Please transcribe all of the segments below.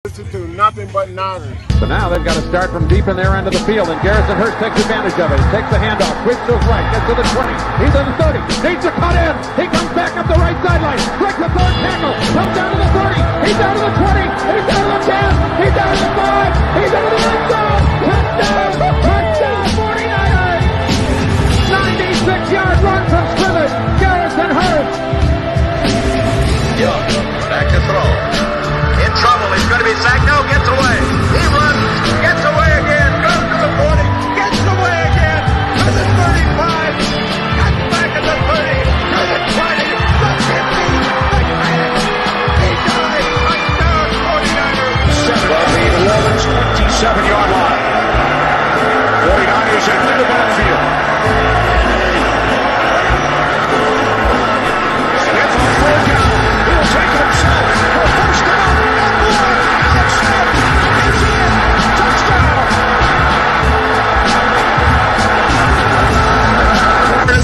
Listen to nothing but Niners. So now they've got to start from deep in their end of the field, and Garrison Hurst takes advantage of it. Takes the handoff, switch to his right, gets to the 20. He's at the 30, needs to cut in. He comes back up the right sideline, breaks the third tackle, comes down to the 30. He's down to the 20. He's down to the 10. He's down to the 5. He's down to the end zone. Touchdown! Touchdown! 49ers! 96-yard run from scrimmage. Garrison Hurst. Young back to throw. In trouble, he's going to be sacked. No, gets away. He runs, gets away again, goes to the 40, gets away again, to the 35, gets back at the 30, to the 20, the 50, the 10. He died. Touchdown, 49ers. 7 on the Ravens' 27-yard line. 49ers into the backfield. Smith on third down. He'll take it himself for a first down.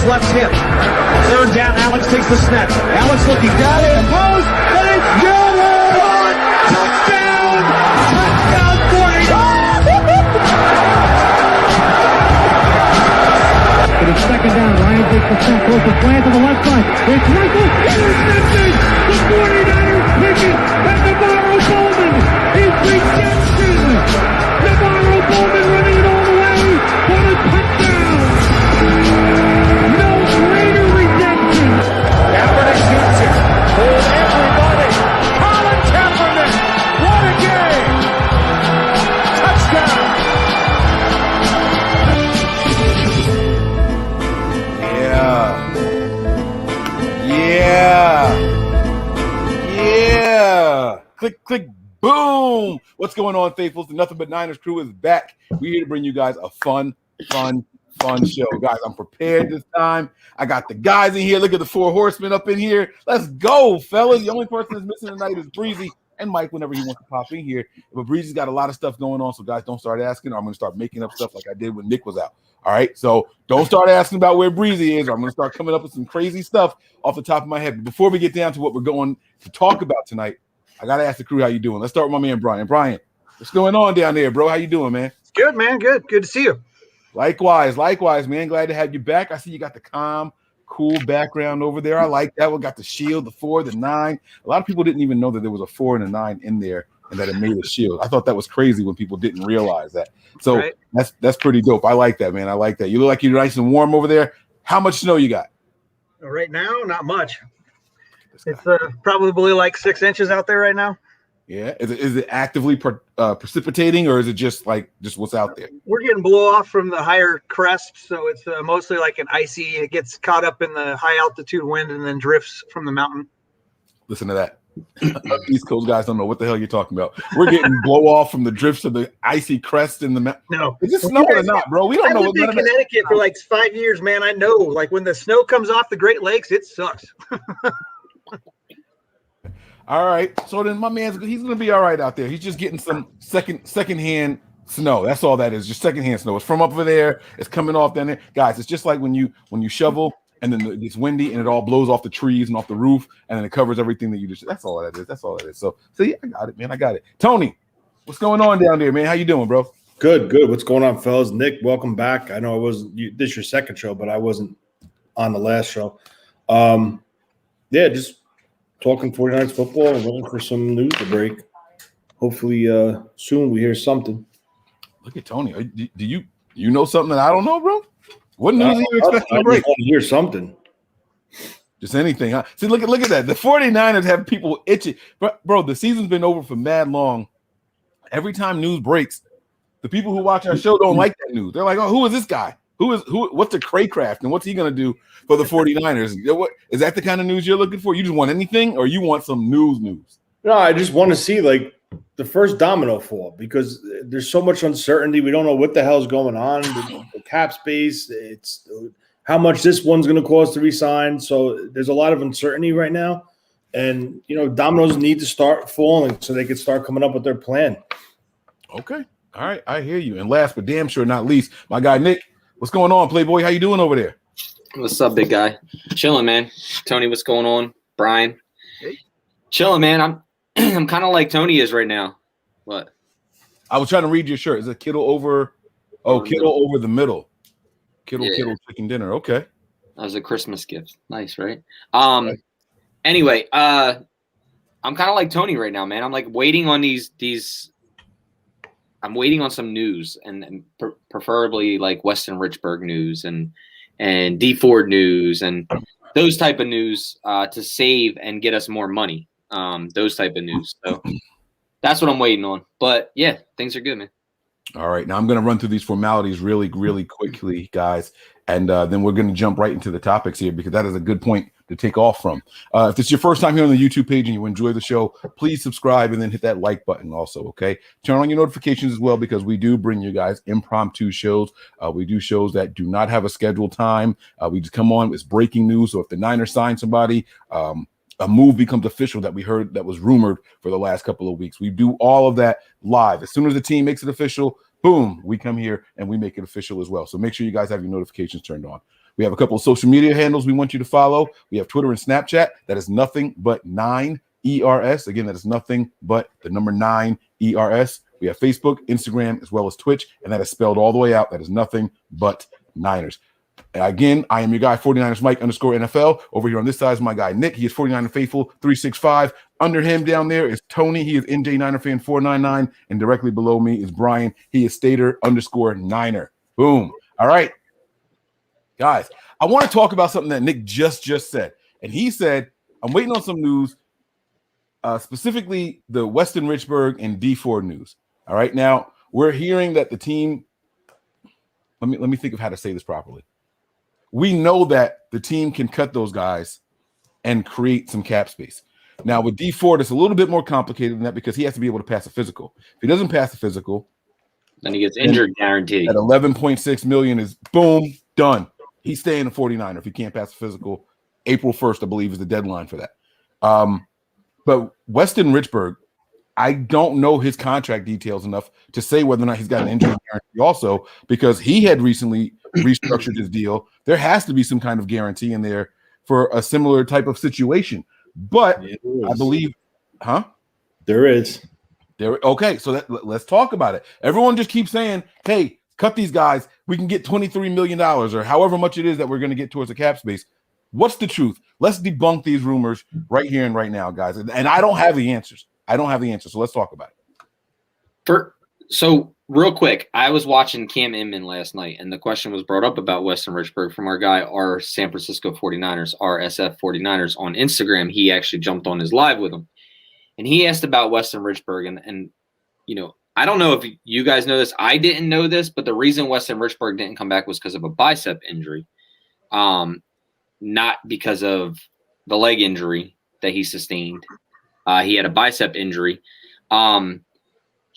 Left hip. Third down, Alex takes the snap. Alex looking down in the post, and it's good! Touchdown! Touchdown 49! But it's second down. Ryan takes the snap, goes to slant to the left side. It's Michael, intercepted! The 49ers pick it, and Navarro Bowman is redemption! Navarro Bowman running it all the way for the touchdown! Kaepernick shoots it. Hold everybody. Colin Kaepernick. What a game. Touchdown. Yeah. Click, click, boom. What's going on, faithfuls? The Nothing But Niners crew is back. We're here to bring you guys a fun show. Guys, I'm prepared this time. I got the guys in here. Look at the 4 horsemen up in here. Let's go, fellas. The only person that's missing tonight is Breezy and Mike whenever he wants to pop in here. But Breezy's got a lot of stuff going on, so guys, don't start asking, or I'm going to start making up stuff like I did when Nick was out. All right? So don't start asking about where Breezy is, or I'm going to start coming up with some crazy stuff off the top of my head. But before we get down to what we're going to talk about tonight, I got to ask the crew how you doing. Let's start with my man, Brian. Brian, what's going on down there, bro? How you doing, man? Good, man. Good to see you. Likewise, man. Glad to have you back. I see you got the calm, cool background over there. I like that. We got the shield, the 4, the 9. A lot of people didn't even know that there was a 4 and a 9 in there and that it made a shield. I thought that was crazy when people didn't realize that. So right. That's pretty dope. I like that, man. I like that. You look like you're nice and warm over there. How much snow you got? Right now, not much. It's probably like 6 inches out there right now. Yeah. Is it actively precipitating, or is it just what's out there? We're getting blow off from the higher crests, so it's mostly like an icy. It gets caught up in the high altitude wind and then drifts from the mountain. Listen to that. East Coast guys don't know what the hell you're talking about. We're getting blow off from the drifts of the icy crest in the mountain. No, is it snowing or not, bro? We don't know. I've lived in Connecticut for like 5 years, man. I know. Like when the snow comes off the Great Lakes, it sucks. All right, so then my man's he's gonna be all right out there. He's just getting some secondhand snow. That's all that is, just secondhand snow. It's from up over there. It's coming off down there, guys. It's just like when you shovel and then it's windy and it all blows off the trees and off the roof and then it covers everything that you just. That's all that is. That's all that is. So yeah, I got it, man. I got it. Tony, what's going on down there, man? How you doing, bro? Good. What's going on, fellas? Nick, welcome back. I know this is your second show, but I wasn't on the last show. Yeah, just talking 49ers football and looking for some news to break. Hopefully, soon we hear something. Look at Tony. Do you know something that I don't know, bro? What news are you expecting to break? I want to hear something. Just anything, huh? See, look at that. The 49ers have people itching. But bro, the season's been over for mad long. Every time news breaks, the people who watch our show don't like that news. They're like, oh, who is this guy? What's the Craycraft and what's he gonna do for the 49ers? What is that the kind of news you're looking for? You just want anything, or you want some news? No, I just want to see like the first domino fall because there's so much uncertainty. We don't know what the hell's going on. The cap space, it's how much this one's gonna cost to resign. So there's a lot of uncertainty right now. And dominoes need to start falling so they can start coming up with their plan. Okay. All right, I hear you. And last but damn sure not least, my guy Nick. What's going on, Playboy? How you doing over there? What's up, big guy? Chilling, man. Tony, what's going on? Brian? Hey. Chilling, man. I'm kind of like Tony is right now. What? I was trying to read your shirt. Is it Kittle over? Oh, Kittle over the middle. Kittle chicken dinner. Okay. That was a Christmas gift. Nice, right? Anyway, I'm kind of like Tony right now, man. I'm like waiting on these. I'm waiting on some news, and preferably like Weston Richburg news and D Ford news and those type of news to save and get us more money. Those type of news. So that's what I'm waiting on. But yeah, things are good, man. All right. Now I'm going to run through these formalities really, really quickly, guys. And then we're going to jump right into the topics here because that is a good point to take off from. If it's your first time here on the YouTube page and you enjoy the show, please subscribe and then hit that like button also, okay? Turn on your notifications as well because we do bring you guys impromptu shows. We do shows that do not have a scheduled time. We just come on. It's breaking news. So if the Niners sign somebody, a move becomes official that we heard that was rumored for the last couple of weeks. We do all of that live. As soon as the team makes it official, boom, we come here and we make it official as well. So make sure you guys have your notifications turned on. We have a couple of social media handles we want you to follow. We have Twitter and Snapchat. That is nothing but 9ERS. Again, that is nothing but the number 9ERS. We have Facebook, Instagram, as well as Twitch, and that is spelled all the way out. That is nothing but Niners. Again, I am your guy, 49ers Mike _NFL. Over here on this side is my guy, Nick. He is 49er Faithful 365. Under him down there is Tony. He is NJ Niner Fan 499. And directly below me is Brian. He is Stater _Niner. Boom. All right. Guys, I want to talk about something that Nick just said. And he said, I'm waiting on some news, specifically the Weston Richburg and D Ford news. All right. Now, we're hearing that the team, let me think of how to say this properly. We know that the team can cut those guys and create some cap space. Now, with D Ford, it's a little bit more complicated than that because he has to be able to pass a physical. If he doesn't pass the physical, then he gets injured guaranteed. At $11.6 million is boom, done. He's staying a 49er if he can't pass the physical. April 1st, I believe, is the deadline for that. But Weston Richburg, I don't know his contract details enough to say whether or not he's got an injury guarantee also because he had recently restructured his deal. There has to be some kind of guarantee in there for a similar type of situation. But I believe, There is. Okay, so let's talk about it. Everyone just keeps saying, hey, cut these guys. We can get $23 million or however much it is that we're going to get towards the cap space. What's the truth? Let's debunk these rumors right here and right now, guys. And I don't have the answers. So let's talk about it. So real quick, I was watching Cam Inman last night, and the question was brought up about Weston Richburg from our guy, our San Francisco 49ers, our SF 49ers on Instagram. He actually jumped on his live with him. And he asked about Weston Richburg, and you know, I don't know if you guys know this. I didn't know this, but the reason Weston Richburg didn't come back was because of a bicep injury, not because of the leg injury that he sustained. He had a bicep injury.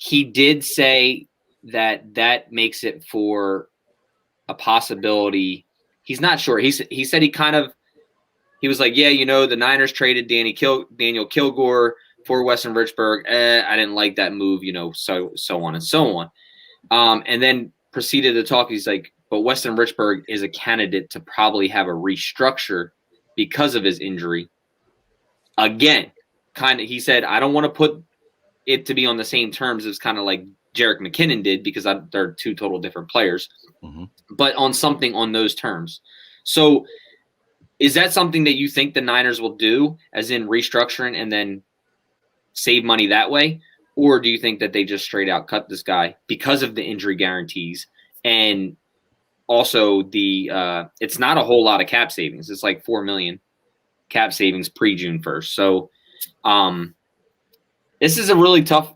He did say that makes it for a possibility. He's not sure. He said he was like, yeah, you know, the Niners traded Daniel Kilgore for Weston Richburg. I didn't like that move, you know, so on and so on. And then proceeded to talk. He's like, but Weston Richburg is a candidate to probably have a restructure because of his injury. Again, he said, I don't want to put it to be on the same terms as kind of like Jerick McKinnon did because they're two total different players, but on something on those terms. So is that something that you think the Niners will do, as in restructuring and then save money that way? Or do you think that they just straight out cut this guy because of the injury guarantees? And also it's not a whole lot of cap savings. It's like $4 million cap savings pre-June 1st. So this is a really tough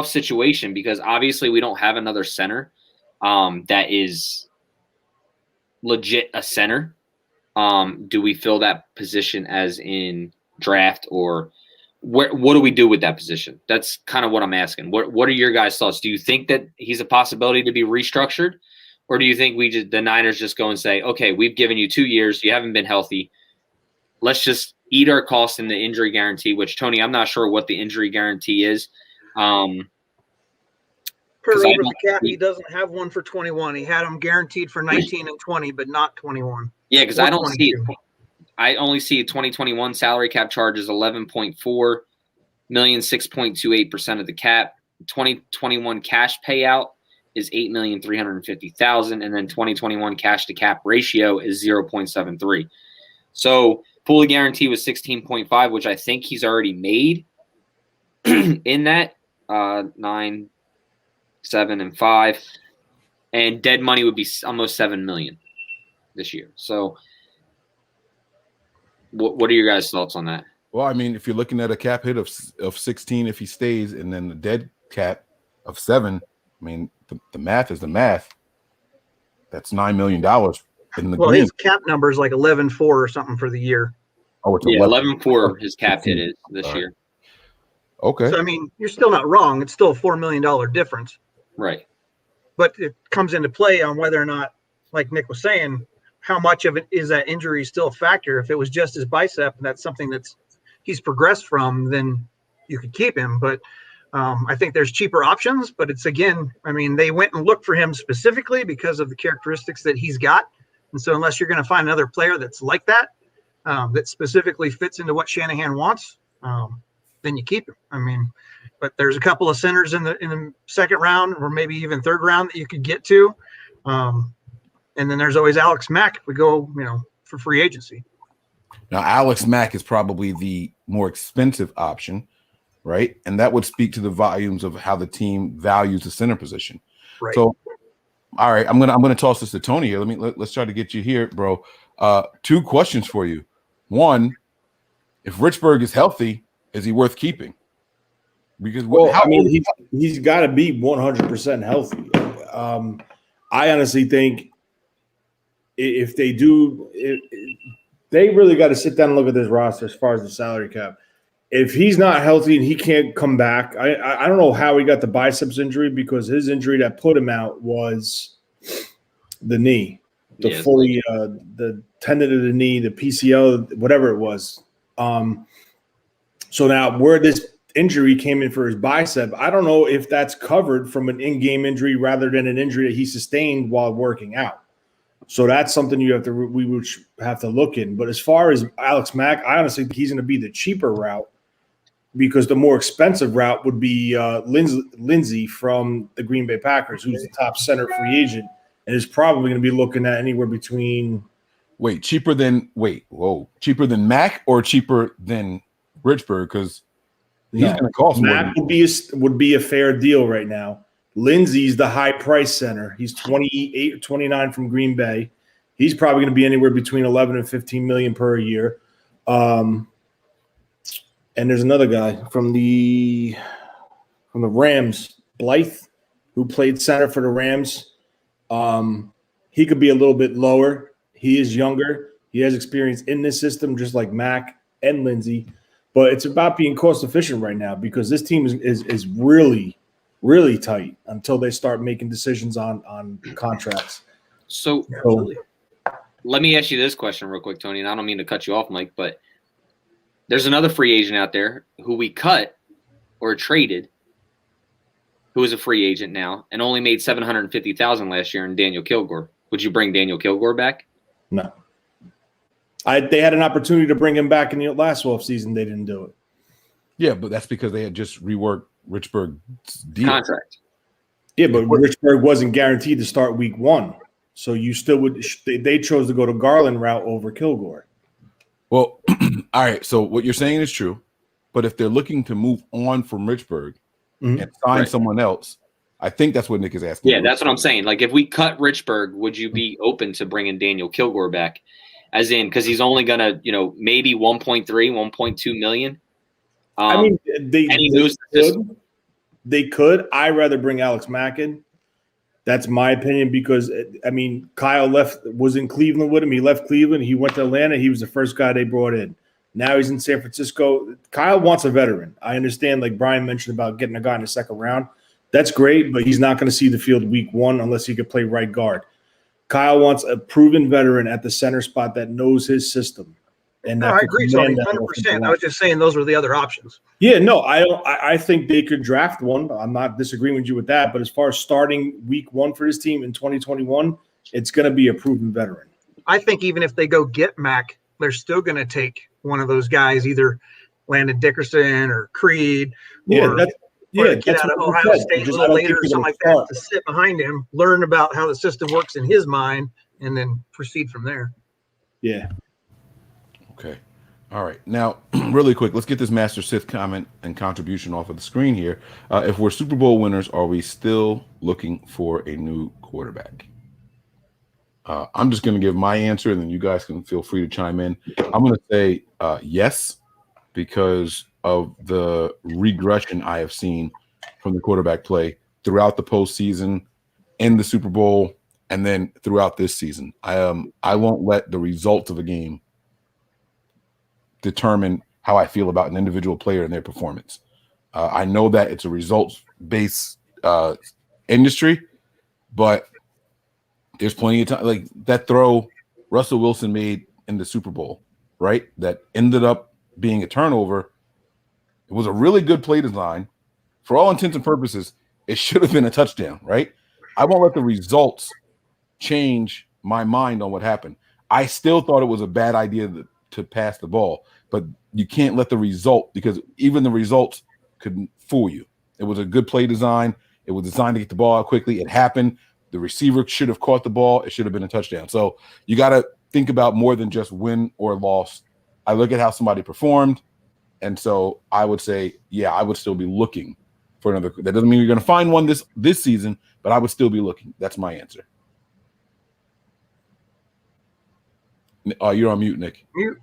situation because obviously we don't have another center that is legit a center. Do we fill that position as in draft, or what do we do with that position? That's kind of what I'm asking. What are your guys' thoughts? Do you think that he's a possibility to be restructured, or do you think the Niners just go and say, okay, we've given you 2 years, you haven't been healthy, let's just eat our costs in the injury guarantee, which, Tony, I'm not sure what the injury guarantee is. Per over the cap, he doesn't have one for 21. He had them guaranteed for 19 and 20, but not 21. Yeah, because I don't see it. I only see 2021 salary cap charge is $11.4 million, 6.28% of the cap. 2021 cash payout is $8,350,000, and then 2021 cash to cap ratio is 0.73. So fully guarantee was 16.5, which I think he's already made in that 9, 7, and 5, and dead money would be almost $7 million this year. So, what are your guys' thoughts on that? Well, I mean, if you're looking at a cap hit of 16 if he stays, and then the dead cap of 7, I mean, the math is the math. That's $9 million in the green. His cap number is like 11.4 or something for the year. Oh, it's 11.4 his cap hit is this year. Okay. So I mean, you're still not wrong. It's still a $4 million difference. Right. But it comes into play on whether or not, like Nick was saying, how much of it is that injury still a factor? If it was just his bicep and that's something he's progressed from, then you could keep him. But I think there's cheaper options. But it's, again, I mean, they went and looked for him specifically because of the characteristics that he's got. And so unless you're going to find another player that's like that, that specifically fits into what Shanahan wants, then you keep him. I mean, but there's a couple of centers in the second round or maybe even third round that you could get to. And then there's always Alex Mack if we go, for free agency. Now, Alex Mack is probably the more expensive option, right? And that would speak to the volumes of how the team values the center position. Right. So, all right, I'm gonna toss this to Tony here. Let's try to get you here, bro. 2 questions for you. One, if Richburg is healthy, is he worth keeping? Because he's got to be 100% healthy. I honestly think if they do, they really got to sit down and look at this roster as far as the salary cap. If he's not healthy and he can't come back, I don't know how he got the biceps injury, because his injury that put him out was the knee, the tendon of the knee, the PCL, whatever it was. So now where this injury came in for his bicep, I don't know if that's covered from an in-game injury rather than an injury that he sustained while working out. So that's something we would have to look in. But as far as Alex Mack, I honestly think he's going to be the cheaper route, because the more expensive route would be Lindsey from the Green Bay Packers, who's the top center free agent, and is probably going to be looking at anywhere between. Cheaper than Mack or cheaper than Richburg? Because he's going to cost more. Mack would be a fair deal right now. Lindsey's the high price center. He's 28 or 29 from Green Bay. He's probably going to be anywhere between 11 and 15 million per year. And there's another guy from the Rams, Blythe, who played center for the Rams. He could be a little bit lower. He is younger. He has experience in this system, just like Mack and Lindsey. But it's about being cost efficient right now, because this team is really, really tight until they start making decisions on contracts. So let me ask you this question real quick, Tony, and I don't mean to cut you off, Mike, but there's another free agent out there who we cut or traded, who is a free agent now and only made $750,000 last year, in Daniel Kilgore. Would you bring Daniel Kilgore back? No. They had an opportunity to bring him back in the last offseason. They didn't do it. Yeah, but that's because they had just reworked Richburg's deal. Contract. Yeah, but Richburg wasn't guaranteed to start week 1. So you still would – they chose to go to Garland route over Kilgore. Well, all right, so what you're saying is true. But if they're looking to move on from Richburg and sign someone else, I think that's what Nick is asking. Yeah, that's what I'm saying. Like, if we cut Richburg, would you be open to bringing Daniel Kilgore back? As in, because he's only going to, maybe 1.3, 1.2 million. I mean, they could. I'd rather bring Alex Mack in. That's my opinion, because, I mean, Kyle was in Cleveland with him. He left Cleveland. He went to Atlanta. He was the first guy they brought in. Now he's in San Francisco. Kyle wants a veteran. I understand, like Brian mentioned, about getting a guy in the second round. That's great, but he's not going to see the field week 1 unless he could play right guard. Kyle wants a proven veteran at the center spot that knows his system. And I agree, Tony, 100%. I was just saying those were the other options. Yeah, no, I think they could draft one. I'm not disagreeing with you with that. But as far as starting week 1 for this team in 2021, it's going to be a proven veteran. I think even if they go get Mack, they're still going to take one of those guys, either Landon Dickerson or Creed. Or a kid that's out of what you Ohio said. State a Just, I little don't later think or they're something gonna like that start. to sit behind him, learn about how the system works in his mind, and then proceed from there. Yeah. Okay. All right. Now, really quick, let's get this Master Sith comment and contribution off of the screen here. If we're Super Bowl winners, are we still looking for a new quarterback? I'm just going to give my answer, and then you guys can feel free to chime in. I'm going to say yes, because of the regression I have seen from the quarterback play throughout the postseason, in the Super Bowl, and then throughout this season. I won't let the results of a game determine how I feel about an individual player and their performance. I know that it's a results-based industry, but there's plenty of time. Like that throw Russell Wilson made in the Super Bowl, right? That ended up being a turnover. It was a really good play design. For all intents and purposes, it should have been a touchdown, right? I won't let the results change my mind on what happened. I still thought it was a bad idea to pass the ball, but you can't let the result, because even the results could fool you. It was a good play design. It was designed to get the ball out quickly. It happened. The receiver should have caught the ball. It should have been a touchdown. So you got to think about more than just win or loss. I look at how somebody performed, and so I would say, yeah, I would still be looking for another. That doesn't mean you're going to find one this season, but I would still be looking. That's my answer. You're on mute, Nick. Mute.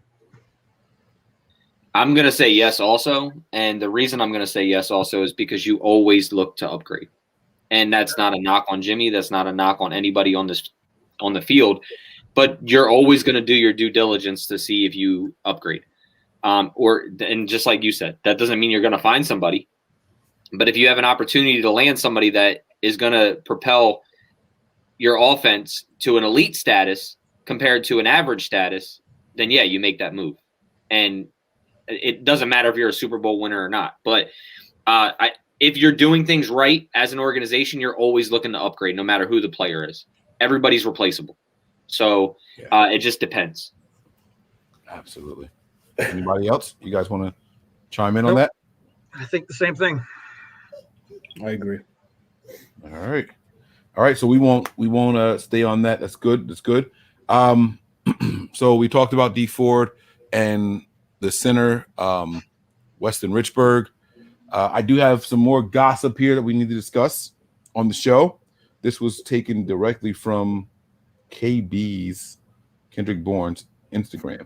I'm going to say yes also. And the reason I'm going to say yes also is because you always look to upgrade. And that's not a knock on Jimmy. That's not a knock on anybody on the field. But you're always going to do your due diligence to see if you upgrade. And just like you said, that doesn't mean you're going to find somebody. But if you have an opportunity to land somebody that is going to propel your offense to an elite status compared to an average status, then yeah, you make that move. And it doesn't matter if you're a Super Bowl winner or not. But if you're doing things right as an organization, you're always looking to upgrade no matter who the player is. Everybody's replaceable. So it just depends. Absolutely. Anybody else? You guys want to chime in on that? I think the same thing. I agree. All right. So we won't stay on that. That's good. So we talked about D Ford and the center, Weston Richburg. I do have some more gossip here that we need to discuss on the show. This was taken directly from KB's Kendrick Bourne's Instagram.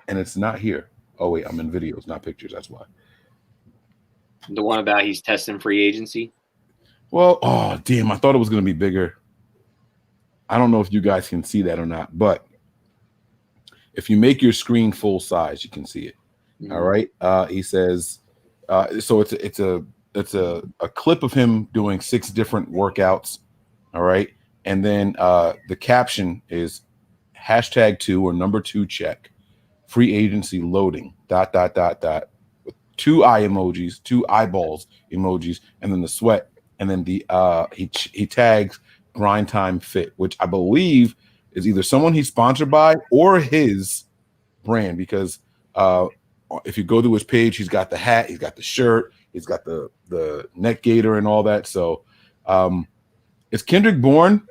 And it's not here. Oh, wait, I'm in videos, not pictures. That's why. The one about he's testing free agency? Well, oh, damn. I thought it was going to be bigger. I don't know if you guys can see that or not, but if you make your screen full size, you can see it. Mm-hmm. All right. He says, so it's a clip of him doing 6 different workouts. All right. And then the caption is #2 or number 2 check, free agency loading, ... with 2 eye emojis, 2 eyeballs emojis, and then the sweat. And then the he tags Grind Time Fit, which I believe is either someone he's sponsored by or his brand, because if you go to his page, he's got the hat, he's got the shirt, he's got the neck gaiter and all that. So is Kendrick Bourne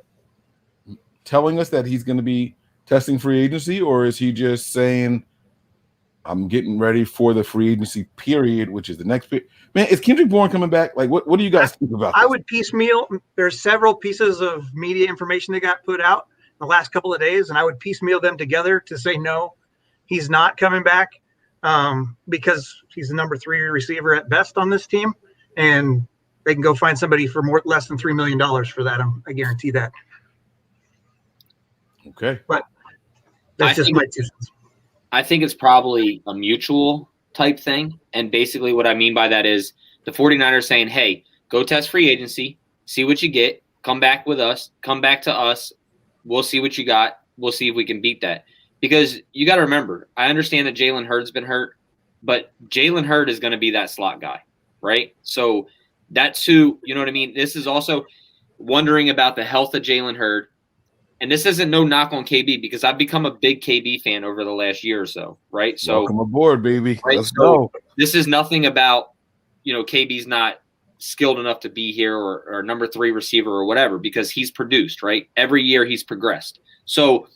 telling us that he's going to be testing free agency, or is he just saying, I'm getting ready for the free agency period, which is the next period? Man, is Kendrick Bourne coming back? Like, what do you guys think about this? I would piecemeal. There's several pieces of media information that got put out the last couple of days, and I would piecemeal them together to say, no, he's not coming back because he's the number 3 receiver at best on this team, and they can go find somebody for less than $3 million for that. I guarantee that. Okay. But that's just my 2 cents. I think it's probably a mutual type thing. And basically what I mean by that is the 49ers saying, hey, go test free agency, see what you get, come back to us. We'll see what you got. We'll see if we can beat that. Because you got to remember, I understand that Jalen Hurd's been hurt, but Jalen Hurd is going to be that slot guy, right? So that's who, you know what I mean? This is also wondering about the health of Jalen Hurd. And this isn't no knock on KB, because I've become a big KB fan over the last year or so, right? So welcome aboard, baby. Right? Let's go. This is nothing about, KB's not skilled enough to be here or number 3 receiver or whatever, because he's produced, right? Every year he's progressed. So,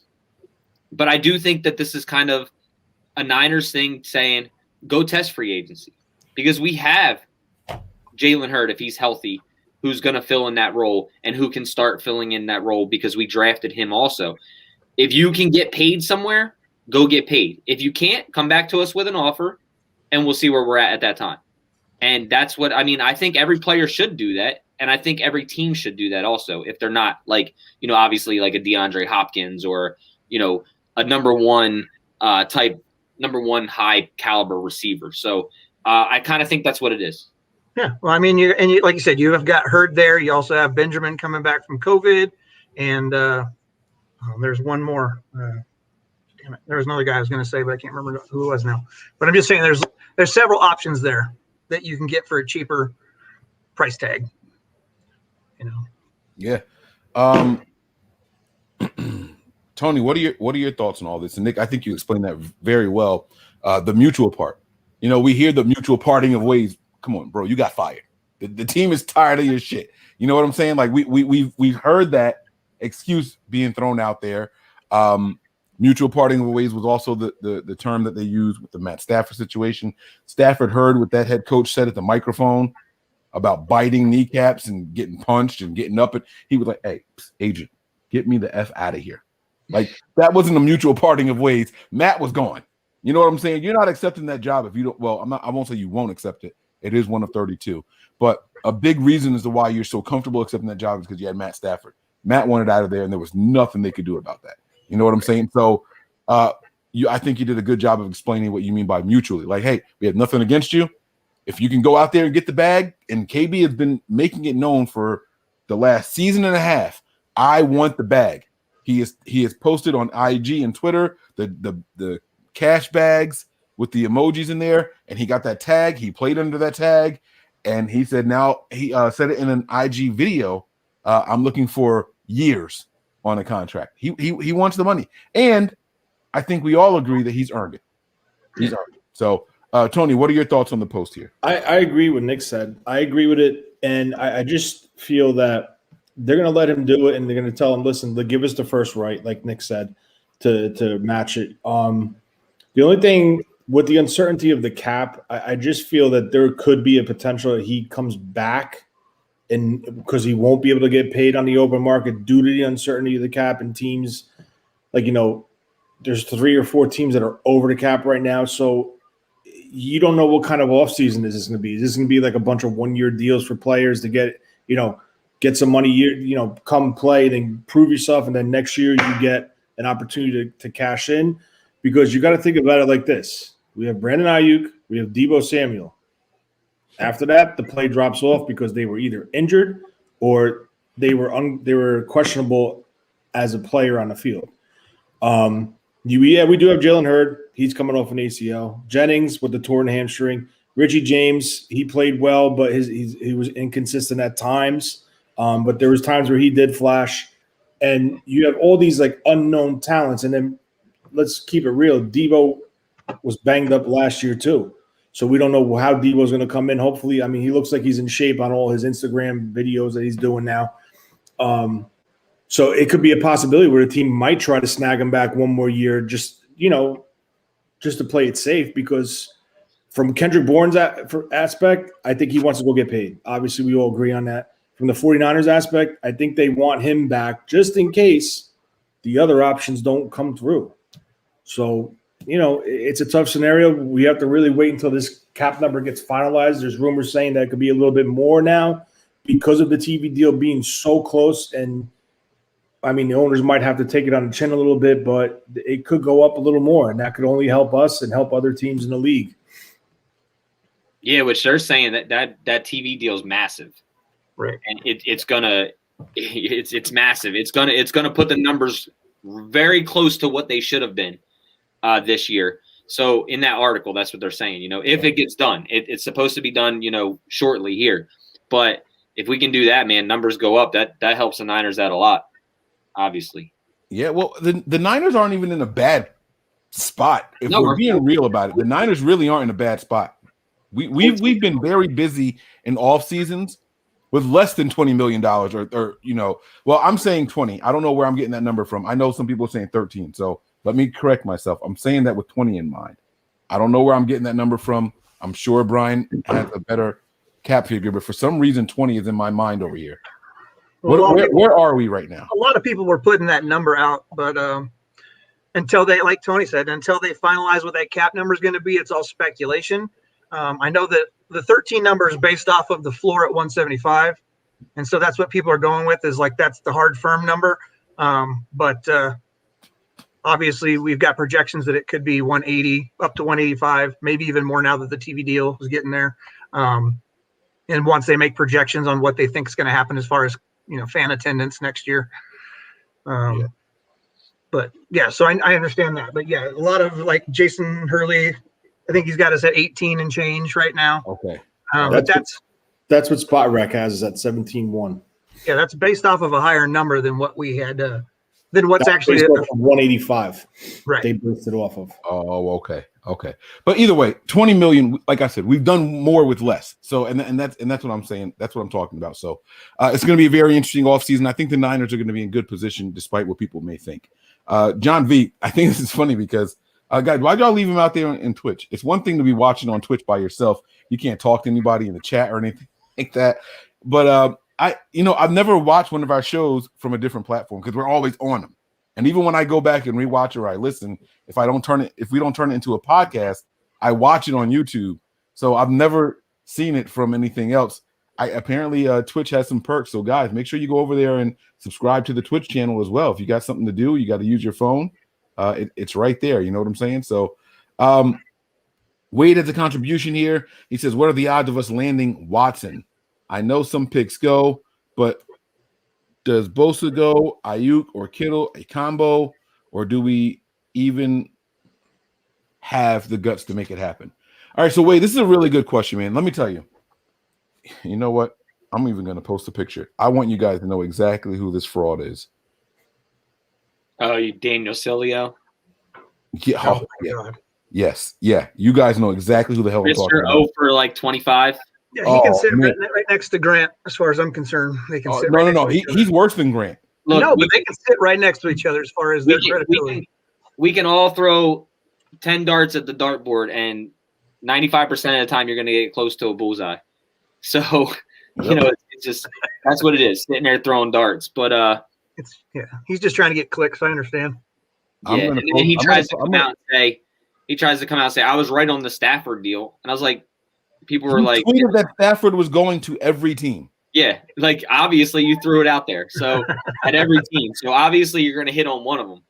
but I do think that this is kind of a Niners thing saying, go test free agency, because we have Jalen Hurd, if he's healthy, who's going to fill in that role and who can start filling in that role because we drafted him also. If you can get paid somewhere, go get paid. If you can't, come back to us with an offer and we'll see where we're at that time. And that's what, I think every player should do that. And I think every team should do that also, if they're not obviously like a DeAndre Hopkins or, a number one high caliber receiver. So I kind of think that's what it is. Yeah. Well, you like you said, you have got Hurd there. You also have Benjamin coming back from COVID. And there's one more. Damn it. There was another guy I was going to say, but I can't remember who it was now. But I'm just saying there's several options there that you can get for a cheaper price tag. Yeah. Tony, what are your thoughts on all this? And Nick, I think you explained that very well. The mutual part. We hear the mutual parting of ways. Come on, bro, you got fired. The team is tired of your shit. You know what I'm saying? Like we've heard that excuse being thrown out there. Mutual parting of ways was also the term that they used with the Matt Stafford situation. Stafford heard what that head coach said at the microphone about biting kneecaps and getting punched and getting up. And he was like, hey, agent, get me the F out of here. Like, that wasn't a mutual parting of ways. Matt was gone. You know what I'm saying? You're not accepting that job if you don't. Well, I won't say you won't accept it. It is one of 32. But a big reason as to why you're so comfortable accepting that job is because you had Matt Stafford. Matt wanted out of there, and there was nothing they could do about that. You know what I'm saying? So I think you did a good job of explaining what you mean by mutually. Like, hey, we have nothing against you. If you can go out there and get the bag, and KB has been making it known for the last season and a half, I want the bag. He has posted on IG and Twitter the cash bags with the emojis in there, and he got that tag. He played under that tag, and he said now he said it in an IG video. I'm looking for years on a contract. He wants the money, and I think we all agree that he's earned it. He's earned it. So, Tony, what are your thoughts on the post here? I agree with Nick said. I agree with it, and I just feel that they're going to let him do it, and they're going to tell him, listen, give us the first right, like Nick said, to match it. The only thing with the uncertainty of the cap, I just feel that there could be a potential that he comes back, and because he won't be able to get paid on the open market due to the uncertainty of the cap, and teams there's 3 or 4 teams that are over the cap right now, so you don't know what kind of offseason this is going to be. Is this going to be like a bunch of 1-year deals for players to get some money, come play, then prove yourself, and then next year you get an opportunity to cash in? Because you got to think about it like this. We have Brandon Ayuk, we have Deebo Samuel. After that, the play drops off because they were either injured or they were questionable as a player on the field. We do have Jalen Hurd. He's coming off an ACL. Jennings with the torn hamstring. Richie James, he played well, but he was inconsistent at times. But there was times where he did flash. And you have all these unknown talents. And then let's keep it real. Deebo was banged up last year too. So we don't know how Deebo's going to come in. Hopefully, he looks like he's in shape on all his Instagram videos that he's doing now. So it could be a possibility where the team might try to snag him back one more year just to play it safe, because from Kendrick Bourne's aspect, I think he wants to go get paid. Obviously, we all agree on that. From the 49ers aspect, I think they want him back just in case the other options don't come through. So, it's a tough scenario. We have to really wait until this cap number gets finalized. There's rumors saying that it could be a little bit more now because of the TV deal being so close. And, the owners might have to take it on the chin a little bit, but it could go up a little more, and that could only help us and help other teams in the league. Yeah, which they're saying that TV deal is massive. Right. And it's massive. It's gonna put the numbers very close to what they should have been this year. So in that article, that's what they're saying. If it gets done, it's supposed to be done, shortly here. But if we can do that, man, numbers go up. That helps the Niners out a lot, obviously. Yeah, well, the Niners aren't even in a bad spot. If we're being real about it, the Niners really aren't in a bad spot. We've been very busy in off seasons with less than $20 million or well, I'm saying 20. I don't know where I'm getting that number from. I know some people are saying 13. So let me correct myself. I'm saying that with 20 in mind. I don't know where I'm getting that number from. I'm sure Brian has a better cap figure, but for some reason 20 is in my mind over here. Where are we right now? A lot of people were putting that number out, but until they, like Tony said, until they finalize what that cap number is going to be, it's all speculation. I know that the 13 number is based off of the floor at 175, and so that's what people are going with, is like that's the hard firm number. But obviously, we've got projections that it could be 180 up to 185, maybe even more now that the TV deal is getting there. And once they make projections on what they think is going to happen as far as fan attendance next year. But yeah, so I understand that. But yeah, a lot of like Jason Hurley, I think he's got us at 18 and change right now. Okay. But that's what Spot Rec has, is at 17.1. Yeah, that's based off of a higher number than what we had. Than what's That's actually based off of 185. Right. They based it off of. Oh, okay. But either way, 20 million. Like I said, we've done more with less. So and that's what I'm saying. That's what I'm talking about. So it's going to be a very interesting offseason. I think the Niners are going to be in good position, despite what people may think. John V, I think this is funny because guys, why'd y'all leave him out there in Twitch? It's one thing to be watching on Twitch by yourself. You can't talk to anybody in the chat or anything like that. But I've never watched one of our shows from a different platform because we're always on them. And even when I go back and rewatch or I listen, if we don't turn it into a podcast, I watch it on YouTube. So I've never seen it from anything else. Apparently Twitch has some perks. So guys, make sure you go over there and subscribe to the Twitch channel as well. If you got something to do, you got to use your phone. It's right there. You know what I'm saying? So Wade has a contribution here. He says, what are the odds of us landing Watson? I know some picks go, but does Bosa go, Ayuk or Kittle, a combo, or do we even have the guts to make it happen? All right, so Wade, this is a really good question, man. Let me tell you. You know what? I'm even going to post a picture. I want you guys to know exactly who this fraud is. Oh, you Daniel Cilio? Yeah. Oh, my God. Yes. Yeah. You guys know exactly who the hell I'm talking Mr. about. O for like 25. Yeah, he can sit man. right next to Grant, as far as I'm concerned. They can sit. No. He's worse than Grant. Look, no, but they can sit right next to each other as far as their credibility. We can all throw 10 darts at the dartboard, and 95% of the time you're going to get close to a bullseye. So, it's just that's what it is, sitting there throwing darts. But he's just trying to get clicks. I understand. Yeah, and then he tries to come out and say, I was right on the Stafford deal, and I was like, people were like, tweeted that Stafford was going to every team. Yeah, like obviously you threw it out there, so at every team. So obviously you're going to hit on one of them,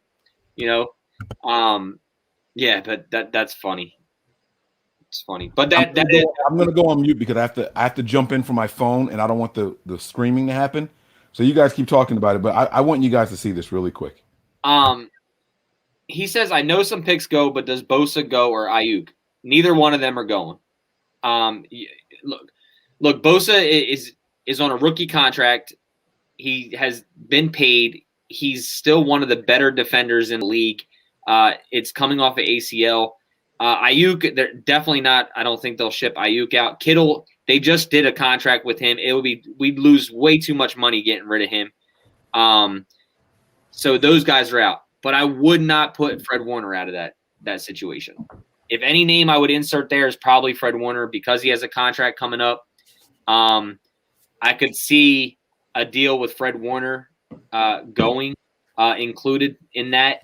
Yeah, but that's funny. It's funny, but I'm going to go on mute because I have to jump in from my phone, and I don't want the screaming to happen. So you guys keep talking about it, but I want you guys to see this really quick. He says, I know some picks go, but does Bosa go or Ayuk? Neither one of them are going. Look, Bosa is on a rookie contract. He has been paid. He's still one of the better defenders in the league. It's coming off of ACL. Ayuk, they're definitely not. I don't think they'll ship Ayuk out. Kittle, they just did a contract with him. We'd lose way too much money getting rid of him. So those guys are out. But I would not put Fred Warner out of that situation. If any name I would insert there is probably Fred Warner because he has a contract coming up. I could see a deal with Fred Warner going included in that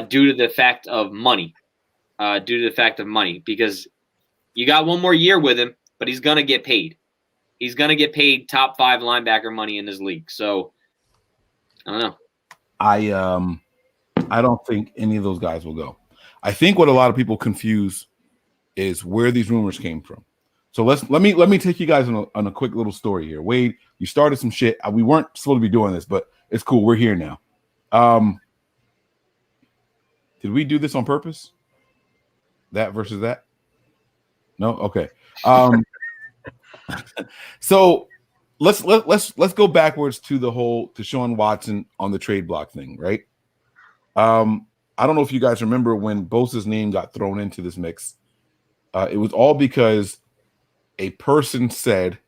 due to the fact of money. Because you got one more year with him, but he's going to get paid. He's going to get paid top 5 linebacker money in this league. So, I don't know. I don't think any of those guys will go. I think what a lot of people confuse is where these rumors came from. So let me take you guys on a quick little story here. Wade, you started some shit. We weren't supposed to be doing this, but it's cool. We're here now. Did we do this on purpose? That versus that? No? Okay. So let's go backwards to the whole to Sean Watson on the trade block thing, right? I don't know if you guys remember when Bosa's name got thrown into this mix. It was all because a person said,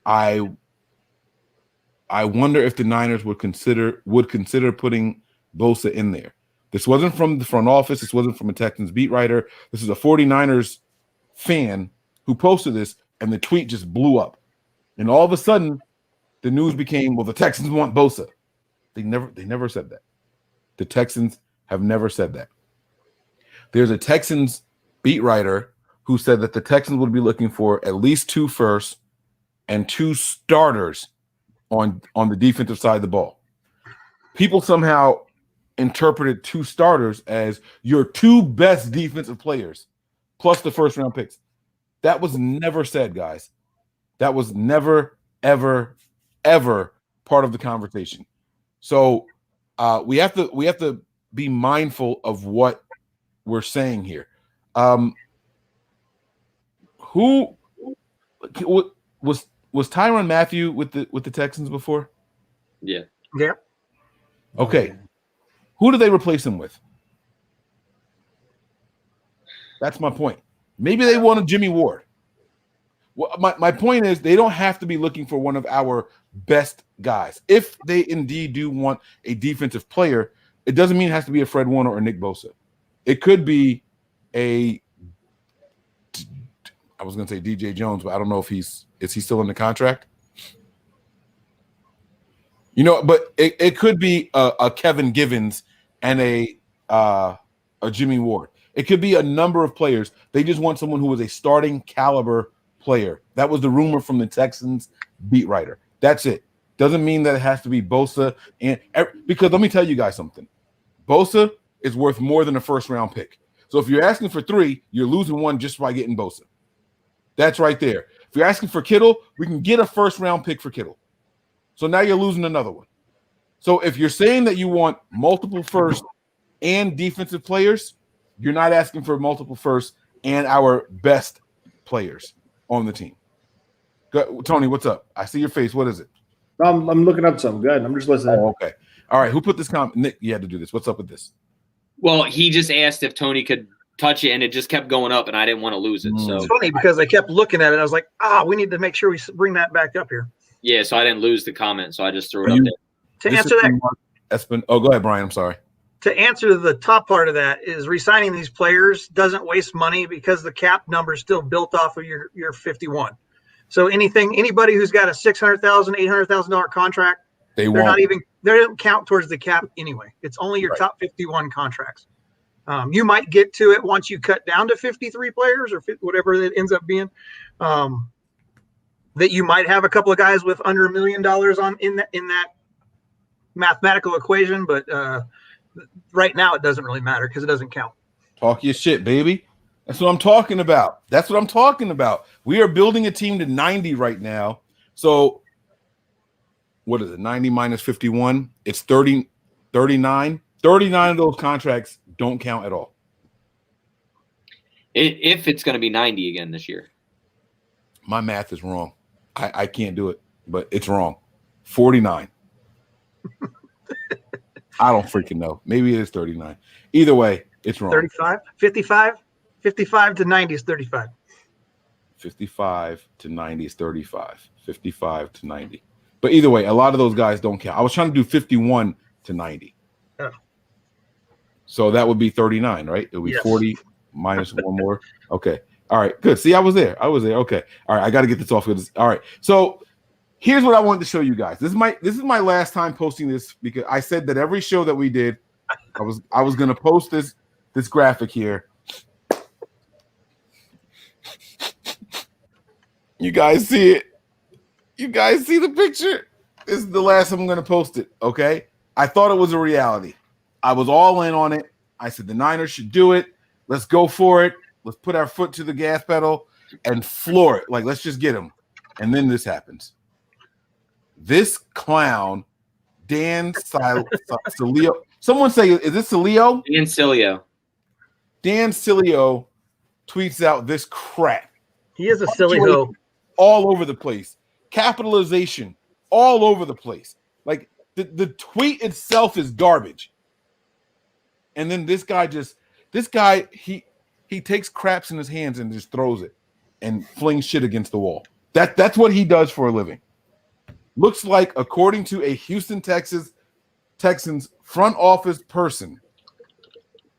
I wonder if the Niners would consider putting Bosa in there. This wasn't from the front office. This wasn't from a Texans beat writer. This is a 49ers fan who posted this, and the tweet just blew up. And all of a sudden, the news became, well, the Texans want Bosa. They never said that. The Texans have never said that. There's a Texans beat writer who said that the Texans would be looking for at least 2 firsts and 2 starters on the defensive side of the ball. People somehow interpreted 2 starters as your 2 best defensive players plus the first round picks. That was never said, guys. That was never, ever, ever part of the conversation. So we have to be mindful of what we're saying here. Who was Tyrann Mathieu with the Texans before? Yeah. Yeah. Okay. Who do they replace him with? That's my point. Maybe they wanted Jimmy Ward. Well, my point is they don't have to be looking for one of our best guys. If they indeed do want a defensive player, it doesn't mean it has to be a Fred Warner or Nick Bosa. It could be I was going to say DJ Jones, but I don't know if is he still in the contract? But it could be a Kevin Givens and a Jimmy Ward. It could be a number of players. They just want someone who is a starting caliber player. That was the rumor from the Texans beat writer. That's it. Doesn't mean that it has to be Bosa. Because let me tell you guys something. Bosa is worth more than a first-round pick. So if you're asking for 3, you're losing 1 just by getting Bosa. That's right there. If you're asking for Kittle, we can get a first-round pick for Kittle. So now you're losing another one. So if you're saying that you want multiple first and defensive players, you're not asking for multiple first and our best players on the team. Tony, what's up? I see your face. What is it? I'm looking up something. Good. I'm just listening. Oh, okay. All right. Who put this comment? Nick, you had to do this. What's up with this? Well, he just asked if Tony could touch it, and it just kept going up, and I didn't want to lose it. So it's funny because I kept looking at it. I was like, we need to make sure we bring that back up here. Yeah, so I didn't lose the comment, so I just threw it up there. To answer that, go ahead, Brian. I'm sorry. To answer the top part of that is re-signing these players doesn't waste money because the cap number is still built off of your 51. So anybody who's got a $600,000, $800,000 contract, they don't count towards the cap anyway. It's only your top 51 contracts. You might get to it once you cut down to 53 players or whatever it ends up being. That you might have a couple of guys with under $1 million in that mathematical equation, but right now it doesn't really matter because it doesn't count. Talk your shit, baby. That's what I'm talking about. We are building a team to 90 right now. So what is it? 90 minus 51. It's 39. 39 of those contracts don't count at all. If it's going to be 90 again this year. My math is wrong. I can't do it, but it's wrong. 49. I don't freaking know. Maybe it is 39. Either way, it's wrong. 35, 55, 55 to 90 is 35. 55 to 90 is 35. 55 to 90. But either way, a lot of those guys don't count. I was trying to do 51 to 90. Oh. So that would be 39, right? It would be 40 minus 1 more. Okay. All right, good. See, I was there. Okay. All right, I got to get this off. All right. So here's what I wanted to show you guys. This is my last time posting this because I said that every show that we did, I was going to post this graphic here. You guys see it? You guys see the picture? This is the last time I'm going to post it, okay? I thought it was a reality. I was all in on it. I said the Niners should do it. Let's go for it. Let's put our foot to the gas pedal and floor it. Like, let's just get him. And then this happens. This clown, Dan Cilio. Someone say, is this Cilio? Dan Cilio. Dan Cilio tweets out this crap. He is a silly hoe. All over the place. Capitalization all over the place. Like, the tweet itself is garbage. And then this guy, he takes craps in his hands and just throws it. and fling shit against the wall. That's what he does for a living. Looks like, according to a Houston, Texans front office person,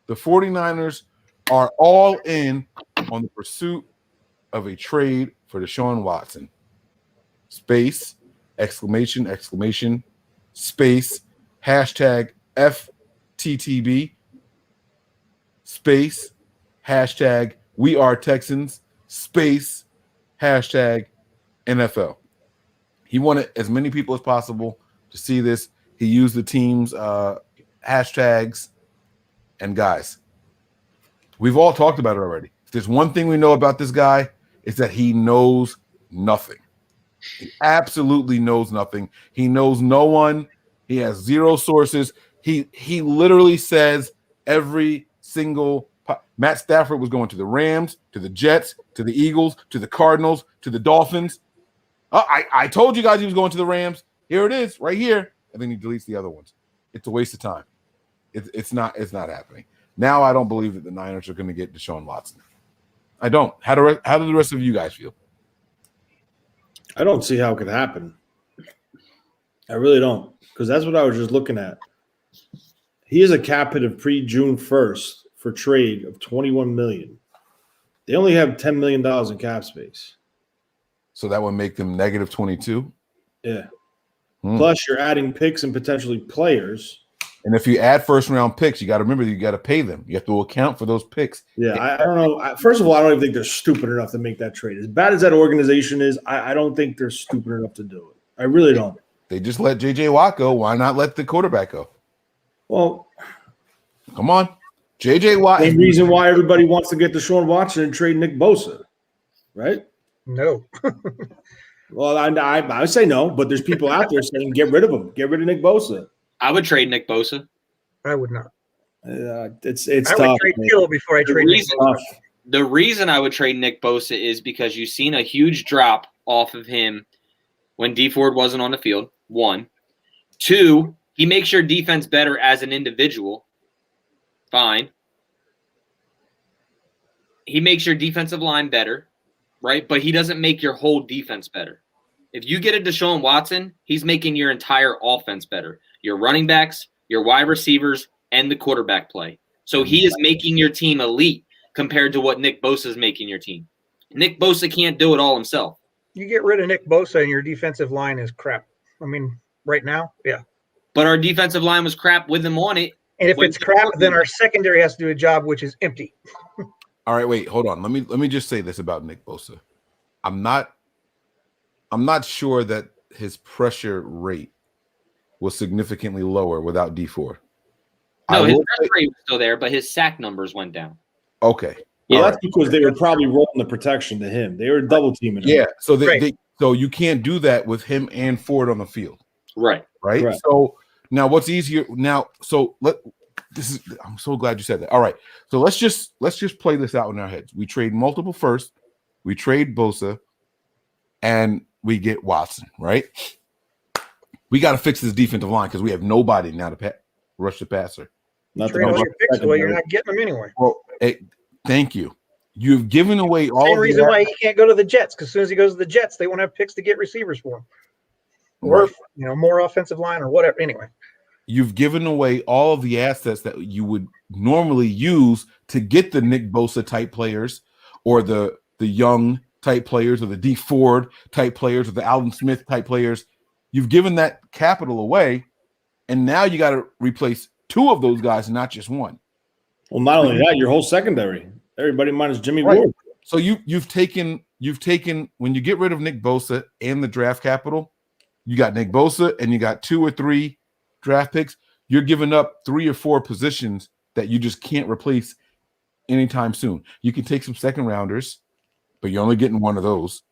the 49ers are all in on the pursuit of a trade for Deshaun Watson. Space, exclamation, exclamation, space, hashtag FTTB, space, hashtag We Are Texans, space, hashtag NFL. He wanted as many people as possible to see this. He used the team's hashtags. And guys, we've all talked about it already. If there's one thing we know about this guy, it's that he knows nothing. He absolutely knows nothing. He knows no one. He has zero sources. He literally says every single Matt Stafford was going to the Rams, to the Jets, to the Eagles, to the Cardinals, to the Dolphins. I told you guys he was going to the Rams. Here it is, right here. And then he deletes the other ones. It's a waste of time. It's not happening. Now I don't believe that the Niners are going to get Deshaun Watson. I don't. How do the rest of you guys feel? I don't see how it could happen. I really don't, because that's what I was just looking at. He is a cap hit of pre-June 1st for trade of $21 million. They only have $10 million in cap space. So that would make them negative 22? Yeah. Plus, you're adding picks and potentially players. And if you add first-round picks, you got to remember you got to pay them. You have to account for those picks. Yeah, I don't know. First of all, I don't even think they're stupid enough to make that trade. As bad as that organization is, I don't think they're stupid enough to do it. I really don't. They just let J.J. Watt go. Why not let the quarterback go? Well, come on. J.J. Watt. Same reason why everybody wants to get Deshaun Watson and trade Nick Bosa, right? No. Well, I say no, but there's people out there saying get rid of him. Get rid of Nick Bosa. I would trade Nick Bosa. I would not. It's I tough. would trade Kittle before I trade Nick Bosa. The reason I would trade Nick Bosa is because you've seen a huge drop off of him when D Ford wasn't on the field. 1. 2, he makes your defense better as an individual. Fine. He makes your defensive line better, right? But he doesn't make your whole defense better. If you get a Deshaun Watson, he's making your entire offense better. Your running backs, your wide receivers, and the quarterback play. So he is making your team elite compared to what Nick Bosa is making your team. Nick Bosa can't do it all himself. You get rid of Nick Bosa and your defensive line is crap. I mean, right now, yeah. But our defensive line was crap with him on it. And if it's crap, then our secondary has to do a job which is empty. All right, wait, hold on. Let me just say this about Nick Bosa. I'm not sure that his pressure rate was significantly lower without D4. No, his pressure rate was still there, but his sack numbers went down. Okay. Yeah, that's because they were probably rolling the protection to him. They were double teaming him. Yeah, so so you can't do that with him and Ford on the field. Right. So now what's easier now? I'm so glad you said that. All right. So let's just play this out in our heads. We trade multiple first, we trade Bosa, and we get Watson, right? We got to fix this defensive line because we have nobody now to rush the passer. Trade all your picks away, you're not getting them anyway. Well, thank you. You've given away all. Same reason why he can't go to the Jets, because as soon as he goes to the Jets, they won't have picks to get receivers for him, or more offensive line or whatever. Anyway, you've given away all of the assets that you would normally use to get the Nick Bosa type players, or the young type players, or the D Ford type players, or the Alvin Smith type players. You've given that capital away, and now you got to replace 2 of those guys, not just 1. Well, not only that, your whole secondary, everybody minus Jimmy Ward. So you've taken when you get rid of Nick Bosa and the draft capital, you got Nick Bosa and you got 2 or 3 draft picks. You're giving up 3 or 4 positions that you just can't replace anytime soon. You can take some second rounders, but you're only getting 1 of those.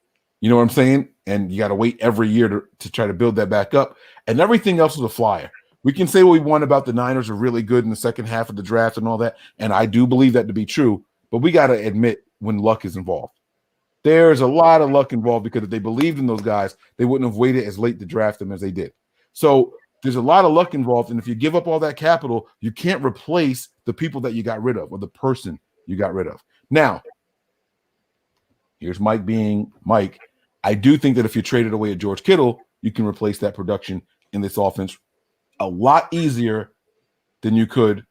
You know what I'm saying? And you got to wait every year to try to build that back up. And everything else is a flyer. We can say what we want about the Niners are really good in the second half of the draft and all that, and I do believe that to be true, but we got to admit when luck is involved. There's a lot of luck involved, because if they believed in those guys, they wouldn't have waited as late to draft them as they did. So there's a lot of luck involved, and if you give up all that capital, you can't replace the people that you got rid of or the person you got rid of. Now, here's Mike being Mike. I do think that if you traded away a George Kittle, you can replace that production in this offense a lot easier than you could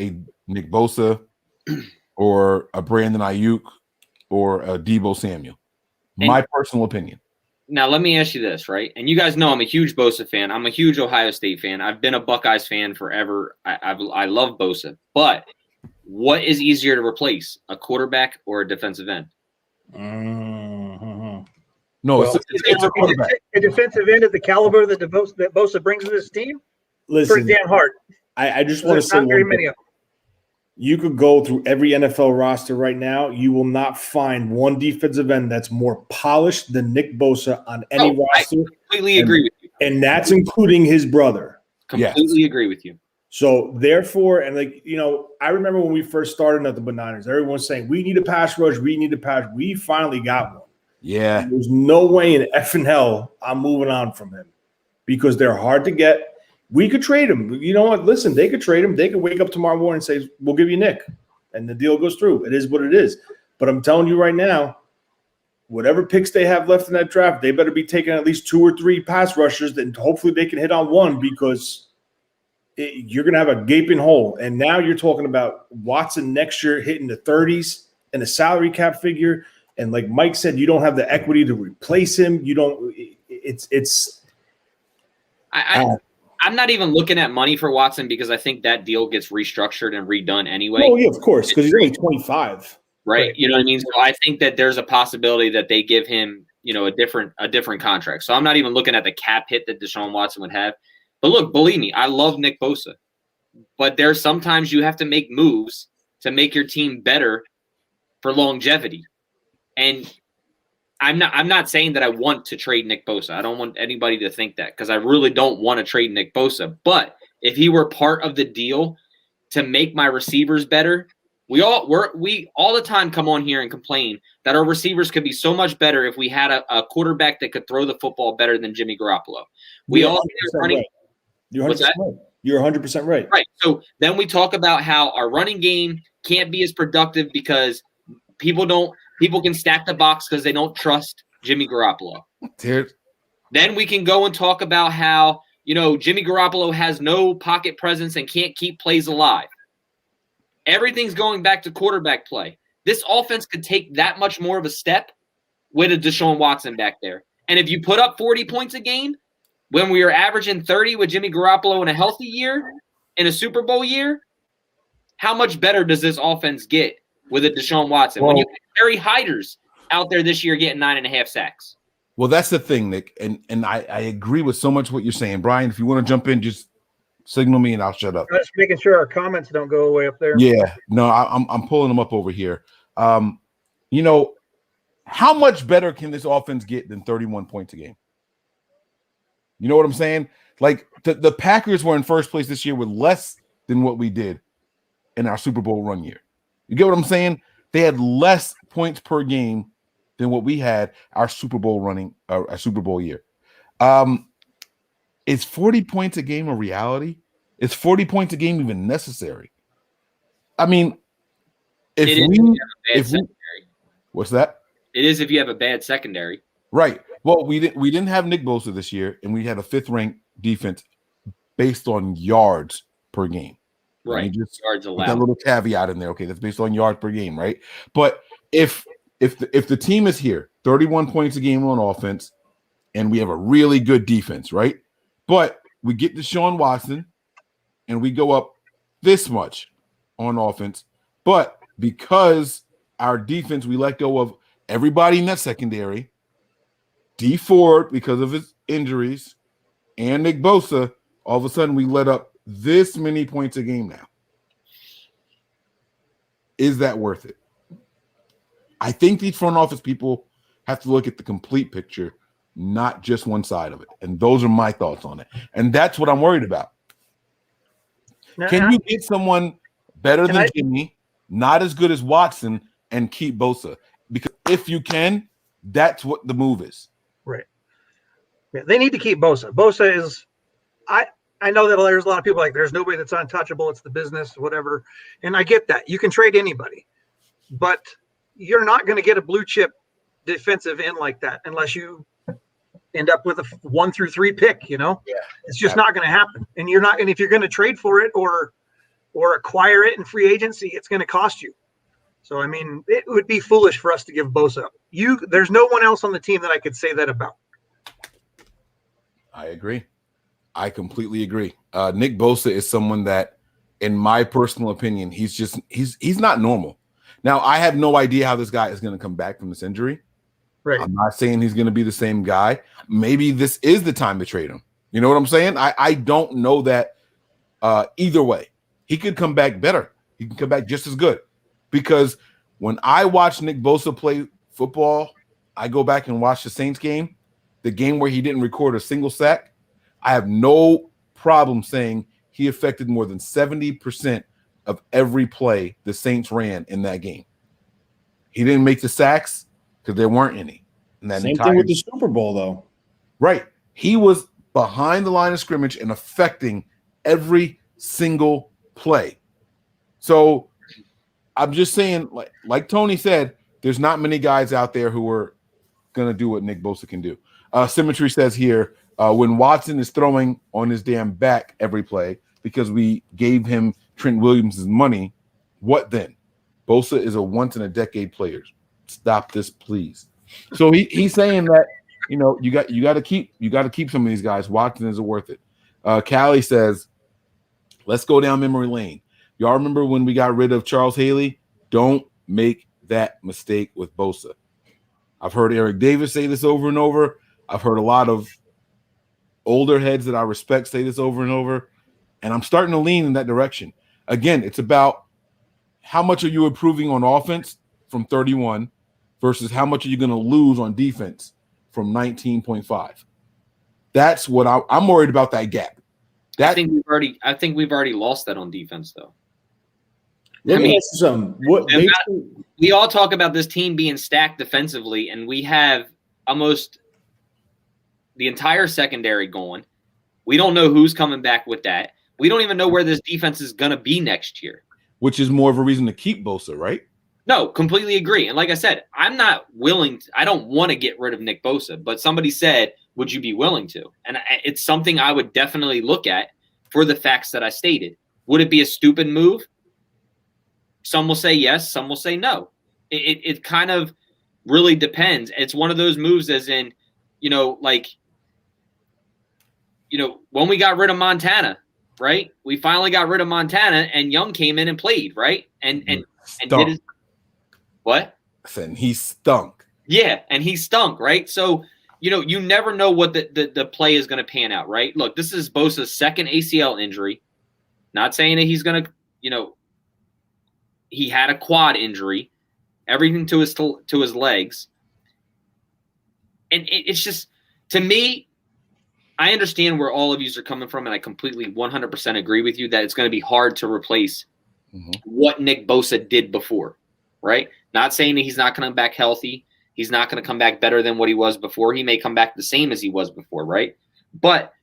a Nick Bosa or a Brandon Ayuk or a Deebo Samuel. My personal opinion. Now, let me ask you this, right? And you guys know I'm a huge Bosa fan. I'm a huge Ohio State fan. I've been a Buckeyes fan forever. I love Bosa. But what is easier to replace, a quarterback or a defensive end? Mm-hmm. No, Well, it's a quarterback. A defensive end at the caliber that Bosa brings to this team? Listen, Pretty damn hard. I just want to say not very one many thing. of them. You could go through every NFL roster right now. You will not find one defensive end that's more polished than Nick Bosa on any roster. I completely agree with you. And that's including his brother. Completely agree with you. So therefore, and I remember when we first started at the Bananas, everyone was saying, we need a pass rush. We need a pass. We finally got one. Yeah. And there's no way in effing hell I'm moving on from him because they're hard to get. We could trade him. You know what? Listen, they could trade him. They could wake up tomorrow morning and say, we'll give you Nick. And the deal goes through. It is what it is. But I'm telling you right now, whatever picks they have left in that draft, they better be taking at least 2 or 3 pass rushers, and hopefully they can hit on one because you're going to have a gaping hole. And now you're talking about Watson next year hitting the 30s and a salary cap figure. And like Mike said, you don't have the equity to replace him. You don't I'm not even looking at money for Watson because I think that deal gets restructured and redone anyway. Oh, yeah, of course, because he's only 25. Right. You know what I mean? So I think that there's a possibility that they give him, a different contract. So I'm not even looking at the cap hit that Deshaun Watson would have. But look, believe me, I love Nick Bosa. But there's sometimes you have to make moves to make your team better for longevity. And I'm not saying that I want to trade Nick Bosa. I don't want anybody to think that because I really don't want to trade Nick Bosa. But if he were part of the deal to make my receivers better, we all the time come on here and complain that our receivers could be so much better if we had a quarterback that could throw the football better than Jimmy Garoppolo. We all running. Right. You're 100% right. You're 100% right. Right. So then we talk about how our running game can't be as productive because people can stack the box because they don't trust Jimmy Garoppolo. Dude. Then we can go and talk about how, Jimmy Garoppolo has no pocket presence and can't keep plays alive. Everything's going back to quarterback play. This offense could take that much more of a step with a Deshaun Watson back there. And if you put up 40 points a game, when we were averaging 30 with Jimmy Garoppolo in a healthy year, in a Super Bowl year, how much better does this offense get with a Deshaun Watson? When you have Harry Hiders out there this year getting 9.5 sacks. Well, that's the thing, Nick, and I agree with so much what you're saying. Brian, if you want to jump in, just signal me and I'll shut up. I'm just making sure our comments don't go away up there. Yeah, no, I'm pulling them up over here. How much better can this offense get than 31 points a game? You know what I'm saying? Like the Packers were in first place this year with less than what we did in our Super Bowl run year. You get what I'm saying? They had less points per game than what we had our Super Bowl year. Is 40 points a game a reality? Is 40 points a game even necessary? I mean, what's that? It is if you have a bad secondary. Right. Well, we didn't have Nick Bosa this year, and we had a 5th ranked defense based on yards per game. Right. Just yards allowed. That little caveat in there. Okay, that's based on yards per game, right? But if the team is here, 31 points a game on offense, and we have a really good defense, right? But we get Deshaun Watson, and we go up this much on offense. But because our defense, we let go of everybody in that secondary, D Ford because of his injuries, and Nick Bosa, all of a sudden we let up this many points a game now. Is that worth it? I think these front office people have to look at the complete picture, not just one side of it. And those are my thoughts on it. And that's what I'm worried about. Can you get someone better than Jimmy, not as good as Watson, and keep Bosa? Because if you can, that's what the move is. Right. Yeah, they need to keep Bosa. Bosa is I know that there's a lot of people like there's nobody that's untouchable. It's the business, whatever. And I get that. You can trade anybody. But you're not going to get a blue chip defensive end like that unless you end up with a 1 through 3 pick. Yeah. It's just not going to happen. And you're not. And if you're going to trade for it or acquire it in free agency, it's going to cost you. So I mean, it would be foolish for us to give Bosa up. There's no one else on the team that I could say that about. I agree. I completely agree. Nick Bosa is someone that, in my personal opinion, he's not normal. Now, I have no idea how this guy is going to come back from this injury. Right. I'm not saying he's going to be the same guy. Maybe this is the time to trade him. You know what I'm saying? I don't know that either way. He could come back better. He can come back just as good. Because when I watch Nick Bosa play football, I go back and watch the Saints game, the game where he didn't record a single sack. I have no problem saying he affected more than 70% of every play the Saints ran in that game. He didn't make the sacks because there weren't any. Same thing with the Super Bowl, though. Right. He was behind the line of scrimmage and affecting every single play. So I'm just saying, like Tony said, there's not many guys out there who are going to do what Nick Bosa can do. Symmetry says here, when Watson is throwing on his damn back every play because we gave him Trent Williams' money, what then? Bosa is a once-in-a-decade player. Stop this, please. So he's saying that, you got to keep some of these guys. Watson isn't worth it. Callie says, let's go down memory lane. Y'all remember when we got rid of Charles Haley? Don't make that mistake with Bosa. I've heard Eric Davis say this over and over. I've heard a lot of older heads that I respect say this over and over, and I'm starting to lean in that direction. Again, it's about how much are you improving on offense from 31 versus how much are you going to lose on defense from 19.5. That's what I'm worried about, that gap. I think we've already lost that on defense, though. Let me ask you something. We all talk about this team being stacked defensively, and we have almost the entire secondary going. We don't know who's coming back with that. We don't even know where this defense is going to be next year. Which is more of a reason to keep Bosa, right? No, completely agree. And like I said, I'm not willing – I don't want to get rid of Nick Bosa, but somebody said, would you be willing to? And it's something I would definitely look at for the facts that I stated. Would it be a stupid move? Some will say yes, some will say no. It kind of really depends. It's one of those moves as in, when we got rid of Montana, right? We finally got rid of Montana and Young came in and played, right? And did his what? I said he stunk. Yeah, and he stunk, right? So, you never know what the play is going to pan out, right? Look, this is Bosa's second ACL injury. Not saying that he's going to, he had a quad injury, everything to his legs. And it's just, to me, I understand where all of you are coming from, and I completely 100% agree with you that it's going to be hard to replace what Nick Bosa did before, right? Not saying that he's not going to come back healthy. He's not going to come back better than what he was before. He may come back the same as he was before, right? But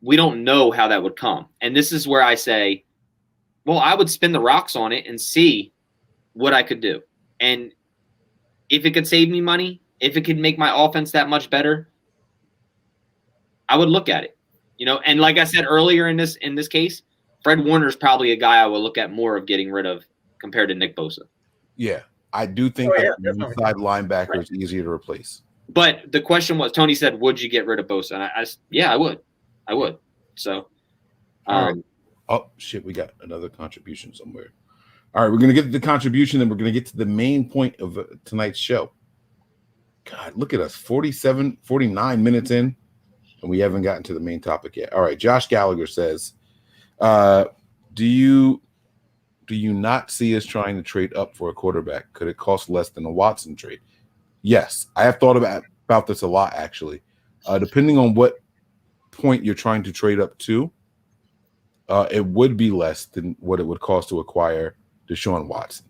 we don't know how that would come. And this is where I say, well, I would spin the rocks on it and see what I could do. And if it could save me money, if it could make my offense that much better, I would look at it. And like I said earlier in this case, Fred Warner is probably a guy I would look at more of getting rid of compared to Nick Bosa. Yeah, I do think that the inside linebacker is easier to replace. But the question was, Tony said, would you get rid of Bosa? And yeah, I would. So, oh, shit, we got another contribution somewhere. All right, we're going to get to the contribution, and we're going to get to the main point of tonight's show. God, look at us, 49 minutes in, and we haven't gotten to the main topic yet. All right, Josh Gallagher says, do you not see us trying to trade up for a quarterback? Could it cost less than a Watson trade? Yes, I have thought about this a lot, actually. Depending on what point you're trying to trade up to, it would be less than what it would cost to acquire Deshaun Watson.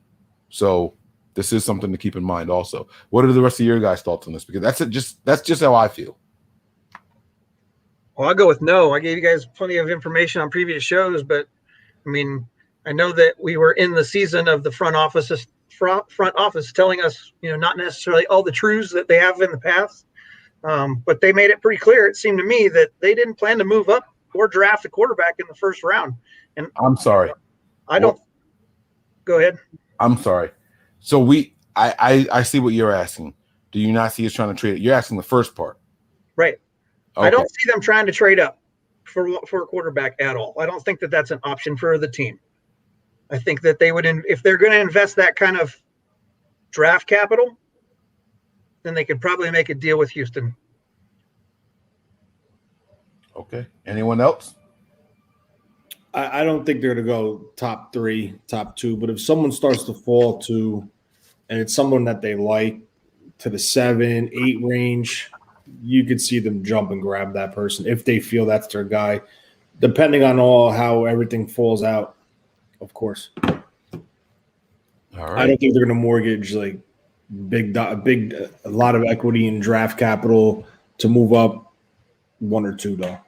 So this is something to keep in mind also. What are the rest of your guys' thoughts on this? Because that's just how I feel. Well, I'll go with no. I gave you guys plenty of information on previous shows, but I mean, I know that we were in the season of the front office front office telling us, not necessarily all the truths that they have in the past, but they made it pretty clear. It seemed to me that they didn't plan to move up or draft a quarterback in the first round. And I'm sorry. I don't. Go ahead. I'm sorry. So I see what you're asking. Do you not see us trying to trade it? You're asking the first part. Right. Okay. I don't see them trying to trade up for a quarterback at all. I don't think that that's an option for the team. I think that they would, if they're going to invest that kind of draft capital, then they could probably make a deal with Houston. Okay. Anyone else? I don't think they're going to go top 3, top 2. But if someone starts to fall to, and it's someone that they like, to the 7, 8 range, you could see them jump and grab that person if they feel that's their guy, depending on how everything falls out, of course. All right. I don't think they're going to mortgage like a lot of equity in draft capital to move up 1 or 2, though.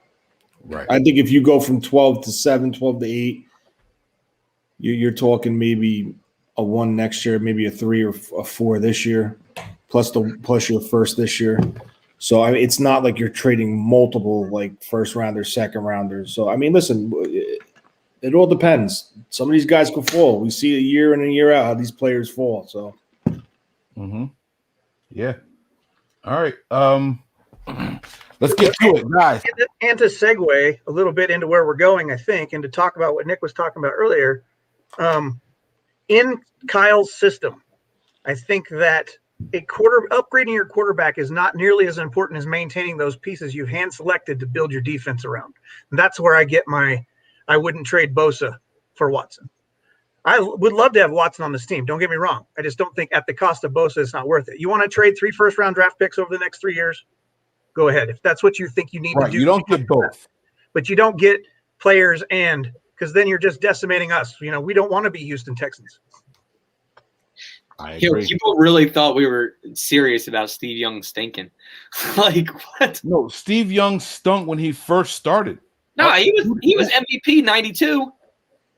Right. I think if you go from 12 to 7, 12 to 8, you're talking maybe a 1 next year, maybe a 3 or a 4 this year, plus your first this year. So I mean, it's not like you're trading multiple like first rounders, second rounders. So I mean, listen, it all depends. Some of these guys can fall. We see a year in and a year out how these players fall. So, yeah. All right. Let's get to it, guys. And to segue a little bit into where we're going, I think, and to talk about what Nick was talking about earlier, in Kyle's system, I think that upgrading your quarterback is not nearly as important as maintaining those pieces you've hand selected to build your defense around. And that's where I get I wouldn't trade Bosa for Watson. I would love to have Watson on this team. Don't get me wrong. I just don't think at the cost of Bosa, it's not worth it. You want to trade 3 first-round draft picks over the next 3 years? Go ahead. If that's what you think you need to do. You don't get both. But you don't get players because then you're just decimating us. We don't want to be Houston Texans. I agree. People really thought we were serious about Steve Young stinking. Like, what? No, Steve Young stunk when he first started. No, he was MVP 92.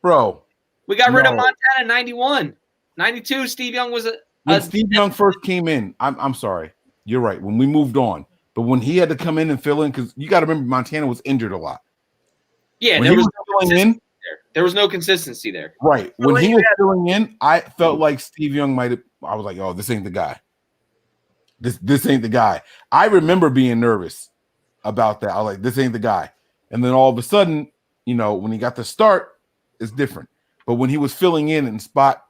Bro. We got rid of Montana 91. 92, Steve Young was when Steve Young first came in, I'm sorry. You're right. When we moved on. But when he had to come in and fill in, because you got to remember Montana was injured a lot. Yeah, there was no consistency there. Right. When he was filling in, I felt like Steve Young I was like, oh, this ain't the guy. This ain't the guy. I remember being nervous about that. I was like, this ain't the guy. And then all of a sudden, when he got the start, it's different. But when he was filling in spot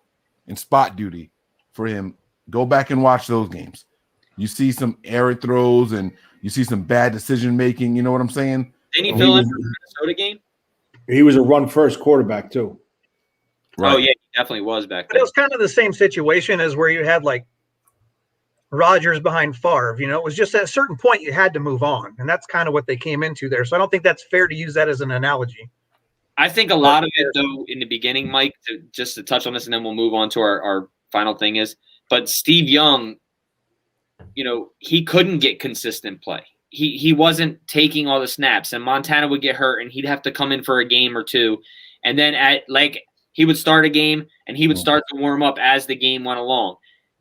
duty for him, go back and watch those games. You see some error throws and you see some bad decision making. You know what I'm saying? Didn't he fill in for the Minnesota game? He was a run-first quarterback, too. Right. Oh, yeah, he definitely was back But then. it was kind of the same situation as where you had, like, Rodgers behind Favre. It was just at a certain point you had to move on, and that's kind of what they came into there. So I don't think that's fair to use that as an analogy. I think a lot of it, though, in the beginning, Mike, just to touch on this, and then we'll move on to our final thing is, but Steve Young, he couldn't get consistent play. He wasn't taking all the snaps, and Montana would get hurt, and he'd have to come in for a game or two, and then he would start a game, and he would start to warm up as the game went along.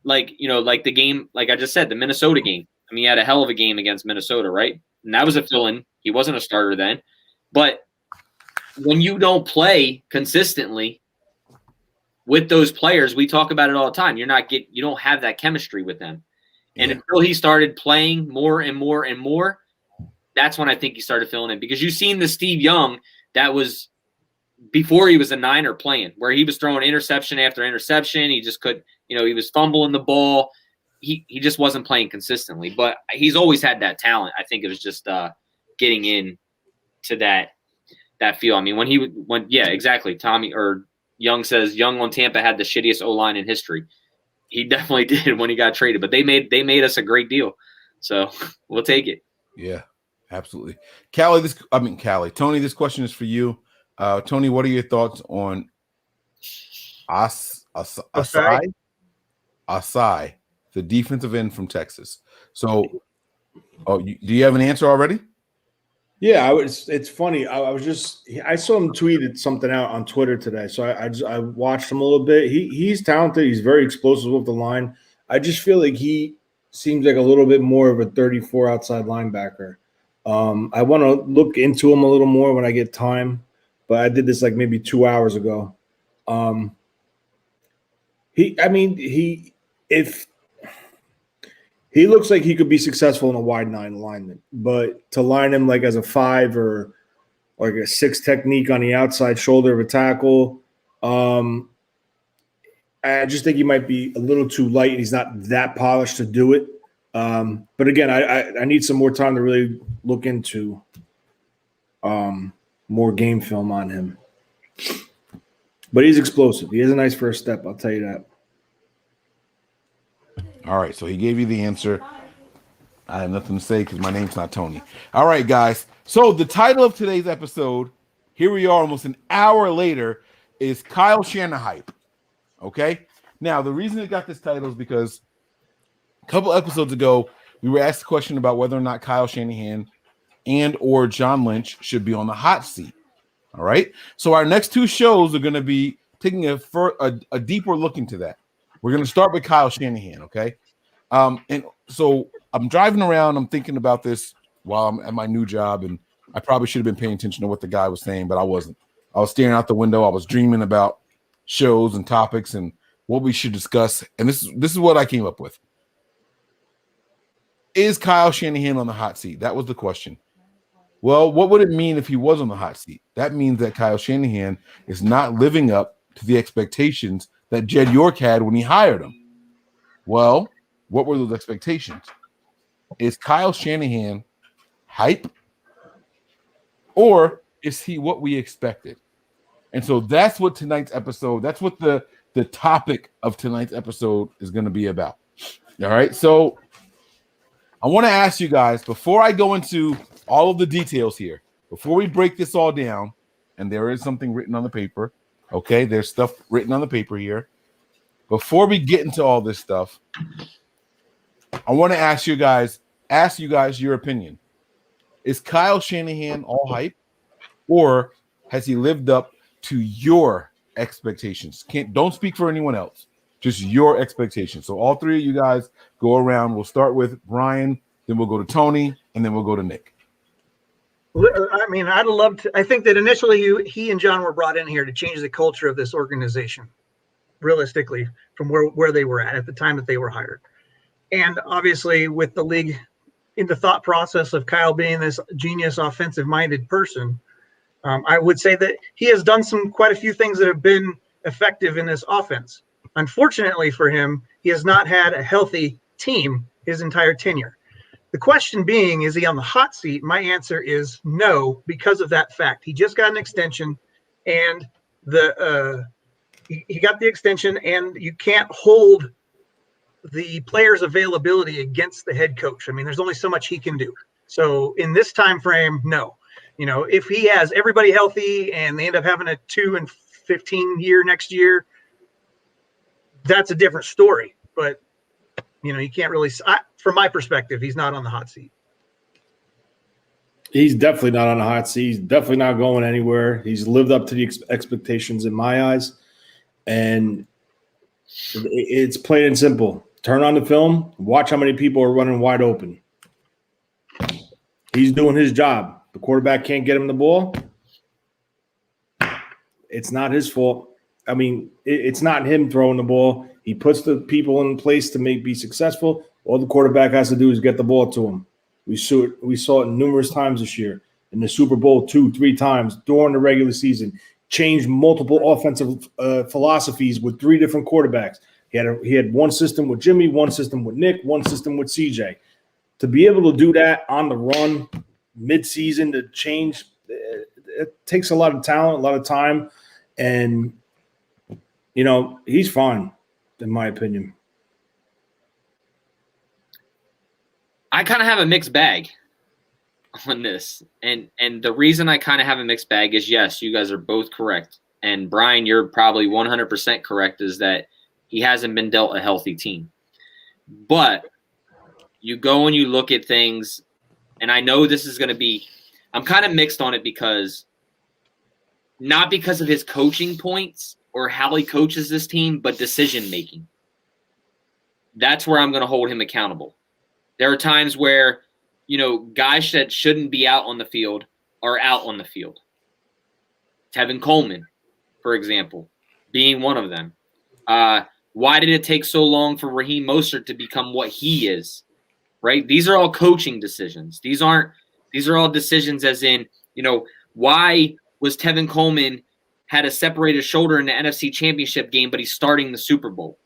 Like the game, like I just said, the Minnesota game. I mean, he had a hell of a game against Minnesota, right? And that was a fill-in. He wasn't a starter then. But when you don't play consistently with those players, we talk about it all the time. You don't have that chemistry with them. And until he started playing more and more and more, that's when I think he started filling in. Because you've seen the Steve Young that was before he was a Niner playing, where he was throwing interception after interception. He just could, he was fumbling the ball. He just wasn't playing consistently. But he's always had that talent. I think it was just getting in to that feel. I mean, yeah, exactly. Tommy or Young says Young on Tampa had the shittiest O-line in history. He definitely did when he got traded, but they made us a great deal. So we'll take it. Yeah, absolutely. Tony, this question is for you. Tony, what are your thoughts on Asai, the defensive end from Texas? So, do you have an answer already? Yeah, it's funny. I saw him tweeted something out on Twitter today, so I watched him a little bit. He's talented. He's very explosive with the line. I just feel like he seems like a little bit more of a 34 outside linebacker. I want to look into him a little more when I get time, but I did this like maybe 2 hours ago. Um, if he looks like he could be successful in a wide nine alignment, but to line him like as a 5 or like a 6 technique on the outside shoulder of a tackle, I just think he might be a little too light, and he's not that polished to do it. But again, I need some more time to really look into more game film on him. But he's explosive. He has a nice first step, I'll tell you that. All right, so he gave you the answer. I have nothing to say because my name's not Tony. All right, guys. So the title of today's episode, here we are almost an hour later, is Kyle Shana-hype. Okay? Now, the reason it got this title is because a couple episodes ago, we were asked a question about whether or not Kyle Shanahan and or John Lynch should be on the hot seat. All right? So our next 2 shows are going to be taking a deeper look into that. We're going to start with Kyle Shanahan, okay? And so I'm driving around. I'm thinking about this while I'm at my new job, and I probably should have been paying attention to what the guy was saying, but I wasn't. I was staring out the window. I was dreaming about shows and topics and what we should discuss, and this is what I came up with. Is Kyle Shanahan on the hot seat? That was the question. Well, what would it mean if he was on the hot seat? That means that Kyle Shanahan is not living up to the expectations that Jed York had when he hired him. Well, what were those expectations? Is Kyle Shanahan hype, or is he what we expected? And so that's what tonight's episode, that's what the topic of tonight's episode is going to be about. All right, so I want to ask you guys, before I go into all of the details here, before we break this all down, and there is something written on the paper, okay? There's stuff written on the paper here. Before we get into all this stuff, I want to ask you guys your opinion. Is Kyle Shanahan all hype, or has he lived up to your expectations? Don't speak for anyone else, just your expectations. So all 3 of you guys go around. We'll start with Brian, then we'll go to Tony, and then we'll go to Nick. I mean, I'd love to. I think that initially he and John were brought in here to change the culture of this organization, realistically, from where they were at the time that they were hired. And obviously with the league in the thought process of Kyle being this genius offensive-minded person, I would say that he has done quite a few things that have been effective in this offense. Unfortunately for him, he has not had a healthy team his entire tenure. The question being, is he on the hot seat? My answer is no, because of that fact. He just got an extension, and he got the extension, and you can't hold the player's availability against the head coach. I mean, there's only so much he can do. So in this time frame, no. You know, if he has everybody healthy and they end up having a 2 and 15 year next year, that's a different story. But you know, you can't really. From my perspective, he's not on the hot seat. He's definitely not on the hot seat. He's definitely not going anywhere. He's lived up to the expectations in my eyes, and it's plain and simple. Turn on the film, watch how many people are running wide open. He's doing his job. The quarterback can't get him the ball. It's not his fault. I mean, it's not him throwing the ball. He puts the people in place to be successful. All the quarterback has to do is get the ball to him. We saw it numerous times this year. In the Super Bowl 2-3 times during the regular season. Changed multiple offensive philosophies with 3 different quarterbacks. He had one system with Jimmy, one system with Nick, one system with CJ. To be able to do that on the run, mid-season, to change, it takes a lot of talent, a lot of time. And, you know, he's fine, in my opinion. I kind of have a mixed bag on this. And the reason I kind of have a mixed bag is, yes, you guys are both correct. And Brian, you're probably 100% correct, is that he hasn't been dealt a healthy team. But you go and you look at things, and I know this is going to be I'm kind of mixed on it because not because of his coaching points or how he coaches this team, but decision making. That's where I'm going to hold him accountable. There are times where, guys that shouldn't be out on the field are out on the field. Tevin Coleman, for example, being one of them. Why did it take so long for Raheem Mostert to become what he is? Right? These are all coaching decisions. These are all decisions as in, why was Tevin Coleman had a separated shoulder in the NFC Championship game, but he's starting the Super Bowl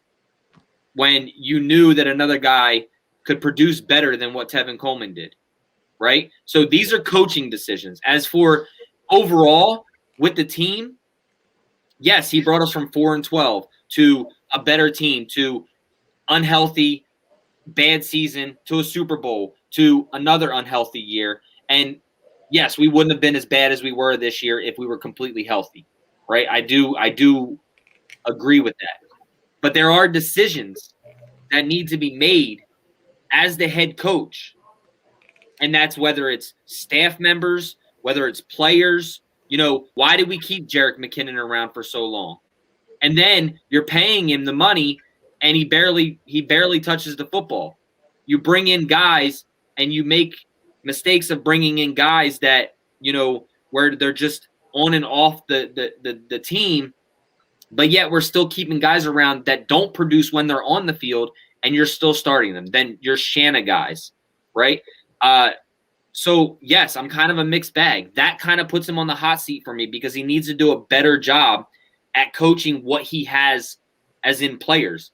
when you knew that another guy could produce better than what Tevin Coleman did, right? So these are coaching decisions. As for overall with the team, yes, he brought us from 4-12 to a better team, to unhealthy, bad season, to a Super Bowl, to another unhealthy year. And yes, we wouldn't have been as bad as we were this year if we were completely healthy, right? I do agree with that. But there are decisions that need to be made as the head coach. And that's whether it's staff members, whether it's players. Why did we keep Jerick McKinnon around for so long? And then you're paying him the money and he barely touches the football. You bring in guys and you make mistakes of bringing in guys that, where they're just on and off the team, but yet we're still keeping guys around that don't produce when they're on the field and you're still starting them. Then you're Shana guys, right? So, yes, I'm kind of a mixed bag. That kind of puts him on the hot seat for me because he needs to do a better job at coaching what he has as in players.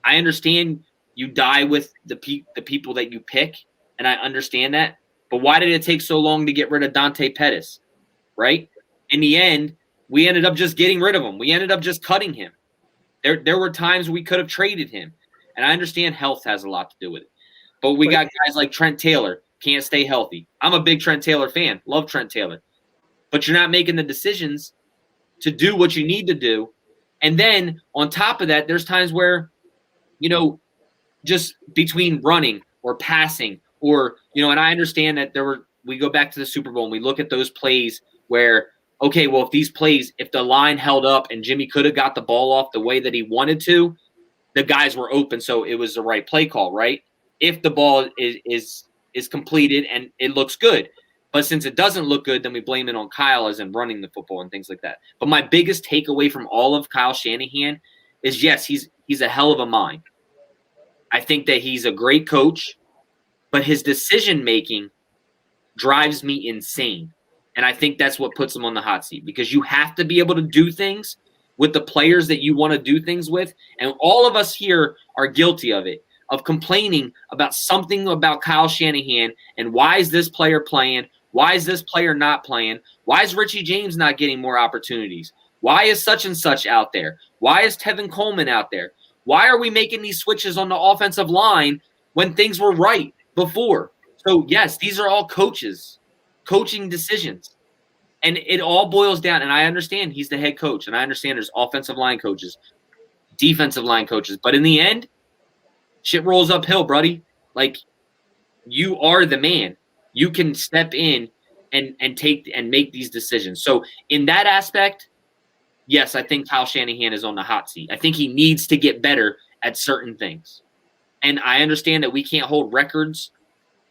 I understand you die with the people that you pick, and I understand that. But why did it take so long to get rid of Dante Pettis, right? In the end, we ended up just getting rid of him. We ended up just cutting him. There were times we could have traded him. And I understand health has a lot to do with it. But we got guys like Trent Taylor, can't stay healthy. I'm a big Trent Taylor fan. Love Trent Taylor. But you're not making the decisions to do what you need to do. And then on top of that, there's times where, just between running or passing or, and I understand that we go back to the Super Bowl and we look at those plays where, okay, well, if the line held up and Jimmy could have got the ball off the way that he wanted to, the guys were open, so it was the right play call, right? If the ball is completed and it looks good. But since it doesn't look good, then we blame it on Kyle as in running the football and things like that. But my biggest takeaway from all of Kyle Shanahan is, yes, he's a hell of a mind. I think that he's a great coach, but his decision-making drives me insane. And I think that's what puts him on the hot seat because you have to be able to do things with the players that you want to do things with. And all of us here are guilty of it, of complaining about something about Kyle Shanahan and why is this player playing? Why is this player not playing? Why is Richie James not getting more opportunities? Why is such and such out there? Why is Tevin Coleman out there? Why are we making these switches on the offensive line when things were right before? So, yes, these are all coaching decisions. And it all boils down, and I understand he's the head coach, and I understand there's offensive line coaches, defensive line coaches. But in the end, shit rolls uphill, buddy. Like, you are the man. You can step in and take and make these decisions. So in that aspect, yes, I think Kyle Shanahan is on the hot seat. I think he needs to get better at certain things. And I understand that we can't hold records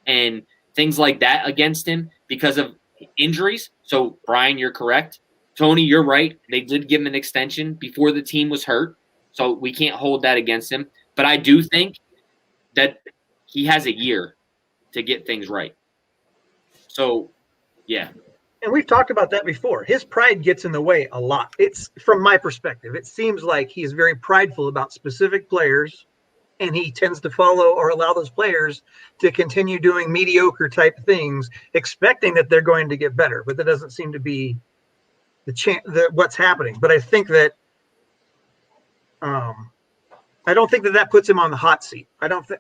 and things like that against him because of injuries. So, Brian, you're correct. Tony, you're right. They did give him an extension before the team was hurt. So we can't hold that against him. But I do think that he has a year to get things right. So, yeah. And we've talked about that before. His pride gets in the way a lot. It's from my perspective, it seems like he is very prideful about specific players, and he tends to follow or allow those players to continue doing mediocre type things, expecting that they're going to get better. But that doesn't seem to be what's happening. But I think that I don't think that puts him on the hot seat. I don't think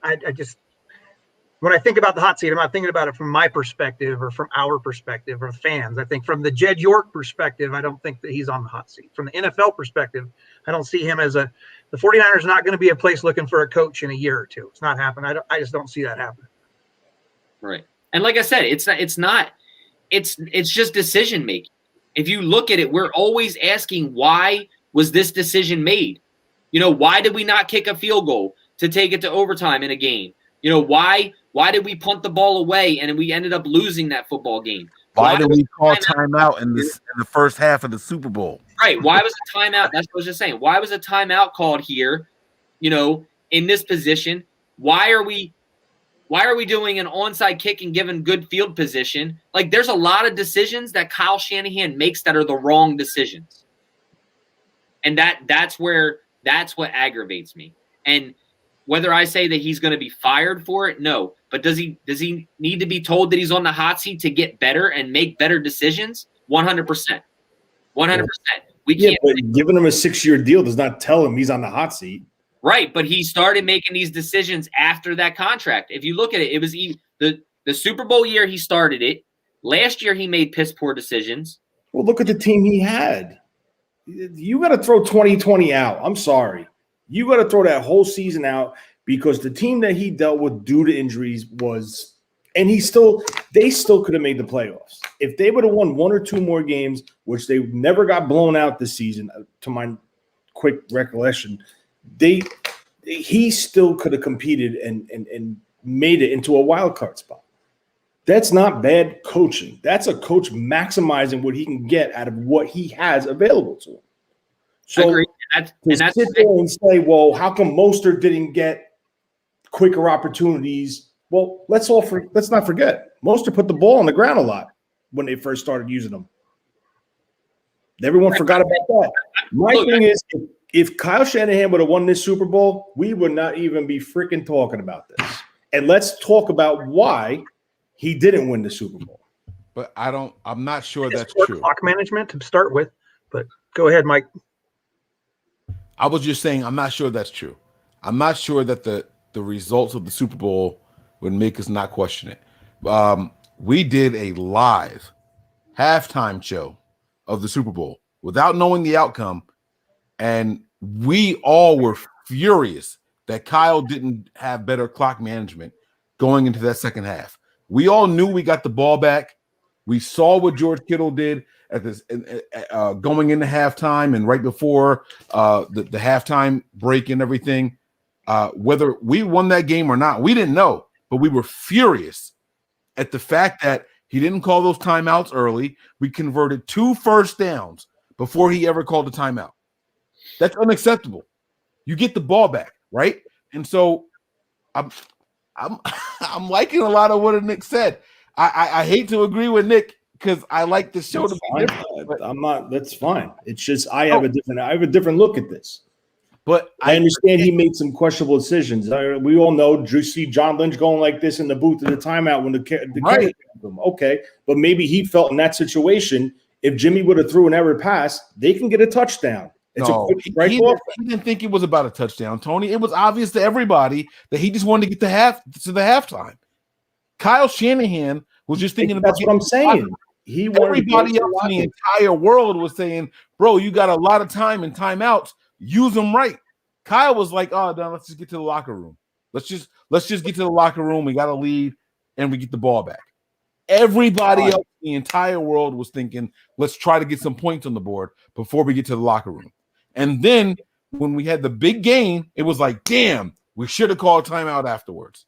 when I think about the hot seat, I'm not thinking about it from my perspective or from our perspective or fans. I think from the Jed York perspective, I don't think that he's on the hot seat. From the NFL perspective, I don't see him as the 49ers not going to be a place looking for a coach in a year or two. It's not happening. I just don't see that happening. Right. And like I said, it's not it's just decision making. If you look at it, we're always asking, why was this decision made? Why did we not kick a field goal to take it to overtime in a game? Why did we punt the ball away and we ended up losing that football game? Why did we call timeout in the first half of the Super Bowl? Right. Why was a timeout? That's what I was just saying. Why was a timeout called here? In this position, why are we doing an onside kick and given good field position? Like, there's a lot of decisions that Kyle Shanahan makes that are the wrong decisions. And that's what aggravates me. And whether I say that he's going to be fired for it, no. But does he need to be told that he's on the hot seat to get better and make better decisions? 100%. 100%. We can't. But giving him a 6-year deal does not tell him he's on the hot seat. Right, but he started making these decisions after that contract. If you look at it, it was the Super Bowl year he started it. Last year he made piss poor decisions. Well, look at the team he had. You got to throw 2020 out. I'm sorry. You got to throw that whole season out because the team that he dealt with due to injuries was – and they still could have made the playoffs. If they would have won 1 or 2 more games, which they never got blown out this season, to my quick recollection – he still could have competed and made it into a wild card spot. That's not bad coaching. That's a coach maximizing what he can get out of what he has available to him. So I agree. to sit there and say, well, how come Mostert didn't get quicker opportunities? Well, let's not forget, Mostert put the ball on the ground a lot when they first started using them. Everyone forgot about that. My thing is, if Kyle Shanahan would have won this Super Bowl, we would not even be freaking talking about this. And let's talk about why he didn't win the Super Bowl. But I'm not sure that's true. Clock management to start with, but go ahead, Mike. I was just saying I'm not sure that's true. I'm not sure that the results of the Super Bowl would make us not question it. We did a live halftime show of the Super Bowl without knowing the outcome. And we all were furious that Kyle didn't have better clock management going into that second half. We all knew we got the ball back. We saw what George Kittle did at this going into halftime and right before the halftime break and everything. Whether we won that game or not, we didn't know. But we were furious at the fact that he didn't call those timeouts early. We converted 2 first downs before he ever called a timeout. That's unacceptable. You get the ball back, right? And so I'm liking a lot of what Nick said. I hate to agree with Nick because I like the show to be different. But I'm not. That's fine. It's just I have a different look at this. But I understand he made some questionable decisions. We all know. You see John Lynch going like this in the booth at the timeout when the right. Okay, but maybe he felt in that situation if Jimmy would have threw an error pass, they can get a touchdown. It's a quick strike off. He didn't think it was about a touchdown, Tony. It was obvious to everybody that he just wanted to get to the halftime. Kyle Shanahan was just thinking about. That's what I'm saying. Everybody else in the entire world was saying, "Bro, you got a lot of time and timeouts. Use them right." Kyle was like, "Oh, no, let's just get to the locker room. Let's just get to the locker room. We got to lead, and we get the ball back." Everybody else in the entire world was thinking, "Let's try to get some points on the board before we get to the locker room." And then when we had the big game, it was like, damn, we should have called timeout afterwards.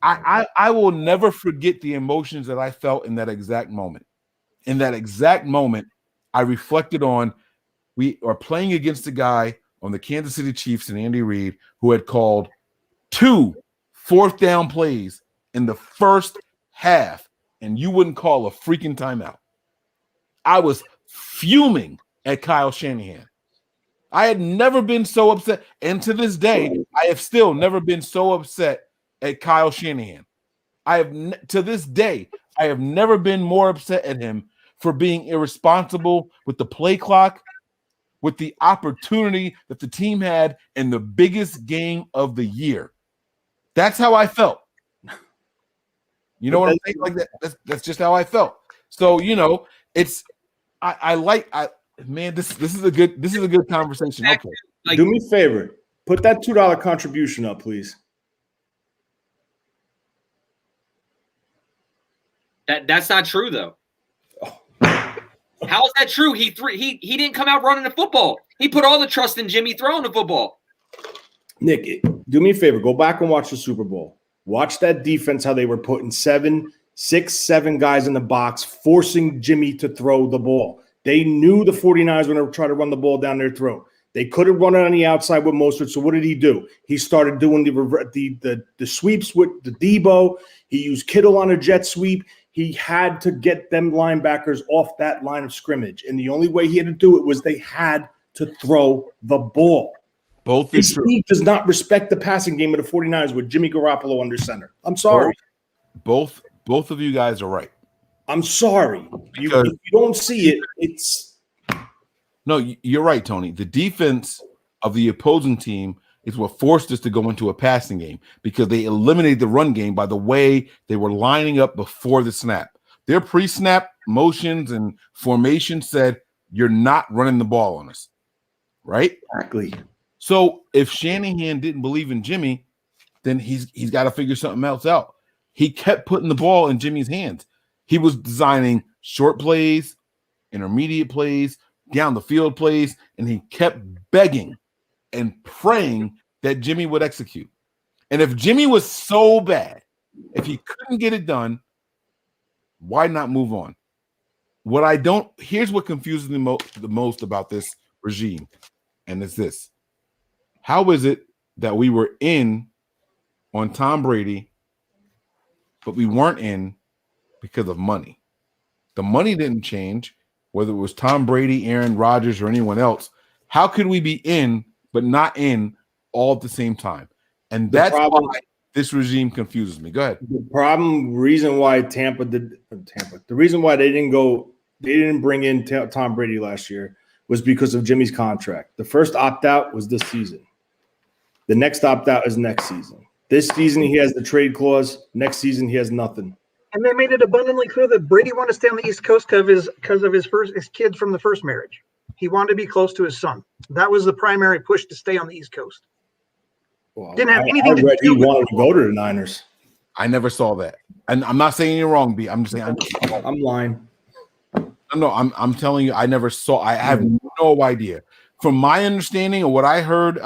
I will never forget the emotions that I felt in that exact moment. In that exact moment, I reflected on we are playing against a guy on the Kansas City Chiefs and Andy Reid who had called 2 fourth down plays in the first half, and you wouldn't call a freaking timeout. I was fuming at Kyle Shanahan. I had never been so upset, and to this day, I have still never been so upset at Kyle Shanahan. To this day, I have never been more upset at him for being irresponsible with the play clock, with the opportunity that the team had in the biggest game of the year. That's how I felt. You know what I'm saying? Like that. That's just how I felt. So it's man, this is a good conversation. Okay. Do me a favor. Put that $2 contribution up, please. That's not true though. How is that true? He didn't come out running the football. He put all the trust in Jimmy throwing the football. Nick, do me a favor. Go back and watch the Super Bowl. Watch that defense, how they were putting 6, 7 guys in the box, forcing Jimmy to throw the ball. They knew the 49ers were going to try to run the ball down their throat. They couldn't run it on the outside with Mostert, so what did he do? He started doing the sweeps with the Debo. He used Kittle on a jet sweep. He had to get them linebackers off that line of scrimmage, and the only way he had to do it was they had to throw the ball. Both This league does not respect the passing game of the 49ers with Jimmy Garoppolo under center. I'm sorry. Both of you guys are right. I'm sorry. If you don't see it, it's – No, you're right, Tony. The defense of the opposing team is what forced us to go into a passing game because they eliminated the run game by the way they were lining up before the snap. Their pre-snap motions and formation said, you're not running the ball on us, right? Exactly. So if Shanahan didn't believe in Jimmy, then he's got to figure something else out. He kept putting the ball in Jimmy's hands. He was designing short plays, intermediate plays, down the field plays, and he kept begging and praying that Jimmy would execute. And if Jimmy was so bad, if he couldn't get it done, why not move on? Here's what confuses me the most about this regime, and it's this. How is it that we were in on Tom Brady, but we weren't in because of money? The money didn't change, whether it was Tom Brady, Aaron Rodgers, or anyone else. How could we be in but not in all at the same time? And that's why this regime confuses me. Go ahead. The reason why the reason why they didn't bring in Tom Brady last year was because of Jimmy's contract. The first opt-out was this season. The next opt-out is next season. This season, he has the trade clause. Next season, he has nothing. And they made it abundantly clear that Brady wanted to stay on the East Coast because of his kids from the first marriage. He wanted to be close to his son. That was the primary push to stay on the East Coast. Well, Didn't have anything I read he wanted to go to the Niners. I never saw that. And I'm not saying you're wrong, B. I'm just saying I'm lying. No, I'm telling you, I never saw. I have no idea. From my understanding of what I heard,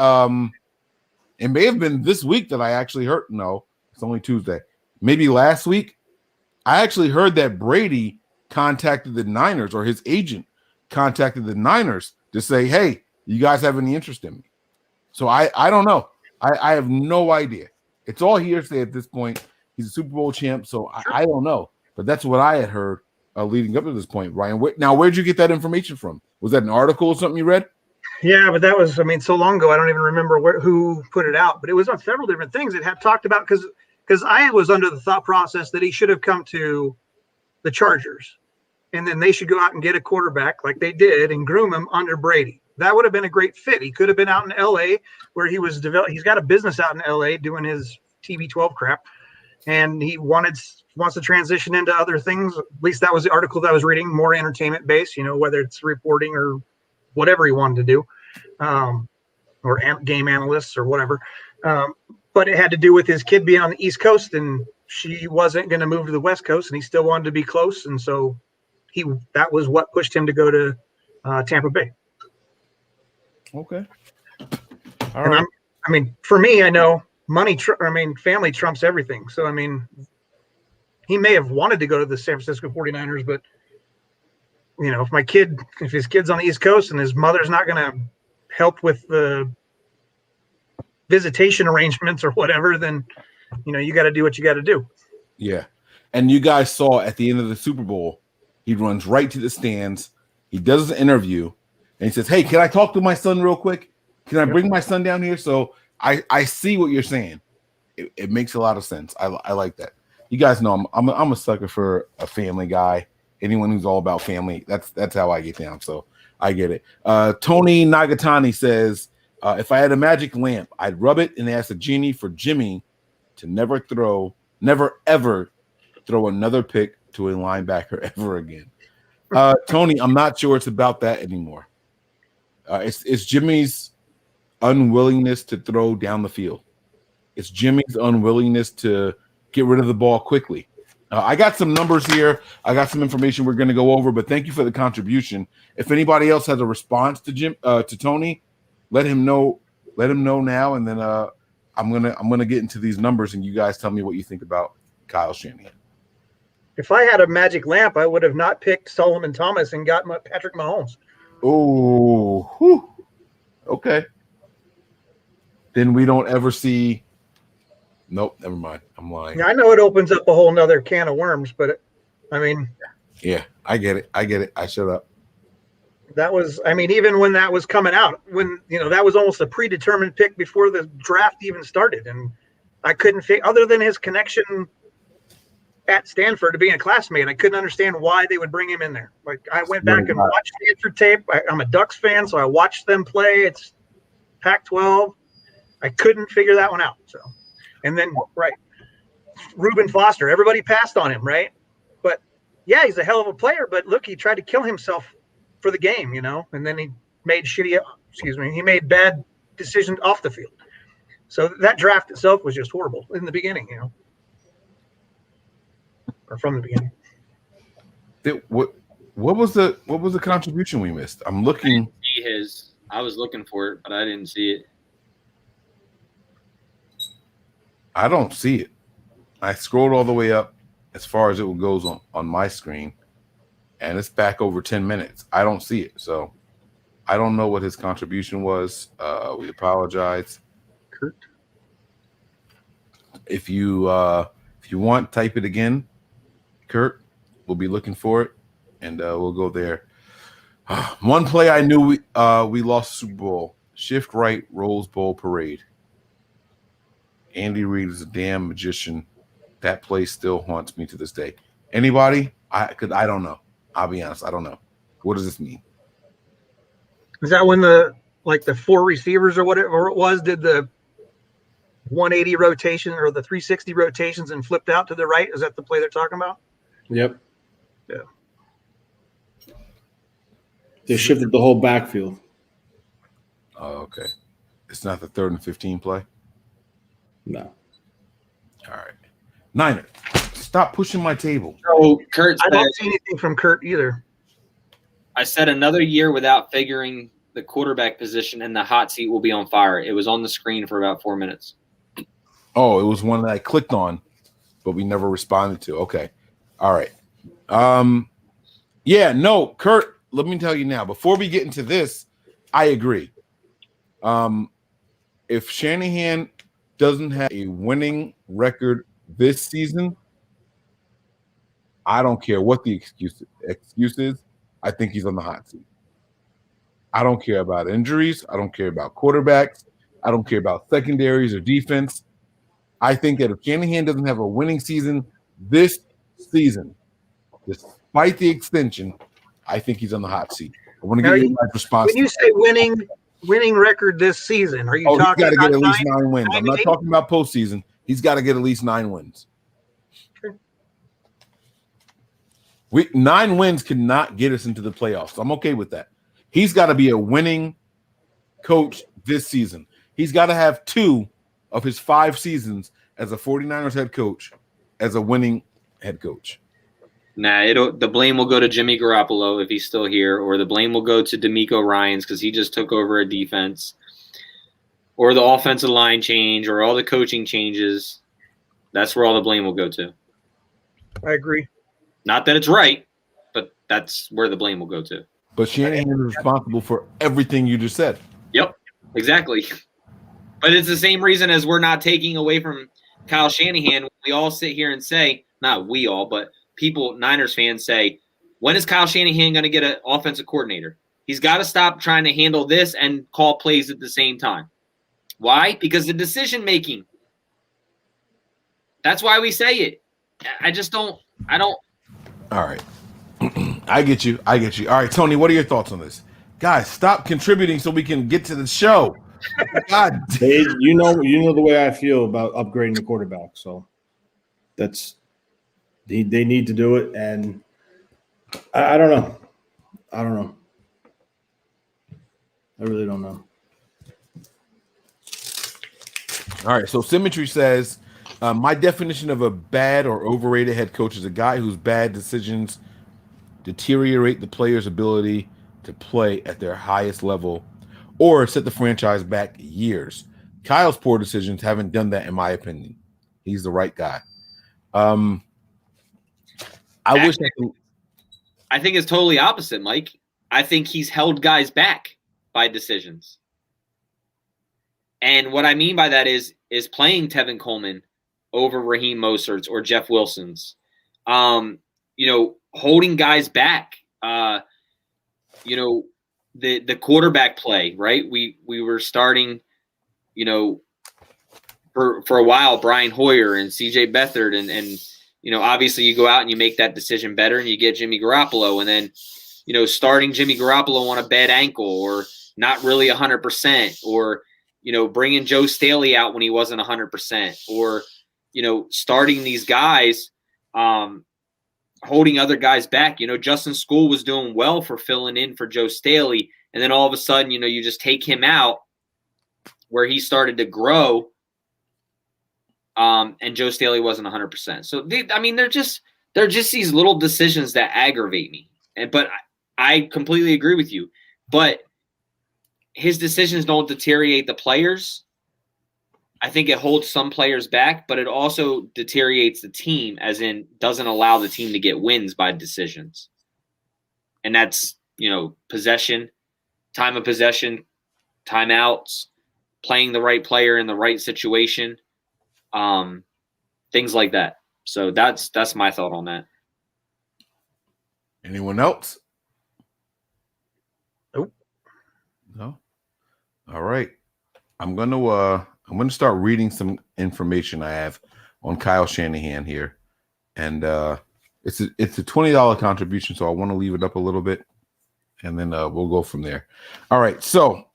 it may have been this week that I actually heard. No, it's only Tuesday. Maybe last week. I actually heard that Brady contacted the Niners, or his agent contacted the Niners to say, hey, you guys have any interest in me? So I don't know. I have no idea. It's all hearsay at this point. He's a Super Bowl champ, so I don't know. But that's what I had heard leading up to this point, Ryan. Where'd you get that information from? Was that an article or something you read? Yeah, but that was, so long ago, I don't even remember who put it out. But it was on several different things. It had talked about, because I was under the thought process that he should have come to the Chargers, and then they should go out and get a quarterback like they did and groom him under Brady. That would have been a great fit. He could have been out in L.A. where he was he's got a business out in L.A. doing his TB12 crap, and he wants to transition into other things. At least that was the article that I was reading, more entertainment based, whether it's reporting or whatever he wanted to do, or game analysts or whatever. But it had to do with his kid being on the East Coast, and she wasn't going to move to the West Coast, and he still wanted to be close. And so that was what pushed him to go to Tampa Bay. Okay. All right. For me, I know family trumps everything. So, he may have wanted to go to the San Francisco 49ers, but if his kid's on the East Coast and his mother's not going to help with the visitation arrangements or whatever, then, you got to do what you got to do. Yeah. And you guys saw at the end of the Super Bowl, he runs right to the stands. He does an interview and he says, hey, can I talk to my son real quick? Can I bring my son down here? So I see what you're saying. It makes a lot of sense. I like that. You guys know I'm a sucker for a family guy. Anyone who's all about family, that's how I get down. So I get it. Tony Nagatani says, if I had a magic lamp, I'd rub it and ask the genie for Jimmy to never ever throw another pick to a linebacker ever again. Tony, I'm not sure it's about that anymore. It's Jimmy's unwillingness to throw down the field. It's Jimmy's unwillingness to get rid of the ball quickly. I got some numbers here. I got some information we're going to go over, but thank you for the contribution. If anybody else has a response to Tony, let him know. Let him know now, and then I'm gonna get into these numbers, and you guys tell me what you think about Kyle Shanahan. If I had a magic lamp, I would have not picked Solomon Thomas and got Patrick Mahomes. Oh, okay. Then we don't ever see. Nope, never mind. I'm lying. Yeah, I know it opens up a whole nother can of worms, but Yeah, I get it. I shut up. That was, even when that was coming out, that was almost a predetermined pick before the draft even started. And I couldn't figure, other than his connection at Stanford to being a classmate, I couldn't understand why they would bring him in there. Like, I went back and watched Stanford tape. I'm a Ducks fan, so I watched them play. It's Pac-12. I couldn't figure that one out. So, and then, right, Reuben Foster, everybody passed on him, right? But yeah, he's a hell of a player, but look, he tried to kill himself for the game, and then he made he made bad decisions off the field. So that draft itself was just horrible in the beginning, or from the beginning. What was the contribution we missed? I'm looking. I was looking for it, but I didn't see it. I don't see it. I scrolled all the way up as far as it goes on my screen, and it's back over 10 minutes. I don't see it, so I don't know what his contribution was. We apologize. Kurt, if you want, type it again, Kurt. We'll be looking for it, and we'll go there. One play I knew we lost Super Bowl. Shift right, Rose Bowl parade. Andy Reid is a damn magician. That play still haunts me to this day. Anybody? I don't know. I'll be honest. I don't know. What does this mean? Is that when the four receivers or whatever it was did the 180 rotation or the 360 rotations and flipped out to the right? Is that the play they're talking about? Yep. Yeah. They shifted the whole backfield. Oh, okay. It's not the 3rd and 15 play? No. All right. Niner, stop pushing my table. So Kurt said, I don't see anything from Kurt either. I said another year without figuring the quarterback position and the hot seat will be on fire. It was on the screen for about 4 minutes. Oh, it was one that I clicked on, but we never responded to. Okay. All right. Yeah, no, Kurt, let me tell you now, before we get into this, I agree. If Shanahan doesn't have a winning record this season, I don't care what the excuse is. I think he's on the hot seat. I don't care about injuries. I don't care about quarterbacks. I don't care about secondaries or defense. I think that if Shanahan doesn't have a winning season this season, despite the extension, I think he's on the hot seat. I want to get your response. When you say winning record this season, are you talking he's got to get at least 9 9 wins. I'm not talking about postseason. He's got to get at least 9 wins. Sure. 9 wins cannot get us into the playoffs. I'm okay with that. He's got to be a winning coach this season. He's got to have 2 of his 5 seasons as a 49ers head coach as a winning head coach. Nah, the blame will go to Jimmy Garoppolo if he's still here, or the blame will go to DeMeco Ryans because he just took over a defense, or the offensive line change, or all the coaching changes. That's where all the blame will go to. I agree. Not that it's right, but that's where the blame will go to. But Shanahan is responsible for everything you just said. Yep, exactly. But it's the same reason as we're not taking away from Kyle Shanahan. We all sit here and say, not we all, but people, Niners fans say, when is Kyle Shanahan going to get an offensive coordinator? He's got to stop trying to handle this and call plays at the same time. Why? Because the decision-making. That's why we say it. I don't. All right. I get you. All right, Tony, what are your thoughts on this? Guys, stop contributing so we can get to the show. God. You know the way I feel about upgrading the quarterback. So that's they need to do it, and I don't know. I really don't know. All right, so Symmetry says My definition of a bad or overrated head coach is a guy whose bad decisions deteriorate the player's ability to play at their highest level or set the franchise back years. Kyle's poor decisions haven't done that, in my opinion. He's the right guy. I wish I think it's totally opposite, Mike. I think he's held guys back by decisions. And what I mean by that is playing Tevin Coleman over Raheem Mostert's or Jeff Wilson's. Holding guys back. The quarterback play, right? We were starting, for a while, Brian Hoyer and CJ Beathard and obviously you go out and you make that decision better and you get Jimmy Garoppolo, and then starting Jimmy Garoppolo on a bad ankle or not really 100%, or bringing Joe Staley out when he wasn't 100%, or starting these guys, holding other guys back. Justin School was doing well for filling in for Joe Staley, and then all of a sudden you just take him out where he started to grow. And Joe Staley wasn't 100%. So they're just these little decisions that aggravate me. But I completely agree with you. But his decisions don't deteriorate the players. I think it holds some players back, but it also deteriorates the team, as in doesn't allow the team to get wins by decisions. And that's, possession, time of possession, timeouts, playing the right player in the right situation. Things like that. So that's my thought on that. Anyone else? Nope. No. All right. I'm gonna start reading some information I have on Kyle Shanahan here, and it's a $20 contribution, so I want to leave it up a little bit, and then we'll go from there. All right. So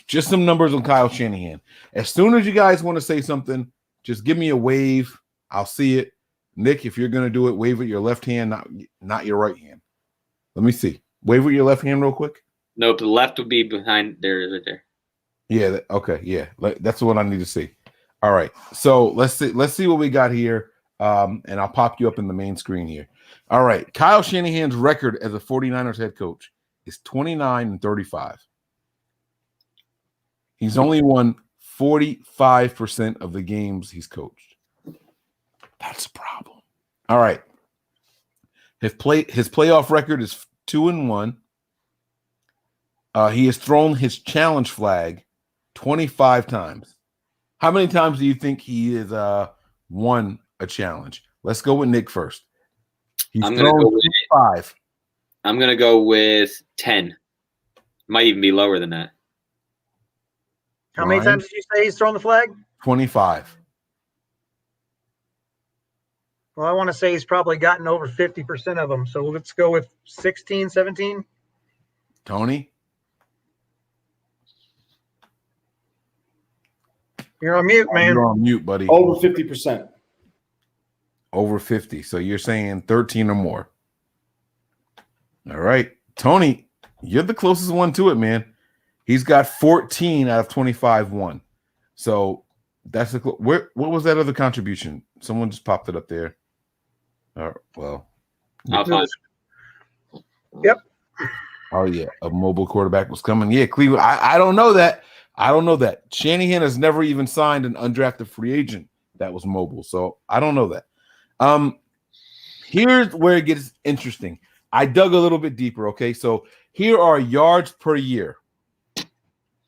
just some numbers on Kyle Shanahan. As soon as you guys want to say something, just give me a wave. I'll see it. Nick, if you're going to do it, wave with your left hand, not your right hand. Let me see. Wave with your left hand real quick. Nope, the left would be behind there, right there. Yeah, okay, yeah. That's what I need to see. All right. So let's see what we got here. And I'll pop you up in the main screen here. All right. Kyle Shanahan's record as a 49ers head coach is 29-35. He's only won 45% of the games he's coached. That's a problem. All right. His playoff record is 2-1. He has thrown his challenge flag 25 times. How many times do you think he has won a challenge? Let's go with Nick first. I'm going to go with 5. I'm going to go with 10. Might even be lower than that. How many times did you say he's thrown the flag? 25. Well, I want to say he's probably gotten over 50% of them. So let's go with 16, 17. Tony? You're on mute, man. You're on mute, buddy. Over 50%. Over 50. So you're saying 13 or more. All right. Tony, you're the closest one to it, man. He's got 14 out of 25 won. So that's what was that other contribution? Someone just popped it up there. Well. Yep. Oh, yeah. A mobile quarterback was coming. Yeah, Cleveland. I don't know that. I don't know that. Shanahan has never even signed an undrafted free agent that was mobile. So I don't know that. Here's where it gets interesting. I dug a little bit deeper. Okay. So here are yards per year.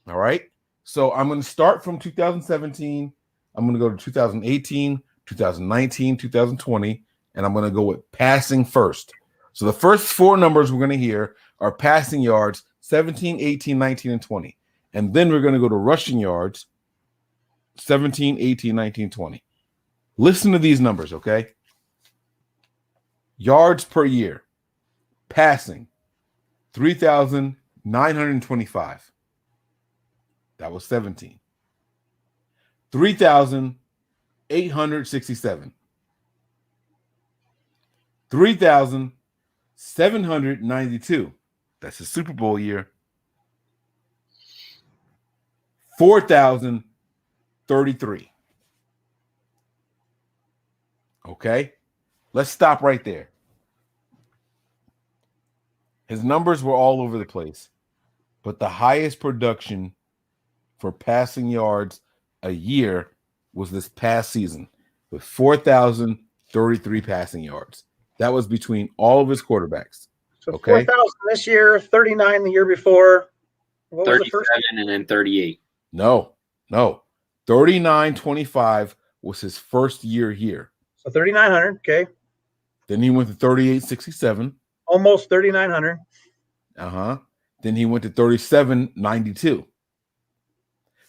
All right. So I'm going to start from 2017. I'm going to go to 2018, 2019, 2020, and I'm going to go with passing first. So the first 4 numbers we're going to hear are passing yards, 17, 18, 19, and 20. And then we're going to go to rushing yards, 17, 18, 19, 20. Listen to these numbers, okay? Yards per year. Passing, 3,925. That was 17. 3,867. 3,792. That's a Super Bowl year. 4,033. Okay? Let's stop right there. His numbers were all over the place, but the highest production for passing yards a year was this past season with 4,033 passing yards. That was between all of his quarterbacks. So Okay. 4,000 this year, 39 the year before. What was the 37 first? and then 38. No. 39.25 was his first year here. So 3,900. Okay. Then he went to 38.67. Almost 3,900. Then he went to 37.92.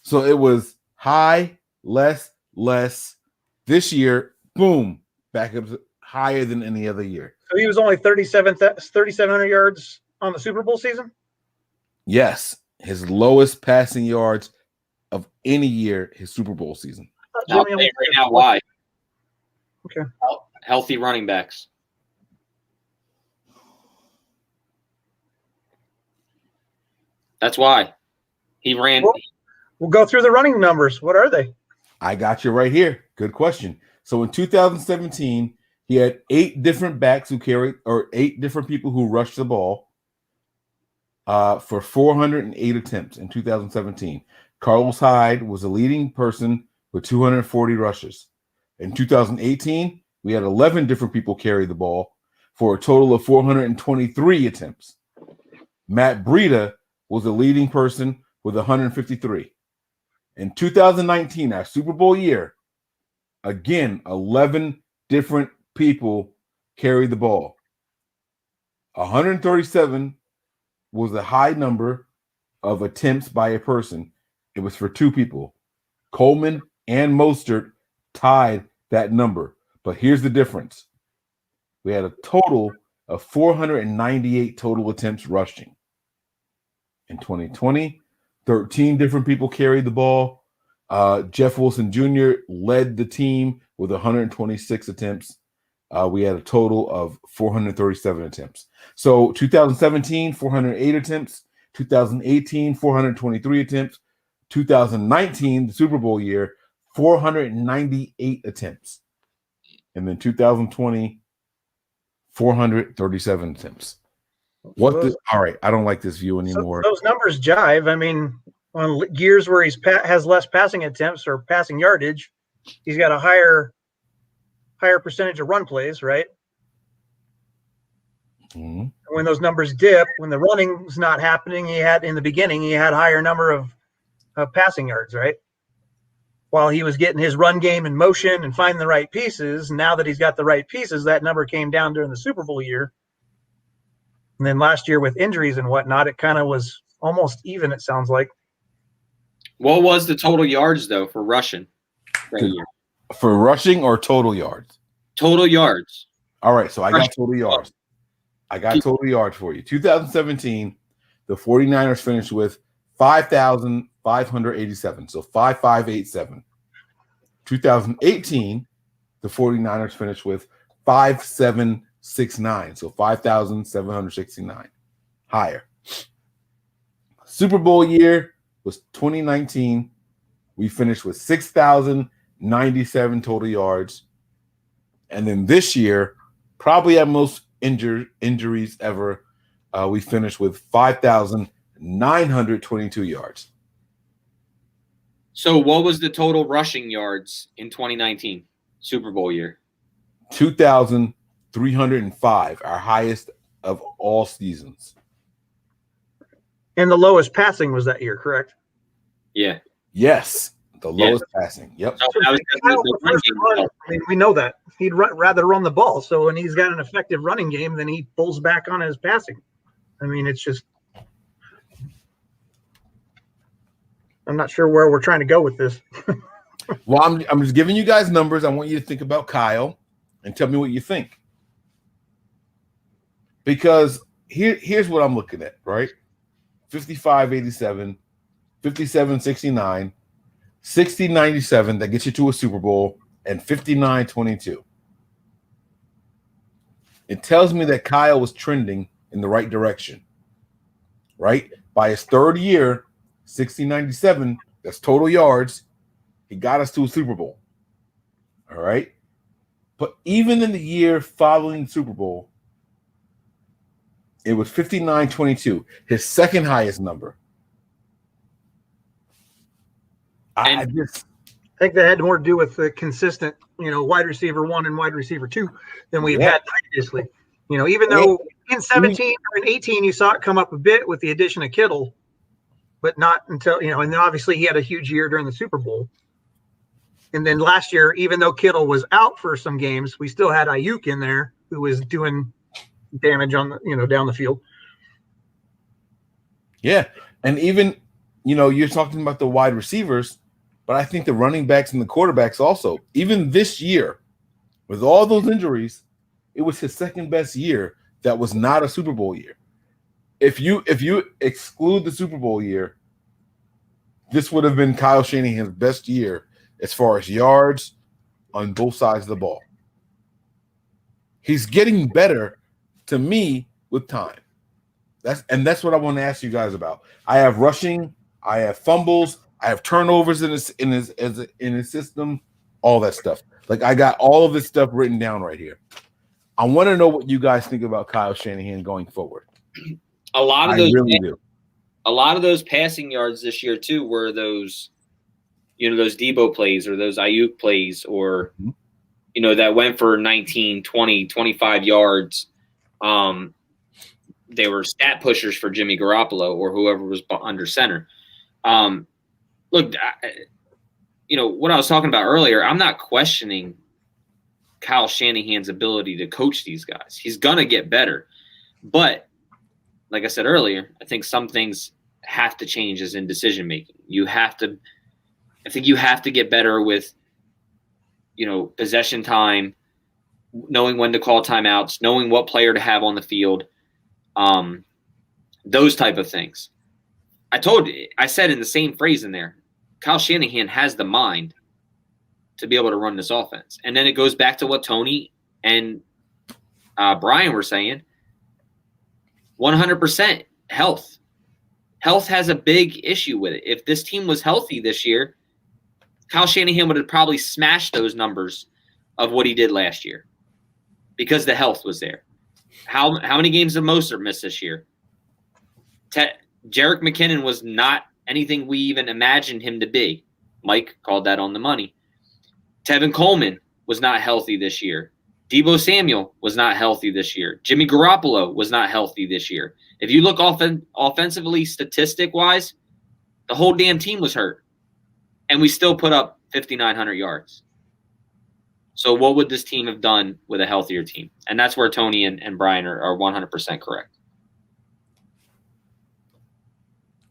So it was high, less. This year, boom, back up higher than any other year. So he was only 3,700 yards on the Super Bowl season? Yes, his lowest passing yards of any year, his Super Bowl season. I'll tell you right now why. Okay. Healthy running backs. That's why. He ran. We'll go through the running numbers. What are they? I got you right here. Good question. So in 2017, he had 8 different backs who carried, or 8 different people who rushed the ball for 408 attempts in 2017. Carlos Hyde was the leading person with 240 rushes. In 2018, we had 11 different people carry the ball for a total of 423 attempts. Matt Breida was the leading person with 153. In 2019, our Super Bowl year, again, 11 different people carried the ball. 137 was the high number of attempts by a person. It was for 2 people. Coleman and Mostert tied that number. But here's the difference. We had a total of 498 total attempts rushing. In 2020, 13 different people carried the ball. Jeff Wilson Jr. led the team with 126 attempts. We had a total of 437 attempts. So 2017, 408 attempts. 2018, 423 attempts. 2019, the Super Bowl year, 498 attempts. And then 2020, 437 attempts. All right, I don't like this view anymore. So those numbers jive. I mean, on years where he's has less passing attempts or passing yardage, he's got a higher percentage of run plays, right? Mm-hmm. When those numbers dip, when the running's not happening, he had higher number of passing yards, right? While he was getting his run game in motion and finding the right pieces, now that he's got the right pieces, that number came down during the Super Bowl year. And then last year with injuries and whatnot, it kind of was almost even, it sounds like. What was the total yards, though, for rushing that year? For rushing or total yards? Total yards. All right, so I got total yards. I got total yards for you. 2017, the 49ers finished with 5,587, so 5,587. 2018, the 49ers finished with 5,769, so 5,769. Higher. Super Bowl year was 2019. We finished with 6,097 total yards. And then this year, probably at most injuries ever, we finished with 5,922 yards. So what was the total rushing yards in 2019 Super Bowl year? 2,305, our highest of all seasons. And the lowest passing was that year, correct? Yeah. Yes, the lowest passing. Yep. So that was the run game. I mean, we know that. He'd rather run the ball. So when he's got an effective running game, then he pulls back on his passing. I mean, it's just – I'm not sure where we're trying to go with this. Well, I'm just giving you guys numbers. I want you to think about Kyle and tell me what you think. Because here's what I'm looking at, right? 55-87, 57-69, 60-97, that gets you to a Super Bowl, and 59-22. It tells me that Kyle was trending in the right direction, right? By his third year, 60-97, that's total yards, he got us to a Super Bowl. All right? But even in the year following the Super Bowl, it was 59-22, his second highest number. I think that had more to do with the consistent, wide receiver 1 and wide receiver 2 than we've had previously. Even though in 17 or in 18 you saw it come up a bit with the addition of Kittle, but not until, and then obviously he had a huge year during the Super Bowl. And then last year, even though Kittle was out for some games, we still had Ayuk in there who was doing damage on the, down the field. Yeah. And even, you're talking about the wide receivers, but I think the running backs and the quarterbacks also, even this year, with all those injuries, it was his second best year that was not a Super Bowl year. If you exclude the Super Bowl year, this would have been Kyle Shanahan's best year as far as yards on both sides of the ball. He's getting better to me with time. That's what I want to ask you guys about. I have rushing, I have fumbles, I have turnovers in his system, all that stuff. Like I got all of this stuff written down right here. I want to know what you guys think about Kyle Shanahan going forward. A lot of those passing yards this year too were those, those Debo plays or those Ayuk plays or, that went for 19, 20, 25 yards. They were stat pushers for Jimmy Garoppolo or whoever was under center. Look, what I was talking about earlier, I'm not questioning Kyle Shanahan's ability to coach these guys. He's going to get better. But like I said earlier, I think some things have to change as in decision making. I think you have to get better with, possession time, knowing when to call timeouts, knowing what player to have on the field, those type of things. I said in the same phrase in there, Kyle Shanahan has the mind to be able to run this offense. And then it goes back to what Tony and Brian were saying, 100% health. Health has a big issue with it. If this team was healthy this year, Kyle Shanahan would have probably smashed those numbers of what he did last year because the health was there. How many games did Mostert miss this year? Jerick McKinnon was not anything we even imagined him to be. Mike called that on the money. Tevin Coleman was not healthy this year. Deebo Samuel was not healthy this year. Jimmy Garoppolo was not healthy this year. If you look offensively, statistic-wise, the whole damn team was hurt. And we still put up 5,900 yards. So what would this team have done with a healthier team? And that's where Tony and Brian are 100% correct.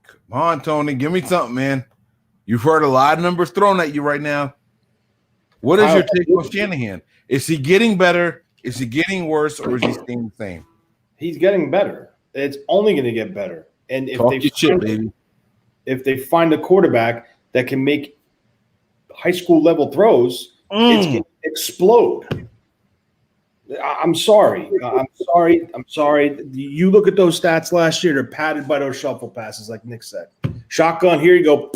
Come on, Tony. Give me something, man. You've heard a lot of numbers thrown at you right now. What is your take on Shanahan? Is he getting better? Is he getting worse? Or is he staying the same? He's getting better. It's only going to get better. And if they find a quarterback that can make high school level throws, it's going to explode. I'm sorry. I'm sorry. You look at those stats last year, they're padded by those shuffle passes, like Nick said. Shotgun, here you go.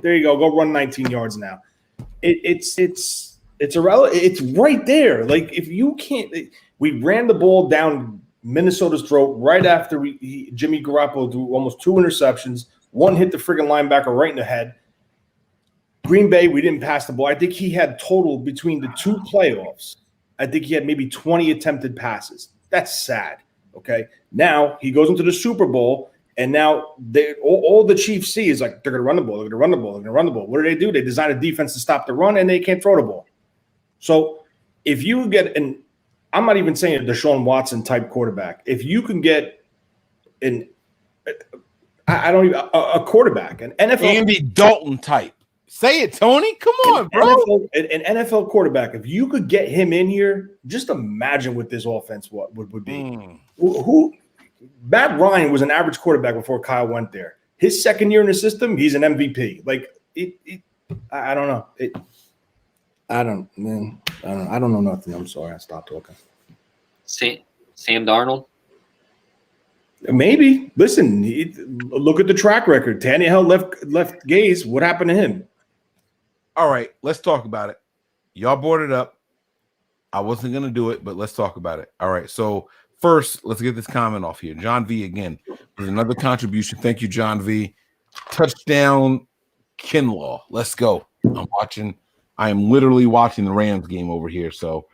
There you go. Go run 19 yards now. It's irrelevant. It's right there. Like if you can't, we ran the ball down Minnesota's throat right after Jimmy Garoppolo threw almost 2 interceptions. One hit the friggin' linebacker right in the head. Green Bay, we didn't pass the ball. I think he had total between the 2 playoffs. I think he had maybe 20 attempted passes. That's sad. Okay. Now he goes into the Super Bowl, and now all the Chiefs see is like they're going to run the ball. They're going to run the ball. They're going to run the ball. What do? They design a defense to stop the run, and they can't throw the ball. So if you get I'm not even saying a Deshaun Watson type quarterback. If you can get a quarterback, an NFL Andy Dalton type. Say it, Tony. Come on, bro. An NFL quarterback. If you could get him in here, just imagine what this offense would be. Who Matt Ryan was an average quarterback before Kyle went there. His second year in the system, he's an MVP. Like I don't know. I don't know nothing. I'm sorry. I stopped talking. Sam Darnold? Maybe. Listen, look at the track record. Tannehill left Gaze. What happened to him? All right, let's talk about it. Y'all brought it up. I wasn't going to do it, but let's talk about it. All right. So first, let's get this comment off here. John V again with another contribution. Thank you, John V. Touchdown Kinlaw. Let's go. I am literally watching the Rams game over here. So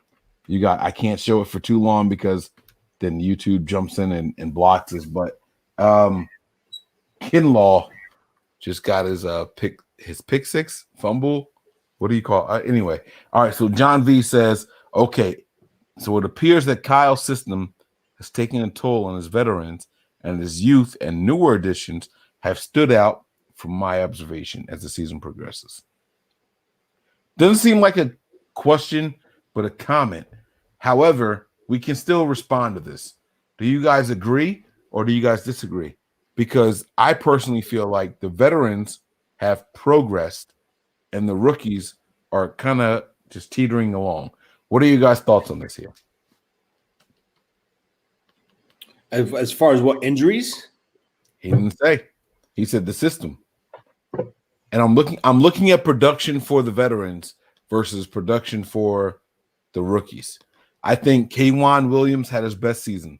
I can't show it for too long because then YouTube jumps in and blocks us. But Kinlaw just got his pick six fumble. What do you call it? Anyway. All right. So John V says, okay, so it appears that Kyle's system has taken a toll on his veterans, and his youth and newer additions have stood out from my observation as the season progresses. Doesn't seem like a question, but a comment. However, we can still respond to this. Do you guys agree or do you guys disagree? Because I personally feel like the veterans have progressed and the rookies are kind of just teetering along. What are you guys' thoughts on this here? As far as what injuries? He didn't say. He said the system. And I'm looking at production for the veterans versus production for the rookies. I think K'Wan Williams had his best season,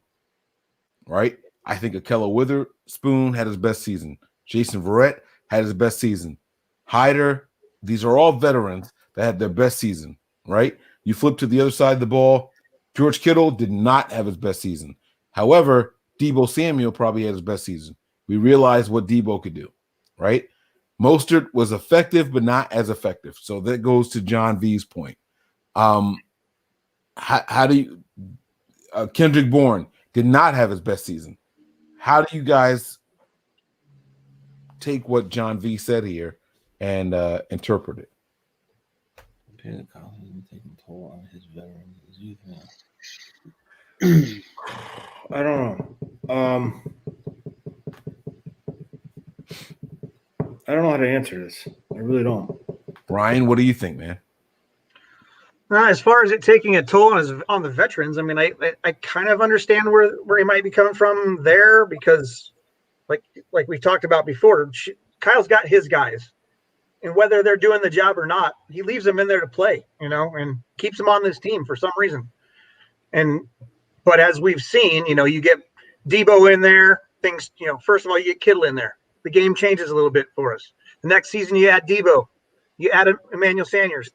right? I think Akella Witherspoon had his best season. Jason Verrett had his best season. Hyder, these are all veterans that had their best season, right? You flip to the other side of the ball. George Kittle did not have his best season. However, Deebo Samuel probably had his best season. We realized what Deebo could do, right? Mostert was effective, but not as effective. So that goes to John V's point. How do you Kendrick Bourne did not have his best season. How do you guys take what John V said here and interpret it? Taking toll on his veterans. I don't know. I don't know how to answer this. I really don't. Brian, what do you think, man? As far as it taking a toll on the veterans, I mean, I kind of understand where he might be coming from there because, like we talked about before, Kyle's got his guys, and whether they're doing the job or not, he leaves them in there to play, and keeps them on this team for some reason. But as we've seen, you get Deebo in there, things, first of all, you get Kittle in there. The game changes a little bit for us. The next season, you add Deebo, you add Emmanuel Sanders,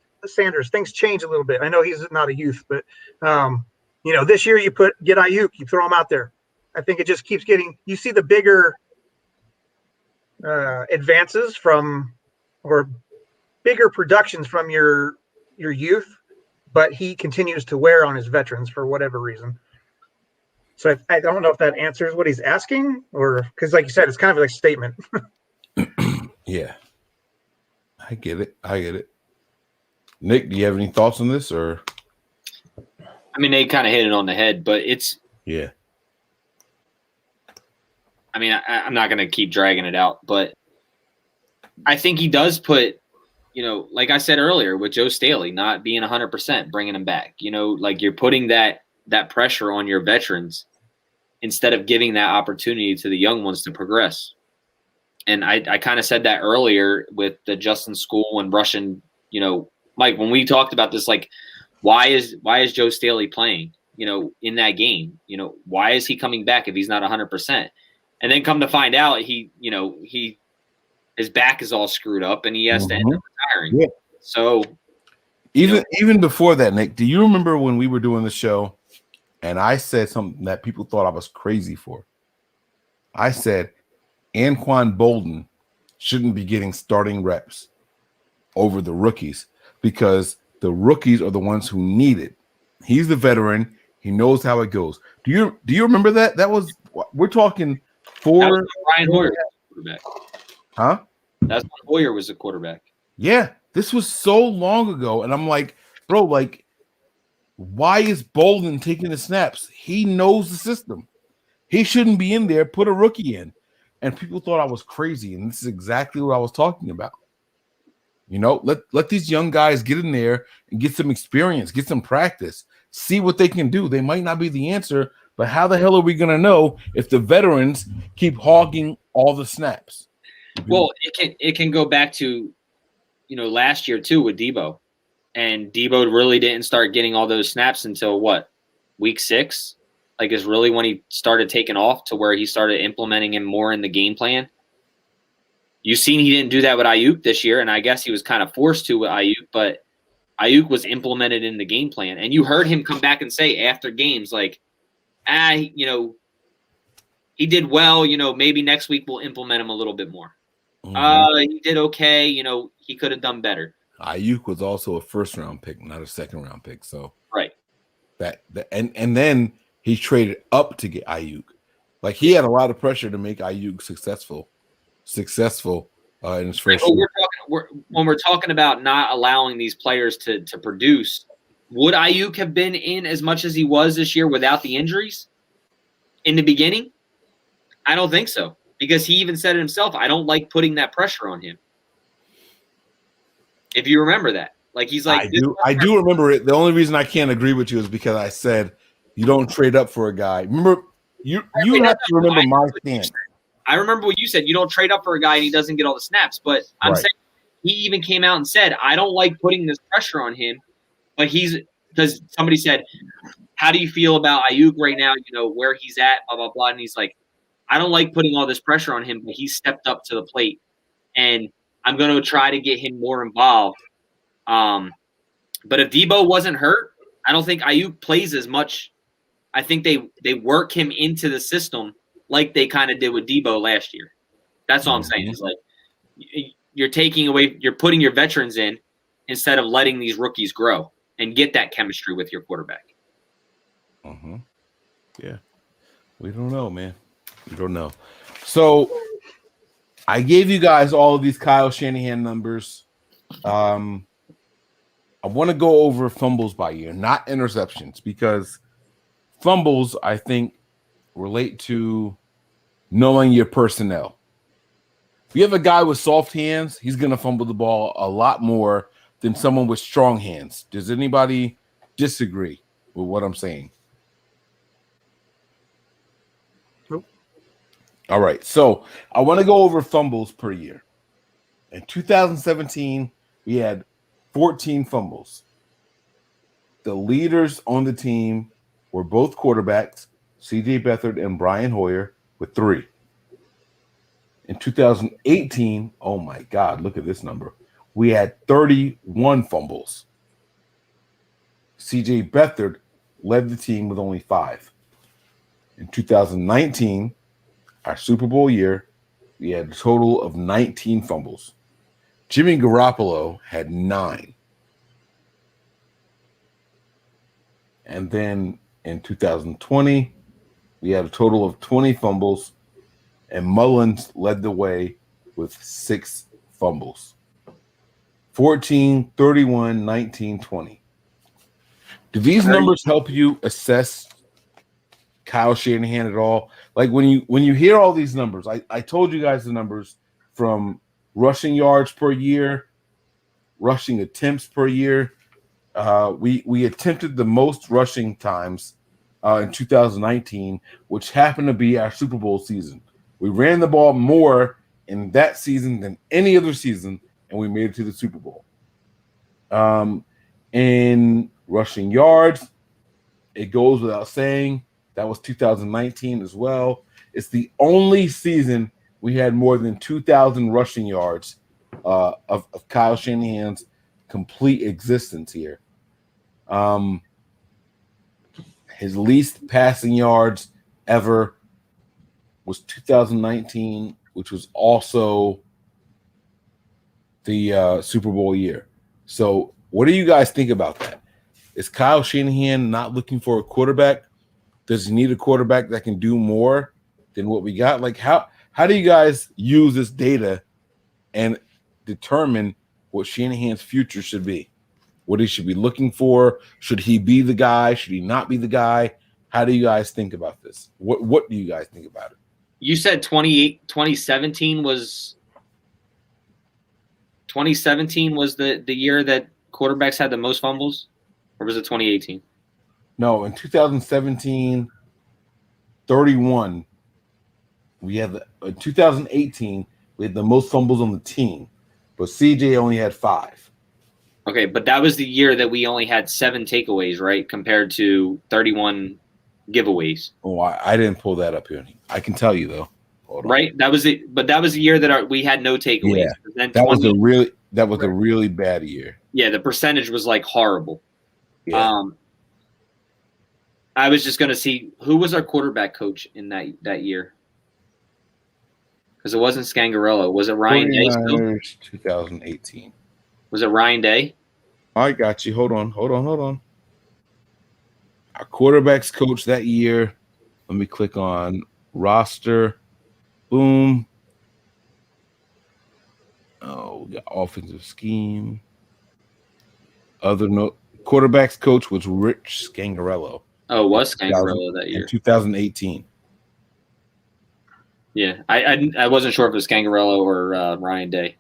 things change a little bit. I know he's not a youth, but this year you get Ayuk, you throw him out there. I think it just keeps getting. You see the bigger advances or bigger productions from your youth, but he continues to wear on his veterans for whatever reason. So I don't know if that answers what he's asking, or because, like you said, it's kind of like a statement. Yeah, I get it. Nick, do you have any thoughts on this, or? I mean, they kind of hit it on the head, but it's. Yeah. I mean, I'm not going to keep dragging it out, but I think he does put, like I said earlier, with Joe Staley not being 100%, bringing him back. Like you're putting that pressure on your veterans instead of giving that opportunity to the young ones to progress. And I kind of said that earlier with the Justin School and Russian, Mike, when we talked about this, like, why is Joe Staley playing, in that game? Why is he coming back if he's not 100%? And then come to find out his back is all screwed up and he has to end up retiring. Yeah. So even before that, Nick, do you remember when we were doing the show and I said something that people thought I was crazy for? I said Anquan Bolden shouldn't be getting starting reps over the rookies because the rookies are the ones who need it. He's the veteran. He knows how it goes. Do you remember that? That was, we're talking for Ryan Hoyer quarterback. Huh? That's when Hoyer was the quarterback. Yeah, this was so long ago, and I'm like, bro, like, why is Bolden taking the snaps? He knows the system. He shouldn't be in there. Put a rookie in. And people thought I was crazy, and this is exactly what I was talking about. Let these young guys get in there and get some experience, get some practice, see what they can do. They might not be the answer, but how the hell are we going to know if the veterans keep hogging all the snaps? Well, it can go back to, last year too with Deebo. and Debo really didn't start getting all those snaps until what, week 6? Like, is really when he started taking off to where he started implementing him more in the game plan. You've seen he didn't do that with Ayuk this year, and I guess he was kind of forced to with Ayuk, but Ayuk was implemented in the game plan. And you heard him come back and say after games, like, you know, he did well, you know, maybe next week we'll implement him a little bit more. He did okay, you know, he could have done better. Ayuk was also a first-round pick, not a second-round pick. So right. And then he traded up to get Ayuk. Like, he had a lot of pressure to make Ayuk successful in his first year. When we're talking about not allowing these players to produce, would Ayuk have been in as much as he was this year without the injuries in the beginning? I don't think so, because he even said it himself, I don't like putting that pressure on him. If you remember that. Like, he's like, I do remember it. The only reason I can't agree with you is because I said you don't trade up for a guy. Remember, you have to remember my stance. I remember what you said. You don't trade up for a guy and he doesn't get all the snaps. But I'm saying he even came out and said, I don't like putting this pressure on him. But because somebody said, how do you feel about Ayuk right now? You know, where he's at, blah, blah, blah. And he's like, I don't like putting all this pressure on him, but he stepped up to the plate. And I'm going to try to get him more involved. But if Debo wasn't hurt, I don't think Ayuk plays as much. I think they work him into the system like they kind of did with Debo last year. That's all I'm saying. It's like you're taking away, you're putting your veterans in instead of letting these rookies grow and get that chemistry with your quarterback. Yeah. We don't know, man. We don't know. So I gave you guys all of these Kyle Shanahan numbers. I want to go over fumbles by year, not interceptions, because fumbles, I think, relate to knowing your personnel. If you have a guy with soft hands, he's going to fumble the ball a lot more than someone with strong hands. Does anybody disagree with what I'm saying? Nope. All right, so I want to go over fumbles per year. In 2017, we had 14 fumbles. The leaders on the team were both quarterbacks, C.J. Beathard and Brian Hoyer, with 3. In 2018, oh my God, look at this number. We had 31 fumbles. C.J. Beathard led the team with only 5. In 2019, our Super Bowl year, we had a total of 19 fumbles. Jimmy Garoppolo had 9. And then in 2020, we had a total of 20 fumbles, and Mullins led the way with 6 fumbles. 14, 31, 19, 20. Do these numbers help you assess Kyle Shanahan at all? Like, when you hear all these numbers, I told you guys the numbers from rushing yards per year, rushing attempts per year. We attempted the most rushing times in 2019, which happened to be our Super Bowl season. We ran the ball more in that season than any other season, and we made it to the Super Bowl. In rushing yards, it goes without saying, that was 2019 as well. It's the only season we had more than 2,000 rushing yards of Kyle Shanahan's complete existence here. His least passing yards ever was 2019, which was also the Super Bowl year. So what do you guys think about that? Is Kyle Shanahan not looking for a quarterback? Does he need a quarterback that can do more than what we got? Like, how do you guys use this data and determine what Shanahan's future should be? What he should be looking for? Should he be the guy? Should he not be the guy? How do you guys think about this? What do you guys think about it? You said 2017 was the year that quarterbacks had the most fumbles, or was it 2018? No, in 2017, 31. In 2018, we had the most fumbles on the team, but CJ only had 5. Okay, but that was the year that we only had 7 takeaways, right? Compared to 31 giveaways. Oh, I didn't pull that up here. I can tell you though. Hold on. Right? That was the year that we had no takeaways. Yeah, Then that was a really bad year. Yeah, the percentage was like horrible. Yeah. I was just going to see who was our quarterback coach in that year. Because it wasn't Scangarello. Was it Ryan Day? 2018. Was it Ryan Day? I got you. Hold on. Our quarterbacks coach that year. Let me click on roster. Boom. Oh, we got offensive scheme. Other note. Quarterbacks coach was Rich Scangarello. Oh, it was Scangarello that year. In 2018. Yeah, I wasn't sure if it was Scangarello or Ryan Day.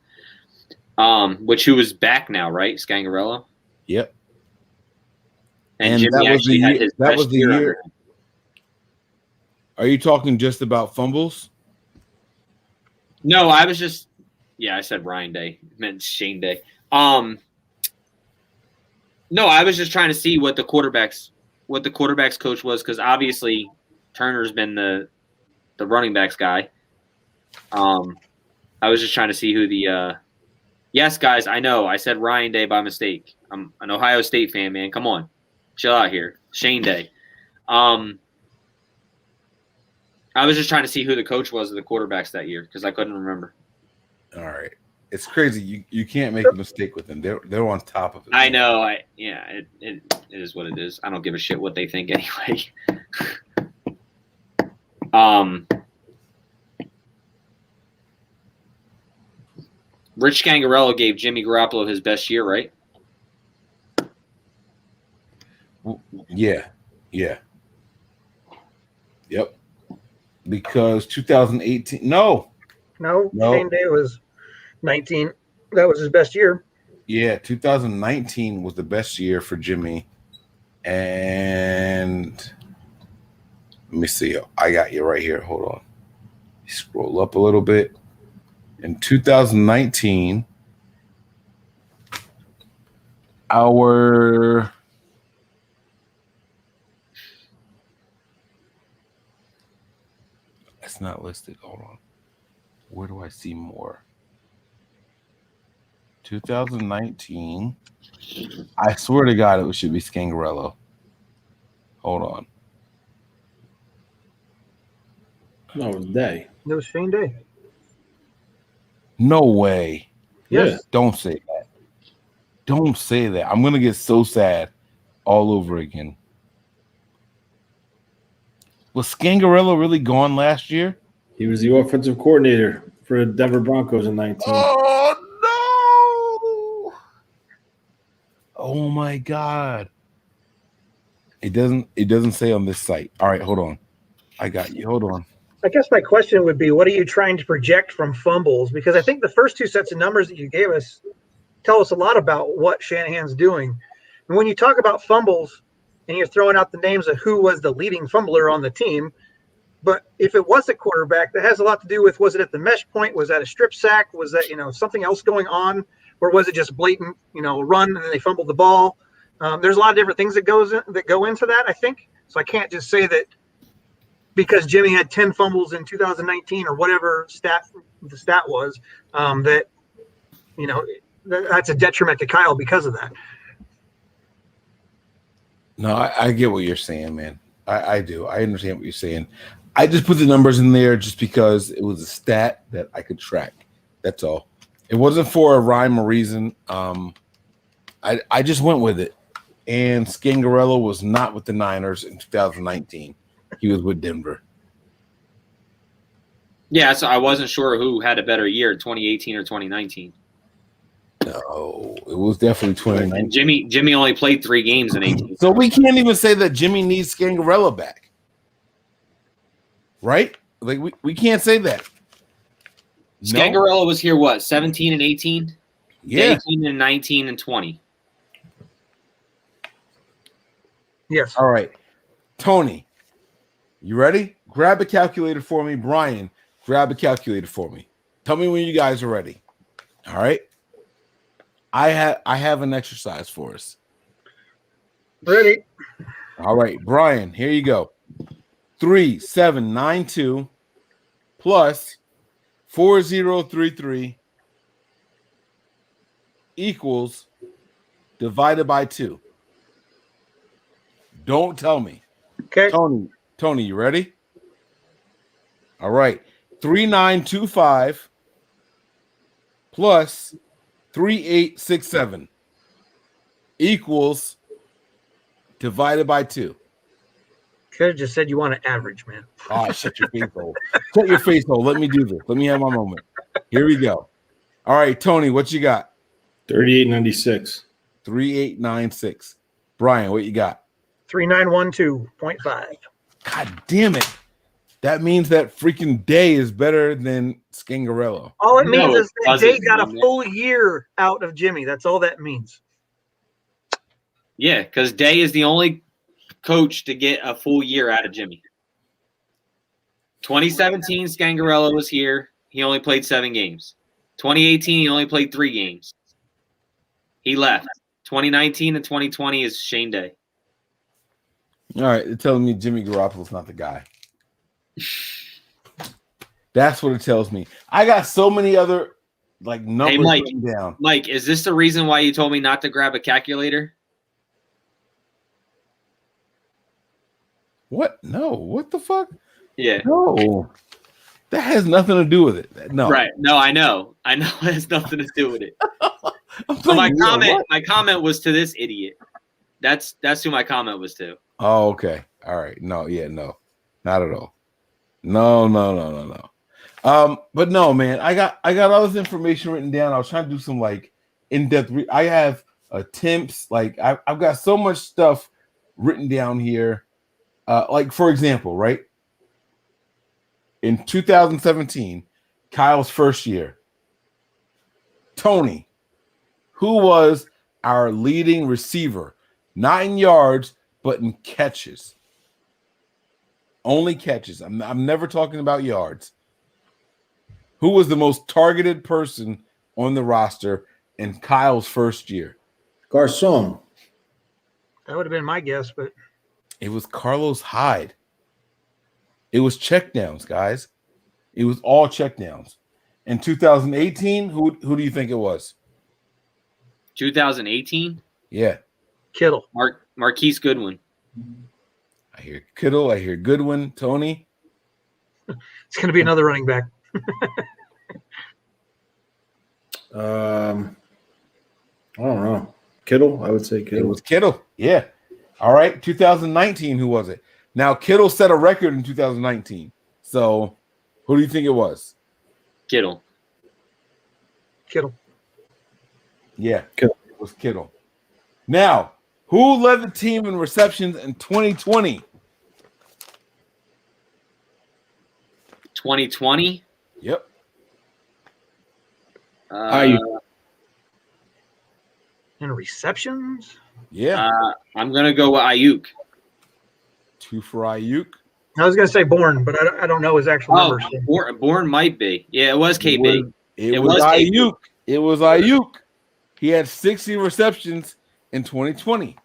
Who was back now, right? Scangarello. Yep. And Jimmy actually had his best year under him. Are you talking just about fumbles? No, I was just I said Ryan Day. I meant Shane Day. No, I was just trying to see what the quarterbacks coach was, because obviously Turner's been the running backs guy. I was just trying to see who the yes, guys, I know I said Ryan Day by mistake. I'm an Ohio State fan, man. Come on. Chill out here. Shane Day. I was just trying to see who the coach was of the quarterbacks that year, because I couldn't remember. All right. It's crazy. You can't make a mistake with them. They're on top of it. I know. It is what it is. I don't give a shit what they think anyway. Rich Scangarello gave Jimmy Garoppolo his best year, right? Yeah. Yep. Because 2018. No. Shane Day was 19. That was his best year. Yeah, 2019 was the best year for Jimmy. And let me see. I got you right here. Hold on. Scroll up a little bit. In 2019, it's not listed. Hold on. Where do I see more? 2019. I swear to God, it should be Scangarello. Hold on. No, it was Day. It was Shane Day. No way. Yes. Don't say that. Don't say that. I'm going to get so sad all over again. Was Scangarello really gone last year? He was the offensive coordinator for the Denver Broncos in 19. Oh, no. Oh, my God. It doesn't say on this site. All right, hold on. I got you. Hold on. I guess my question would be, what are you trying to project from fumbles? Because I think the first two sets of numbers that you gave us tell us a lot about what Shanahan's doing. And when you talk about fumbles and you're throwing out the names of who was the leading fumbler on the team, but if it was a quarterback, that has a lot to do with, was it at the mesh point? Was that a strip sack? Was that, something else going on? Or was it just blatant, run and then they fumbled the ball? There's a lot of different things that go into that, I think. So I can't just say that because Jimmy had 10 fumbles in 2019 or whatever the stat was, that's a detriment to Kyle because of that. No, I get what you're saying, man. I do. I understand what you're saying. I just put the numbers in there just because it was a stat that I could track. That's all. It wasn't for a rhyme or reason. I just went with it. And Scangarello was not with the Niners in 2019. He was with Denver. Yeah, so I wasn't sure who had a better year, 2018 or 2019. No, it was definitely 2019. And Jimmy only played 3 games in 18. So we can't even say that Jimmy needs Scangarello back. Right? Like we can't say that. Scangarello was here, what, 17 and 18? Yeah. 18 and 19 and 20. Yes. All right. Tony, you ready? Grab a calculator for me. Brian, grab a calculator for me. Tell me when you guys are ready. All right. I have an exercise for us. Ready? All right, Brian, here you go. 3792 plus 4033 equals divided by 2. Don't tell me. Okay. Tony, you ready? All right. 3925 plus 3867 equals divided by 2. Could have just said you want an average, man. Oh, shut your face hole. Shut your face hole. Let me do this. Let me have my moment. Here we go. All right, Tony, what you got? 3896. 3896. Brian, what you got? 3912.5. God damn it. That means that freaking Day is better than Scangarello. All it means No, is that Day got a mean that. full year out of Jimmy. That's all that means. Yeah, because Day is the only coach to get a full year out of Jimmy. 2017, Scangarello was here. He only played 7 games. 2018, he only played 3 games. He left. 2019 and 2020 is Shane Day. All right, they're telling me Jimmy Garoppolo's not the guy. That's what it tells me. I got so many other numbers Hey, Mike, written down. Mike, is this the reason why you told me not to grab a calculator? What? No. What the fuck? Yeah. No. That has nothing to do with it. No. Right. No, I know. It has nothing to do with it. So my comment was to this idiot. That's who my comment was to. Oh, okay. All right. No, no. Not at all. No. But no, man, I got all this information written down. I was trying to do some in-depth I have attempts, I've got so much stuff written down here. For example, right? In 2017, Kyle's first year, Tony, who was our leading receiver, not in yards, but in catches. Only catches. I'm never talking about yards. Who was the most targeted person on the roster in Kyle's first year? Garcon. That would have been my guess, but it was Carlos Hyde. It was checkdowns, guys. It was all checkdowns. In 2018, who do you think it was? 2018? Yeah. Kittle. Marquise Goodwin. I hear Kittle. I hear Goodwin. Tony? It's going to be another running back. I don't know. Kittle? I would say Kittle. It was Kittle. Yeah. All right. 2019, who was it? Now, Kittle set a record in 2019. So, who do you think it was? Kittle. Yeah. Kittle. It was Kittle. Now, who led the team in receptions in 2020? 2020? Yep. In receptions? Yeah. I'm going to go with Ayuk. 2 for Ayuk. I was going to say Bourne, but I don't know his actual numbers. Bourne might be. Yeah, it was KB. It was Ayuk. It was Ayuk. He had 60 receptions in 2020.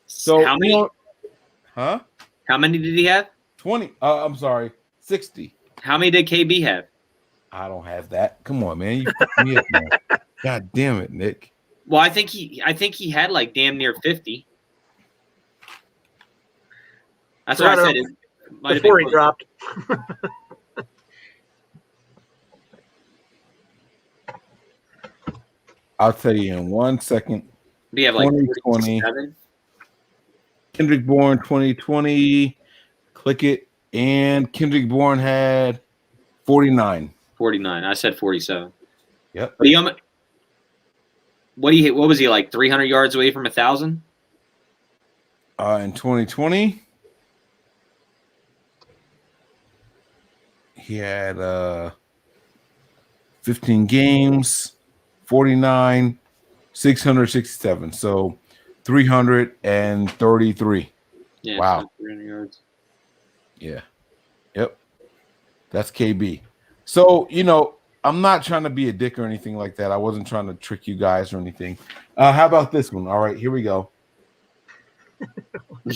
So how many? Huh? How many did he have? 20. I'm sorry, 60. How many did KB have? I don't have that. Come on, man. You fucked me up, man. God damn it, Nick. Well, I think he had damn near 50. That's what I said. Before he dropped. I'll tell you in 1 second. We have 2020. Kendrick Bourne 2020. Click it. And Kendrick Bourne had 49. 49. I said 47. Yep. What was he 300 yards away from 1,000? In 2020, he had 15 games, 49, 667. So 333. Yeah. Wow. 300 yards. Yeah. Yep. That's KB. So, I'm not trying to be a dick or anything like that. I wasn't trying to trick you guys or anything. How about this one? All right, here we go. Who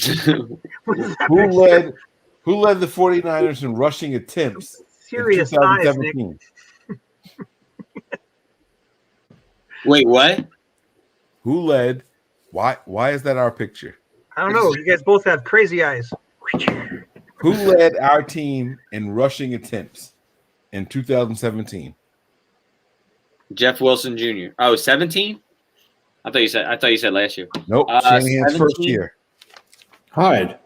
led the 49ers in rushing attempts Serious in eyes, Nick. 2017? Wait, what? Who led? Why is that our picture? I don't know. You guys both have crazy eyes. Who led our team in rushing attempts in 2017? Jeff Wilson Jr. Oh, 17? I thought you said last year. Nope. Shanahan's first 17? year. Hyde.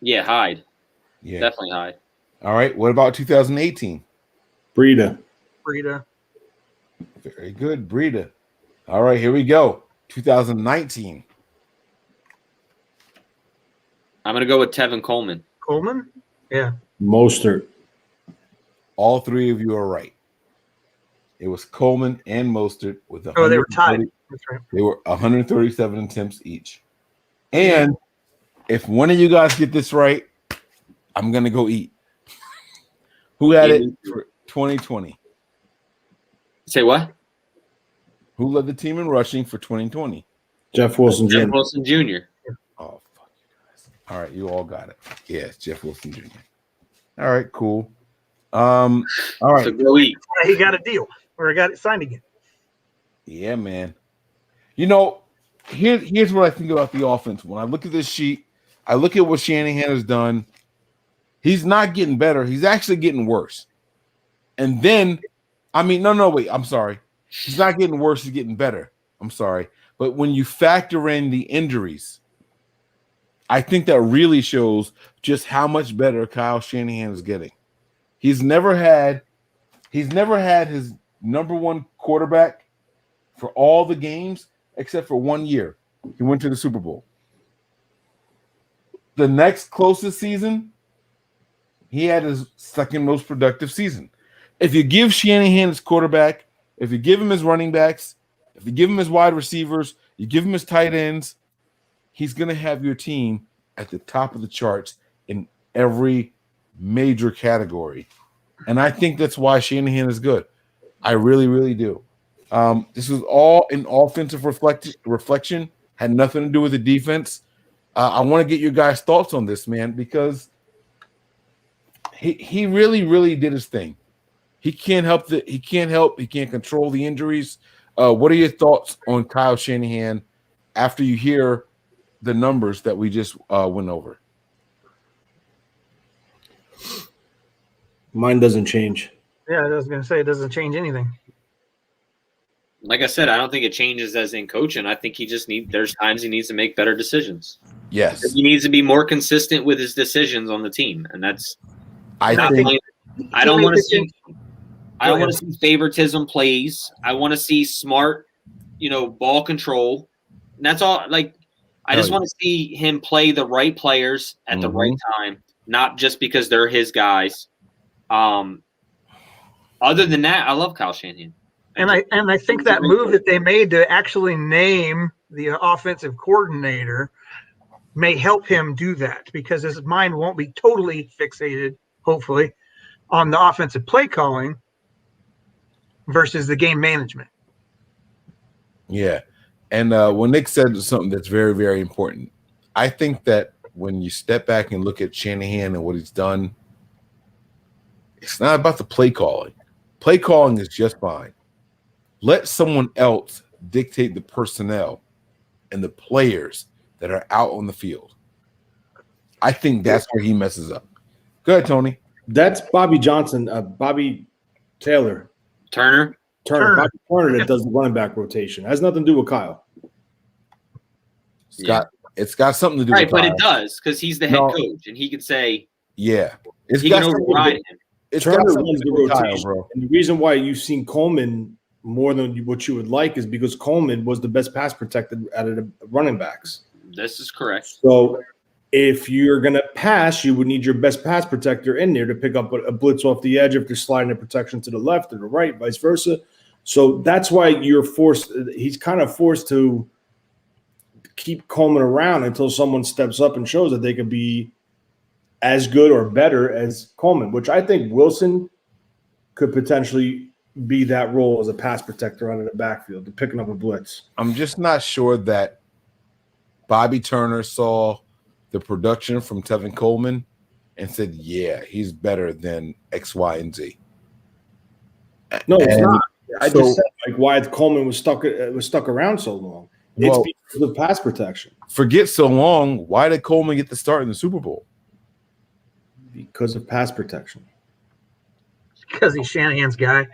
Yeah, Hyde. Yeah. Definitely Hyde. All right. What about 2018? Breida. Very good, Breida. All right, here we go. 2019. I'm gonna go with Tevin Coleman. Coleman? Yeah. Mostert. All three of you are right. It was Coleman and Mostert with Oh, they were tied. That's right. They were 137 attempts each. And if one of you guys get this right, I'm gonna go eat. Who had it for 2020? Say what? Who led the team in rushing for 2020? Jeff Wilson Jr. Jeff Wilson Jr. Oh, fuck you guys. All right, you all got it. Yeah, it's Jeff Wilson Jr. All right, cool. All right. So go eat. He got a deal, or he got it signed again. Yeah, man. You know, here's what I think about the offense. When I look at this sheet, I look at what Shanahan has done. He's not getting better. He's actually getting worse. And then, wait. I'm sorry. He's not getting worse. He's getting better. I'm sorry. But when you factor in the injuries, I think that really shows just how much better Kyle Shanahan is getting. He's never had his number one quarterback for all the games except for 1 year. He went to the Super Bowl. The next closest season, he had his second most productive season. If you give Shanahan his quarterback, if you give him his running backs, if you give him his wide receivers, you give him his tight ends, he's going to have your team at the top of the charts in every major category. And I think that's why Shanahan is good. I really, really do. This was all an offensive reflection, had nothing to do with the defense. I want to get your guys' thoughts on this, man, because he really, really did his thing. He can't control the injuries. What are your thoughts on Kyle Shanahan after you hear the numbers that we just went over? Mine doesn't change. Yeah, I was going to say it doesn't change anything. Like I said, I don't think it changes as in coaching. I think there's times he needs to make better decisions. Yes. He needs to be more consistent with his decisions on the team. And that's I don't want to see favoritism plays. I want to see smart, ball control. And that's all. Like, I just want to see him play the right players at the right time, not just because they're his guys. Other than that, I love Kyle Shanahan. And I think that move that they made to actually name the offensive coordinator may help him do that, because his mind won't be totally fixated, hopefully, on the offensive play calling versus the game management. Yeah. And when Nick said something that's very, very important, I think that when you step back and look at Shanahan and what he's done, it's not about the play calling. Play calling is just fine. Let someone else dictate the personnel and the players that are out on the field. I think that's where he messes up. Go ahead, Tony. That's Bobby Johnson, Bobby Turner. Bobby Turner that does the running back rotation. It has nothing to do with Kyle. It's got something to do right, with but Kyle. it does, because he's the head coach and he could say, yeah, he can override him. Turner runs the rotation, bro. And the reason why you've seen Coleman more than what you would like is because Coleman was the best pass protected out of the running backs. This is correct. So if you're going to pass, you would need your best pass protector in there to pick up a blitz off the edge if they're sliding a protection to the left or the right, vice versa. So that's why he's kind of forced to keep Coleman around until someone steps up and shows that they could be as good or better as Coleman, which I think Wilson could potentially be that role as a pass protector out of the backfield, picking up a blitz. I'm just not sure that Bobby Turner saw the production from Tevin Coleman and said, yeah, he's better than X, Y, and Z. No, it's not. I so- just said like why Coleman was stuck around so long. It's because of pass protection. Forget so long. Why did Coleman get the start in the Super Bowl? Because of pass protection. Because he's Shanahan's guy.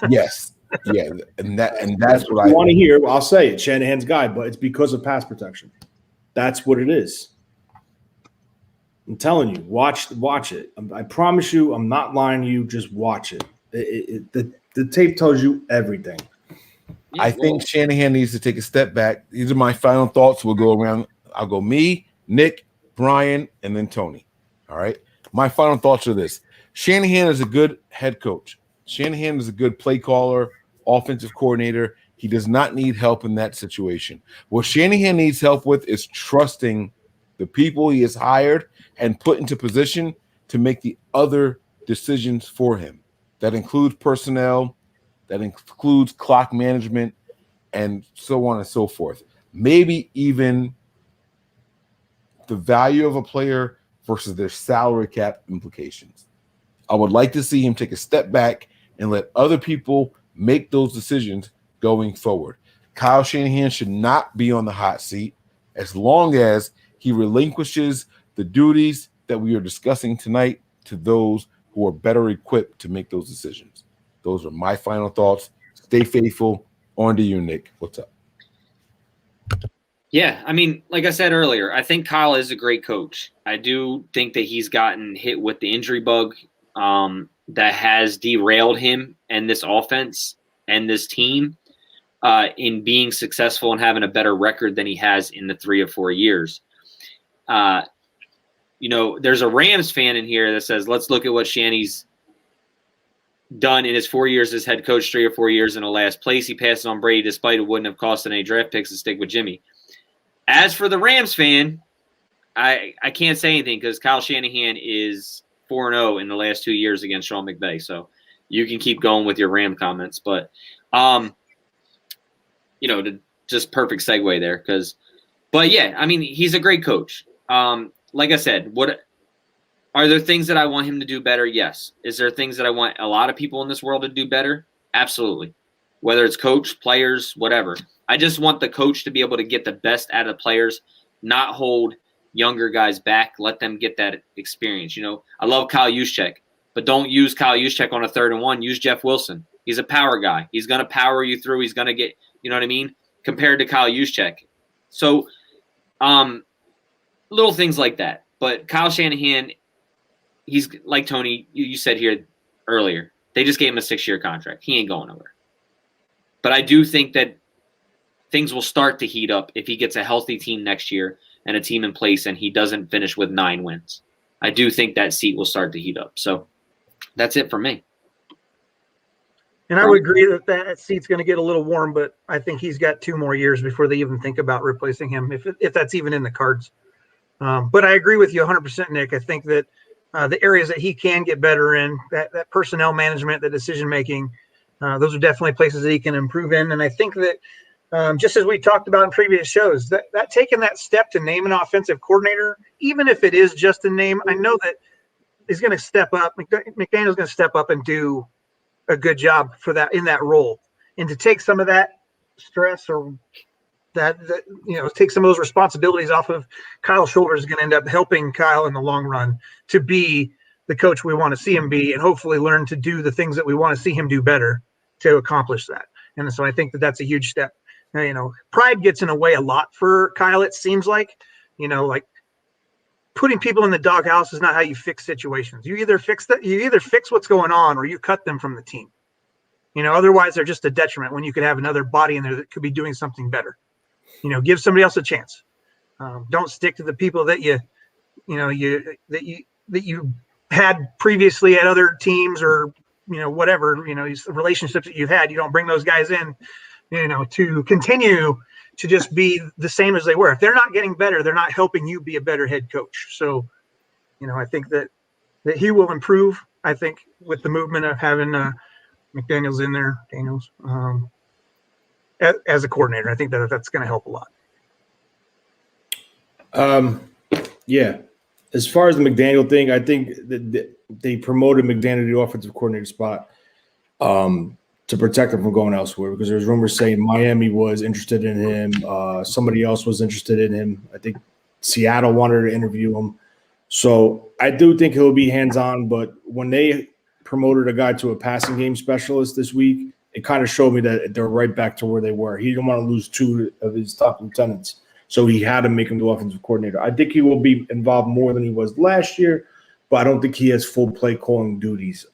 Yes. Yeah. And that's what I want to hear. I'll say it. Shanahan's guy, but it's because of pass protection. That's what it is. I'm telling you, watch it. I promise you, I'm not lying to you. Just watch it. The tape tells you everything. I think Shanahan needs to take a step back. These are my final thoughts. We'll go around. I'll go me, Nick, Brian, and then Tony. All right. My final thoughts are this. Shanahan is a good head coach. Shanahan is a good play caller, offensive coordinator. He does not need help in that situation. What Shanahan needs help with is trusting the people he has hired and put into position to make the other decisions for him. That includes personnel, that includes clock management, and so on and so forth. Maybe even the value of a player versus their salary cap implications. I would like to see him take a step back and let other people make those decisions going forward. Kyle Shanahan should not be on the hot seat as long as he relinquishes the duties that we are discussing tonight to those who are better equipped to make those decisions. Those are my final thoughts. Stay faithful. On to you, Nick. What's up? Yeah, I mean, like I said earlier, I think Kyle is a great coach. I do think that he's gotten hit with the injury bug that has derailed him and this offense and this team in being successful and having a better record than he has in the 3 or 4 years. There's a Rams fan in here that says, let's look at what Shanny's done in his 4 years as head coach, 3 or 4 years in the last place. He passed on Brady despite it wouldn't have cost any draft picks to stick with Jimmy. As for the Rams fan, I can't say anything because Kyle Shanahan is 4-0 in the last 2 years against Sean McVay. So you can keep going with your Ram comments. But, just perfect segue there. But, yeah, I mean, he's a great coach. Like I said, are there things that I want him to do better? Yes. Is there things that I want a lot of people in this world to do better? Absolutely. Whether it's coach, players, whatever. I just want the coach to be able to get the best out of the players, not hold younger guys back, let them get that experience. I love Kyle Juszczyk, but don't use Kyle Juszczyk on a 3rd and 1. Use Jeff Wilson. He's a power guy. He's going to power you through. He's going to get, you know what I mean, compared to Kyle Juszczyk. So little things like that. But Kyle Shanahan, he's like Tony, you said here earlier, they just gave him a 6-year contract. He ain't going nowhere. But I do think that things will start to heat up if he gets a healthy team next year and a team in place and he doesn't finish with 9 wins. I do think that seat will start to heat up. So that's it for me. And I would agree that seat's going to get a little warm, but I think he's got 2 more years before they even think about replacing him, if that's even in the cards. But I agree with you 100%, Nick. I think that the areas that he can get better in, that personnel management, the decision-making, those are definitely places that he can improve in. And I think that just as we talked about in previous shows, that taking that step to name an offensive coordinator, even if it is just a name, I know that he's going to step up. McDaniel's going to step up and do a good job for that in that role, and to take some of that stress or that take some of those responsibilities off of Kyle's shoulders is going to end up helping Kyle in the long run to be the coach we want to see him be, and hopefully learn to do the things that we want to see him do better to accomplish that. And so I think that that's a huge step. Pride gets in the way a lot for Kyle. It seems like, like putting people in the doghouse is not how you fix situations. You either fix what's going on or you cut them from the team. Otherwise they're just a detriment when you could have another body in there that could be doing something better. Give somebody else a chance. Don't stick to the people that you had previously at other teams or, whatever, these relationships that you've had. You don't bring those guys in, to continue to just be the same as they were. If they're not getting better, they're not helping you be a better head coach. So, I think that he will improve. I think with the movement of having McDaniels in there, as a coordinator, I think that's going to help a lot. Yeah. As far as the McDaniel thing, I think that they promoted McDaniel to the offensive coordinator spot to protect him from going elsewhere, because there's rumors saying Miami was interested in him. Somebody else was interested in him. I think Seattle wanted to interview him. So I do think he'll be hands-on, but when they promoted a guy to a passing game specialist this week, it kind of showed me that they're right back to where they were. He didn't want to lose two of his top lieutenants, so he had to make him the offensive coordinator. I think he will be involved more than he was last year, but I don't think he has full play calling duties.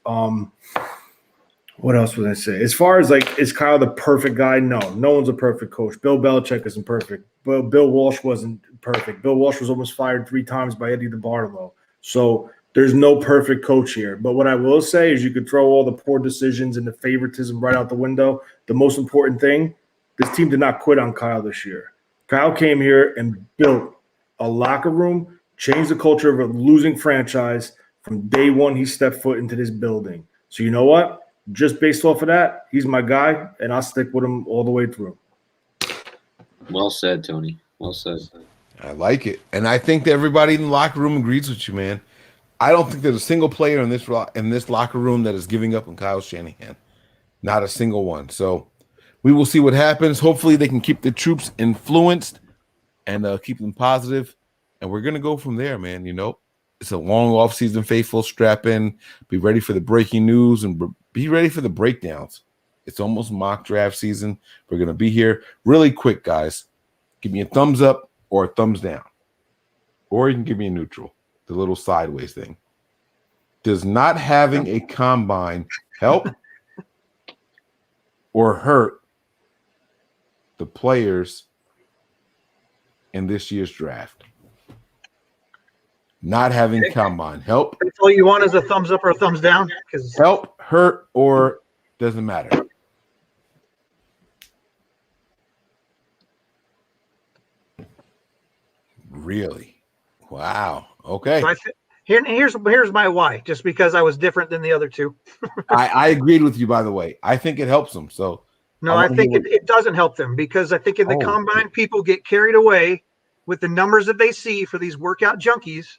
What else would I say? As far as is Kyle the perfect guy? No one's a perfect coach. Bill Belichick isn't perfect. Bill Walsh wasn't perfect. Bill Walsh was almost fired 3 times by Eddie DeBartolo. So there's no perfect coach here. But what I will say is you could throw all the poor decisions and the favoritism right out the window. The most important thing, this team did not quit on Kyle this year. Kyle came here and built a locker room, changed the culture of a losing franchise from day one he stepped foot into this building. So you know what? Just based off of that, he's my guy, and I'll stick with him all the way through. Well said, Tony. Well said. I like it. And I think that everybody in the locker room agrees with you, man. I don't think there's a single player in this locker room that is giving up on Kyle Shanahan. Not a single one. So we will see what happens. Hopefully they can keep the troops influenced and keep them positive. And we're going to go from there, man. You know, it's a long offseason, faithful. Strap in. Be ready for the breaking news and be ready for the breakdowns. It's almost mock draft season. We're going to be here really quick, guys. Give me a thumbs up or a thumbs down. Or you can give me a neutral, the little sideways thing. Does not having a combine help or hurt the players in this year's draft? Not having combine help. That's all you want is a thumbs up or a thumbs down? Help, hurt, or doesn't matter. Really? Wow. Okay. So here's my why. Just because I was different than the other two. I agreed with you, by the way. I think it helps them. So no, I think it doesn't help them, because I think in the combine people get carried away with the numbers that they see for these workout junkies,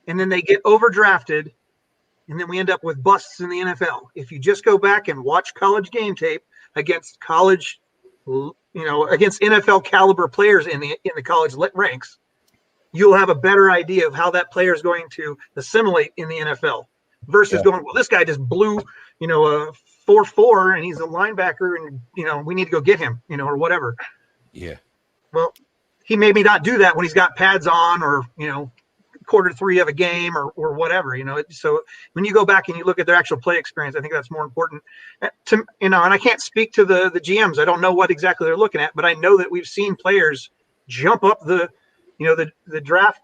and then they get overdrafted, and then we end up with busts in the NFL. If you just go back and watch college game tape against college, against NFL caliber players in the college ranks, you'll have a better idea of how that player is going to assimilate in the NFL versus going, well, this guy just blew, a 4.4 and he's a linebacker and, we need to go get him, or whatever. Yeah. Well, he maybe not do that when he's got pads on or, quarter 3 of a game or whatever, So when you go back and you look at their actual play experience, I think that's more important and I can't speak to the GMs. I don't know what exactly they're looking at, but I know that we've seen players jump up the draft,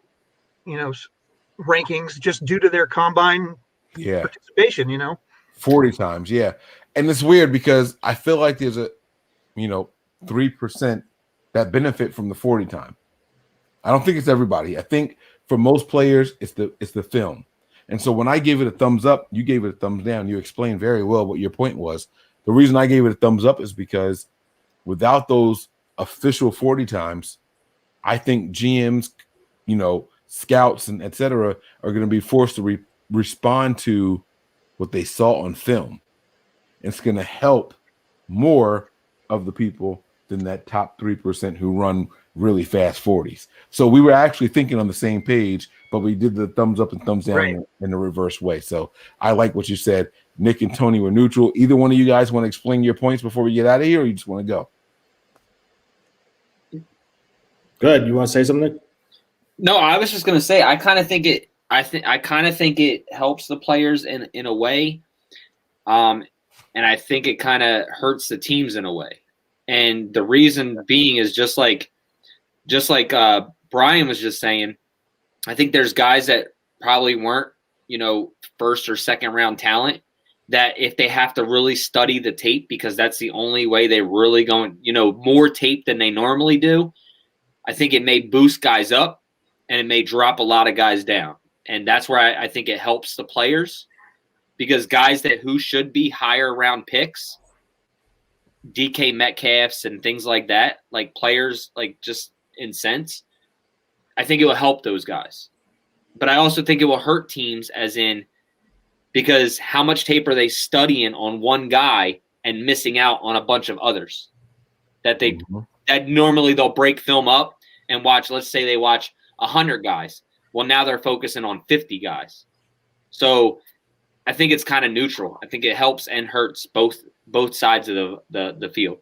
rankings just due to their combine participation, 40 times. Yeah. And it's weird because I feel like there's a, 3% that benefit from the 40 time. I don't think it's everybody. I think for most players, it's the film. And so when I gave it a thumbs up, you gave it a thumbs down. You explained very well what your point was. The reason I gave it a thumbs up is because without those official 40 times, I think GMs, scouts and et cetera, are going to be forced to respond to what they saw on film. It's going to help more of the people than that top 3% who run really fast 40s. So we were actually thinking on the same page, but we did the thumbs up and thumbs down in the reverse way. So I like what you said. Nick and Tony were neutral. Either one of you guys want to explain your points before we get out of here, or you just want to go? Good. You want to say something? No, I was just going to say I kind of think it. I kind of think it helps the players in a way, and I think it kind of hurts the teams in a way. And the reason being is just like Brian was just saying. I think there's guys that probably weren't, first or second round talent, that if they have to really study the tape, because that's the only way they really going, more tape than they normally do, I think it may boost guys up and it may drop a lot of guys down. And that's where I think it helps the players, because guys who should be higher round picks, DK Metcalfs and things like that, like players like just in sense, I think it will help those guys. But I also think it will hurt teams as in because how much tape are they studying on one guy and missing out on a bunch of others that that normally they'll break film up and watch. Let's say they watch 100 guys. Well, now they're focusing on 50 guys. So I think it's kind of neutral. I think it helps and hurts both sides of the field.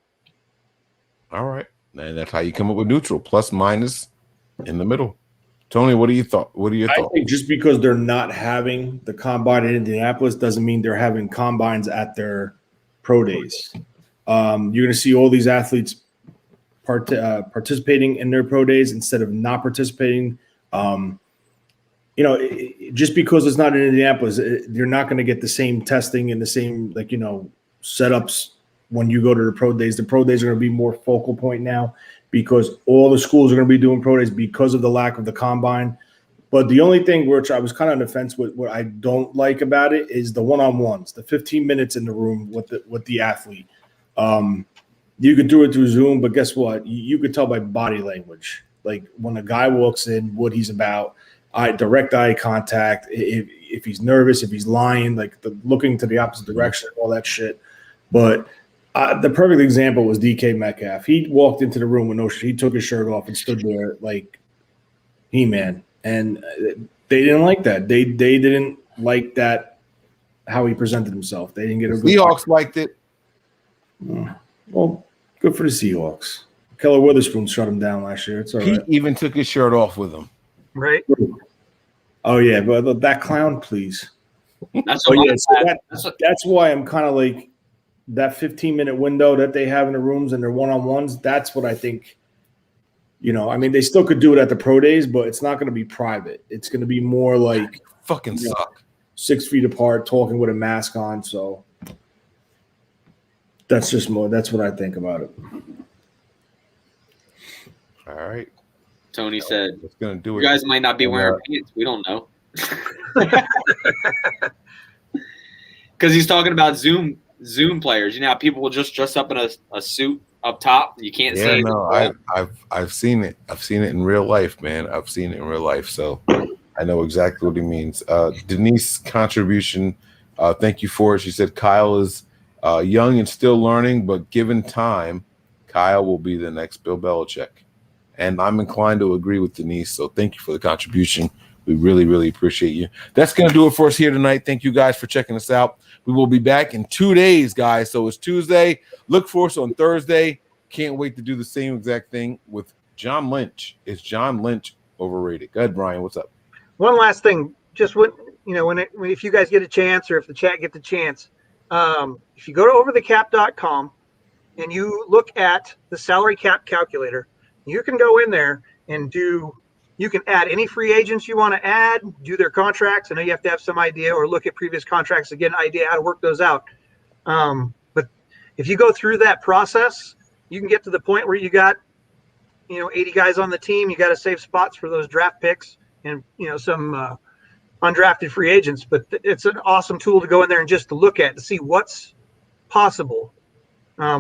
All right. And that's how you come up with neutral, plus minus in the middle. Tony, what are your thoughts? I think just because they're not having the combine in Indianapolis doesn't mean they're having combines at their pro days. You're going to see all these athletes participating in their pro days instead of not participating. Just because it's not in Indianapolis, you're not going to get the same testing and the same setups when you go to the pro days. The pro days are going to be more focal point now because all the schools are going to be doing pro days because of the lack of the combine. But the only thing which I was kind of on the fence with, what I don't like about it, is the one-on-ones, the 15 minutes in the room with the athlete. You could do it through Zoom, but guess what? You could tell by body language. Like when a guy walks in, what he's about, direct eye contact, if he's nervous, if he's lying, looking to the opposite direction, all that shit. But the perfect example was DK Metcalf. He walked into the room with no shirt. He took his shirt off and stood there like He-Man. And they didn't like that. They didn't like that, how he presented himself. They didn't get a good Seahawks liked it. Well, good for the Seahawks. Keller Witherspoon shut him down last year. It's all right. He even took his shirt off with him. Right. Oh, yeah. But that clown, please. That's why I'm kind of like that 15-minute window that they have in the rooms and their one-on-ones. That's what I think. They still could do it at the pro days, but it's not going to be private. It's going to be more like fucking suck. 6 feet apart, talking with a mask on. So that's what I think about it. All right. Tony said, "It's going to do it." You guys might not be wearing pants. We don't know. Because he's talking about Zoom players. People will just dress up in a suit up top. You can't see it. No, I've seen it. I've seen it in real life, man. I've seen it in real life, so I know exactly what he means. Denise contribution, thank you for it. She said Kyle is young and still learning, but given time, Kyle will be the next Bill Belichick. And I'm inclined to agree with Denise, so thank you for the contribution. We really, really appreciate you. That's going to do it for us here tonight. Thank you guys for checking us out. We will be back in 2 days, guys. So it's Tuesday. Look for us on Thursday. Can't wait to do the same exact thing with John Lynch. Is John Lynch overrated? Go ahead, Brian. What's up? One last thing. Just if you guys get a chance, or if the chat get the chance, if you go to overthecap.com and you look at the salary cap calculator, you can go in there and you can add any free agents you want to add, do their contracts. I know you have to have some idea or look at previous contracts to get an idea how to work those out. But if you go through that process, you can get to the point where you got, 80 guys on the team. You got to save spots for those draft picks and, some undrafted free agents. But it's an awesome tool to go in there and just to look at to see what's possible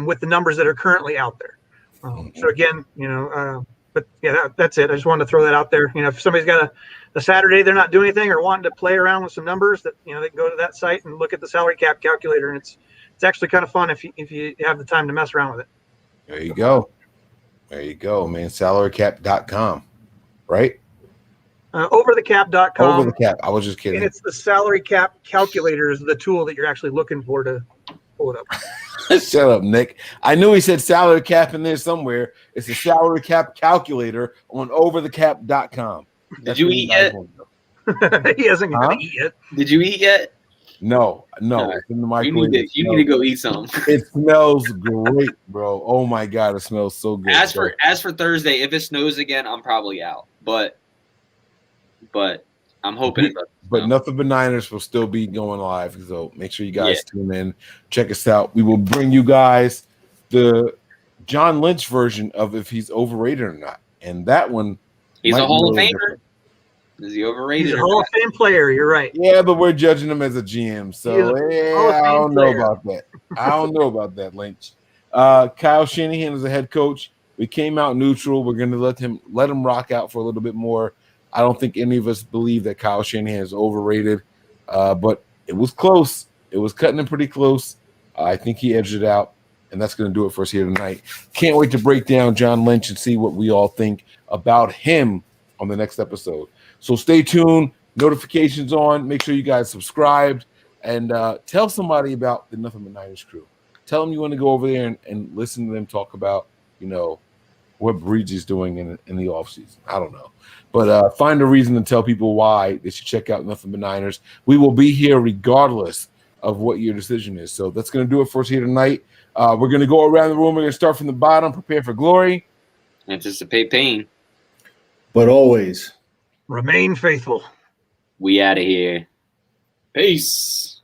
with the numbers that are currently out there. So again, but yeah, that's it. I just wanted to throw that out there. If somebody's got a Saturday, they're not doing anything or wanting to play around with some numbers, that they can go to that site and look at the salary cap calculator, and it's actually kind of fun if you have the time to mess around with it. There you go, man. Salarycap.com, right? Overthecap.com. Over the cap. I was just kidding. And it's the salary cap calculator is the tool that you're actually looking for to pull it up. Shut up, Nick. I knew he said salary cap in there somewhere. It's a salary cap calculator on overthecap.com. Did you eat yet? He hasn't got to eat yet. Did you eat yet? No. It's in the microwave. You need to go eat some. It smells great, bro. Oh my god, it smells so good. As for Thursday, if it snows again, I'm probably out. But I'm hoping it doesn't. But Nothing But Niners will still be going live, so make sure you guys tune in. Check us out. We will bring you guys the John Lynch version of if he's overrated or not, and that one he's a Hall of Famer. Is he overrated? He's a Hall of Fame player. You're right. Yeah, but we're judging him as a GM, so He is a Hall of I Fame don't know player. about that. I don't know about that, Lynch. Kyle Shanahan is the head coach. We came out neutral. We're going to let him rock out for a little bit more. I don't think any of us believe that Kyle Shanahan is overrated, but it was close. It was cutting him pretty close. I think he edged it out, and that's going to do it for us here tonight. Can't wait to break down John Lynch and see what we all think about him on the next episode. So stay tuned. Notifications on. Make sure you guys subscribed and tell somebody about the Nothing But Niners crew. Tell them you want to go over there and listen to them talk about, what Breezy's doing in the offseason. I don't know. But find a reason to tell people why they should check out Nothing But Niners. We will be here regardless of what your decision is. So that's going to do it for us here tonight. We're going to go around the room. We're going to start from the bottom. Prepare for glory. Anticipate pain. But always Remain faithful. We out of here. Peace.